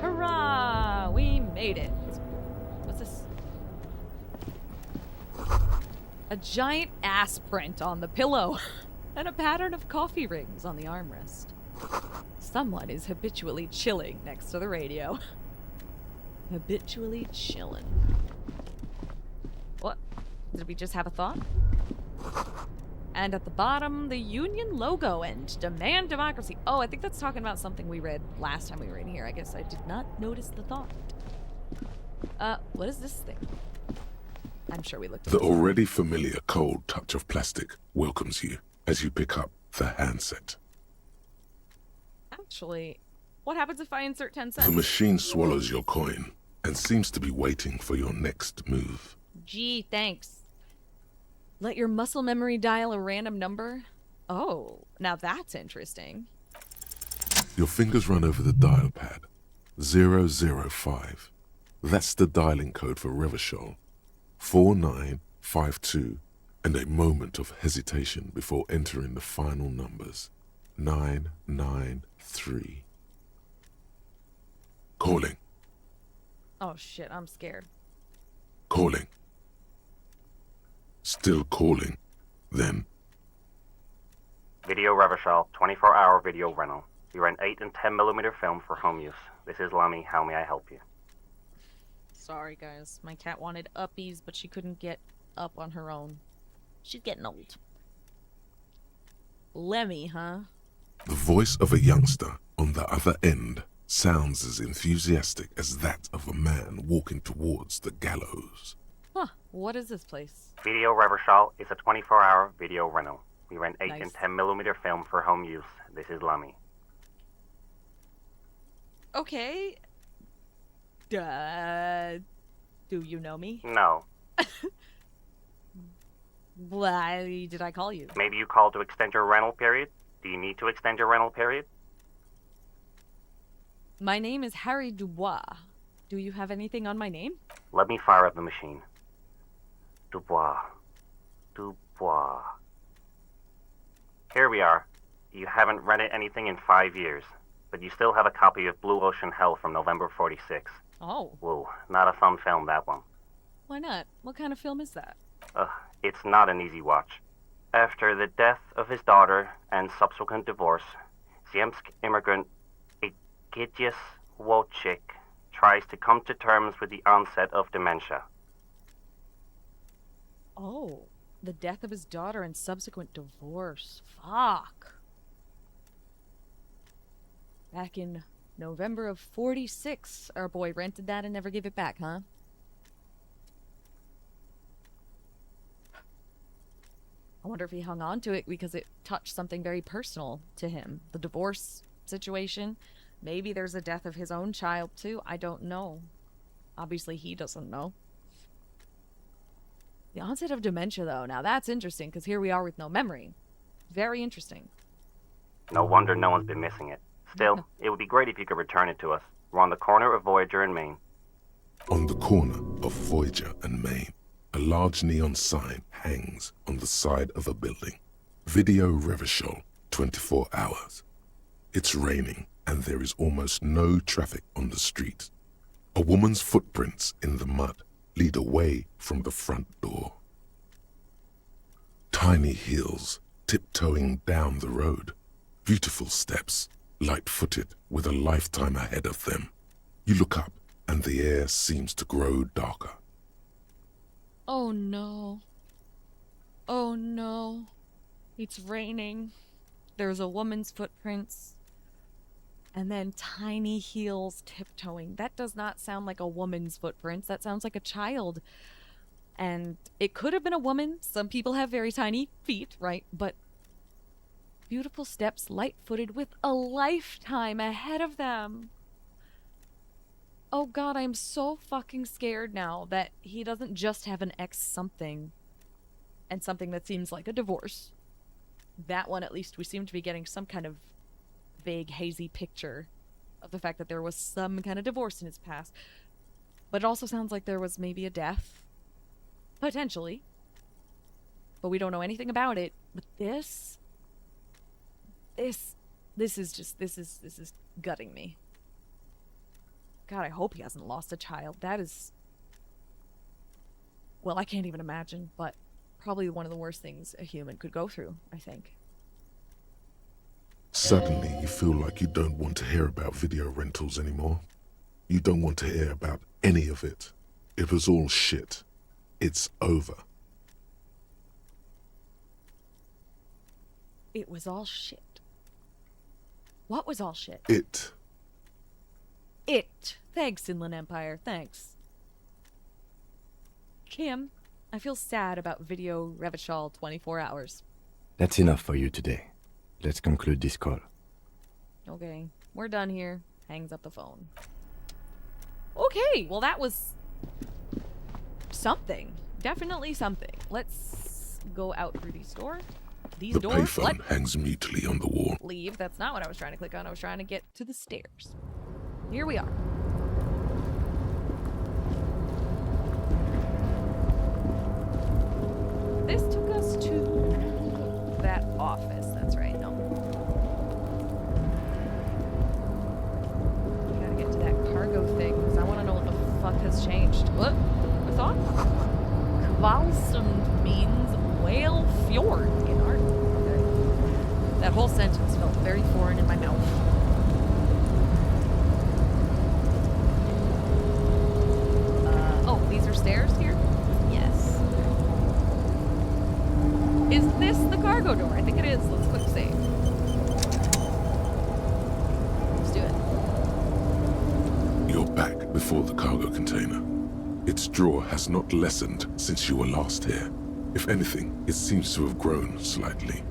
Hurrah! We made it. What's this? A giant ass print on the pillow and a pattern of coffee rings on the armrest. Someone is habitually chilling next to the radio. Habitually chilling. What? Did we just have a thought? And at the bottom, the Union logo and demand democracy. Oh, I think that's talking about something we read last time we were in here. I guess I did not notice the thought. What is this thing? I'm sure we looked at The this. already familiar cold touch of plastic welcomes you as you pick up the handset. Actually, what happens if I insert 10 The cents? machine swallows your coin and seems to be waiting for your next move. Gee, thanks. Let your muscle memory dial a random number? Oh, now that's interesting. Your fingers run over the dial pad. 005. That's the dialing code for Revachol. 4952, and a moment of hesitation before entering the final numbers. 993. Calling. Oh shit, I'm scared. Calling. Still calling. Then. Video Revachol, 24-hour video rental. We rent 8 and 10mm film for home use. This is Lammy. How may I help you? Sorry, guys. My cat wanted uppies, but she couldn't get up on her own. She's getting old. Lemmy, huh? The voice of a youngster on the other end sounds as enthusiastic as that of a man walking towards the gallows. Huh. What is this place? Video Reversal is a 24-hour video rental. We rent 8 Nice. and 10 millimeter film for home use. This is Lamy. Okay. Do you know me? No. Why did I call you? Maybe you called to extend your rental period? Do you need to extend your rental period? My name is Harry Dubois. Do you have anything on my name? Let me fire up the machine. Dubois. Dubois. Here we are. You haven't rented anything in 5 years, but you still have a copy of Blue Ocean Hell from November '46. Oh. Whoa, not a fun film, that one. Why not? What kind of film is that? It's not an easy watch. After the death of his daughter and subsequent divorce, Ziemsk immigrant Egidius Wojcik tries to come to terms with the onset of dementia. Oh, the death of his daughter and subsequent divorce. Fuck. Back in November of '46, our boy rented that and never gave it back, huh? I wonder if he hung on to it because it touched something very personal to him. The divorce situation. Maybe there's a death of his own child, too. I don't know. Obviously, he doesn't know. The onset of dementia, though. Now, that's interesting, because here we are with no memory. Very interesting. No wonder no one's been missing it. Still, it would be great if you could return it to us. We're on the corner of Voyager and Main. On the corner of Voyager and Main, a large neon sign hangs on the side of a building. Video Reversal, 24 hours. It's raining and there is almost no traffic on the street. A woman's footprints in the mud lead away from the front door. Tiny heels tiptoeing down the road. Beautiful steps, light-footed with a lifetime ahead of them. You look up and the air seems to grow darker. Oh no. Oh no. It's raining. There's a woman's footprints. And then tiny heels tiptoeing. That does not sound like a woman's footprints. That sounds like a child. And it could have been a woman. Some people have very tiny feet, right? But beautiful steps, light-footed with a lifetime ahead of them. Oh god, I'm so fucking scared now that he doesn't just have an ex-something and something that seems like a divorce. That one, at least, we seem to be getting some kind of vague, hazy picture of the fact that there was some kind of divorce in his past. But it also sounds like there was maybe a death. Potentially. But we don't know anything about it. But this is gutting me. God, I hope he hasn't lost a child. That is... Well, I can't even imagine, but probably one of the worst things a human could go through, I think. Suddenly, you feel like you don't want to hear about video rentals anymore. You don't want to hear about any of it. It was all shit. It's over. It was all shit. What was all shit? It. Thanks, Inland Empire. Thanks. Kim, I feel sad about Video Revichal 24 hours. That's enough for you today. Let's conclude this call. Okay, we're done here. Hangs up the phone. Okay, well that was something. Definitely something. Let's go out through these doors. The payphone hangs mutely on the wall. Leave. That's not what I was trying to click on. I was trying to get to the stairs. Here we are. This took us to that office. That's right. No. We gotta get to that cargo thing because I want to know what the fuck has changed. What? I thought Kvalsund means whale fjord in art. Okay. That whole sentence felt very foreign in my mouth. Oh, these are stairs here? Yes. Is this the cargo door? I think it is. Let's quick save. Let's do it. You're back before the cargo container. Its draw has not lessened since you were last here. If anything, it seems to have grown slightly.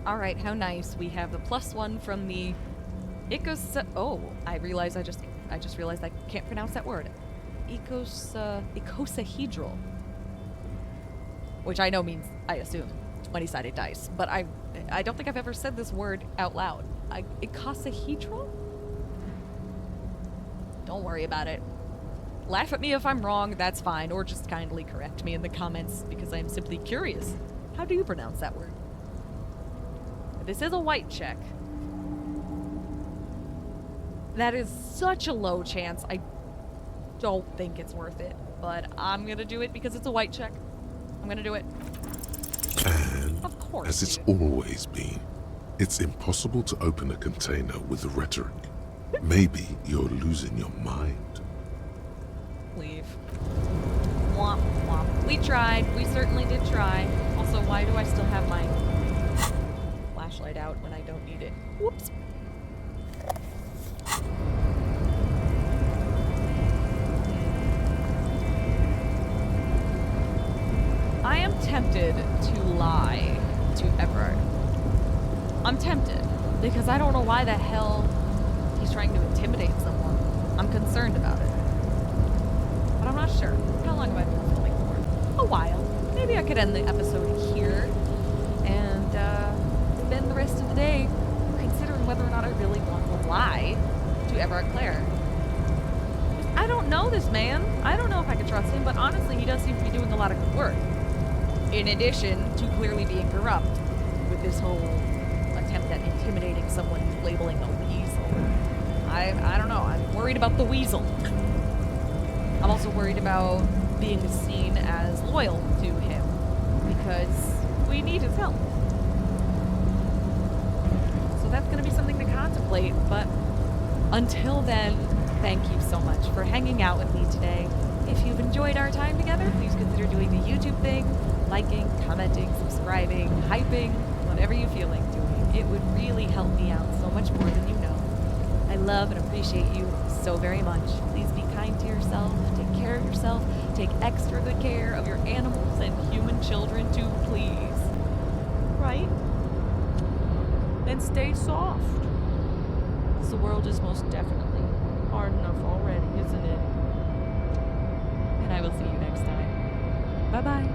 Alright, how nice. We have the +1 from the Oh, I just realized I can't pronounce that word. Icosahedral. Which I know means, I assume, 20-sided dice. But I don't think I've ever said this word out loud. Icosahedral? Don't worry about it. Laugh at me if I'm wrong, that's fine. Or just kindly correct me in the comments, because I am simply curious. How do you pronounce that word? This is a white check. That is such a low chance. I don't think it's worth it. But I'm gonna do it because it's a white check. I'm gonna do it. And of course, as it's always been, it's impossible to open a container with the rhetoric. Maybe you're losing your mind. Leave. Womp womp. We tried. We certainly did try. Also, why do I still have my flashlight out when I don't need it? Whoops. I am tempted to lie to Everard. I'm tempted because I don't know why the hell he's trying to intimidate someone. I'm concerned about it. But I'm not sure. How long have I been filming for? A while. Maybe I could end the episode here and spend the rest of the day considering whether or not I really want to lie to Everard Clare. I don't know this man. I don't know if I can trust him, but honestly, he does seem to be doing a lot of good work. In addition to clearly being corrupt with this whole attempt at intimidating someone he's labeling a weasel. I don't know. I'm worried about the weasel. I'm also worried about being seen as loyal to him because we need his help. So that's going to be something to contemplate, but until then, thank you so much for hanging out with me today. If you've enjoyed our time together, please consider doing the YouTube thing, liking, commenting, subscribing, hyping, whatever you feel like doing. It would really help me out so much more than you know. I love and appreciate you so very much. Please be kind to yourself, take care of yourself, take extra good care of your animals and human children too, please. Right? And stay soft. The world is most definitely hard enough already, isn't it? And I will see you next time. Bye-bye.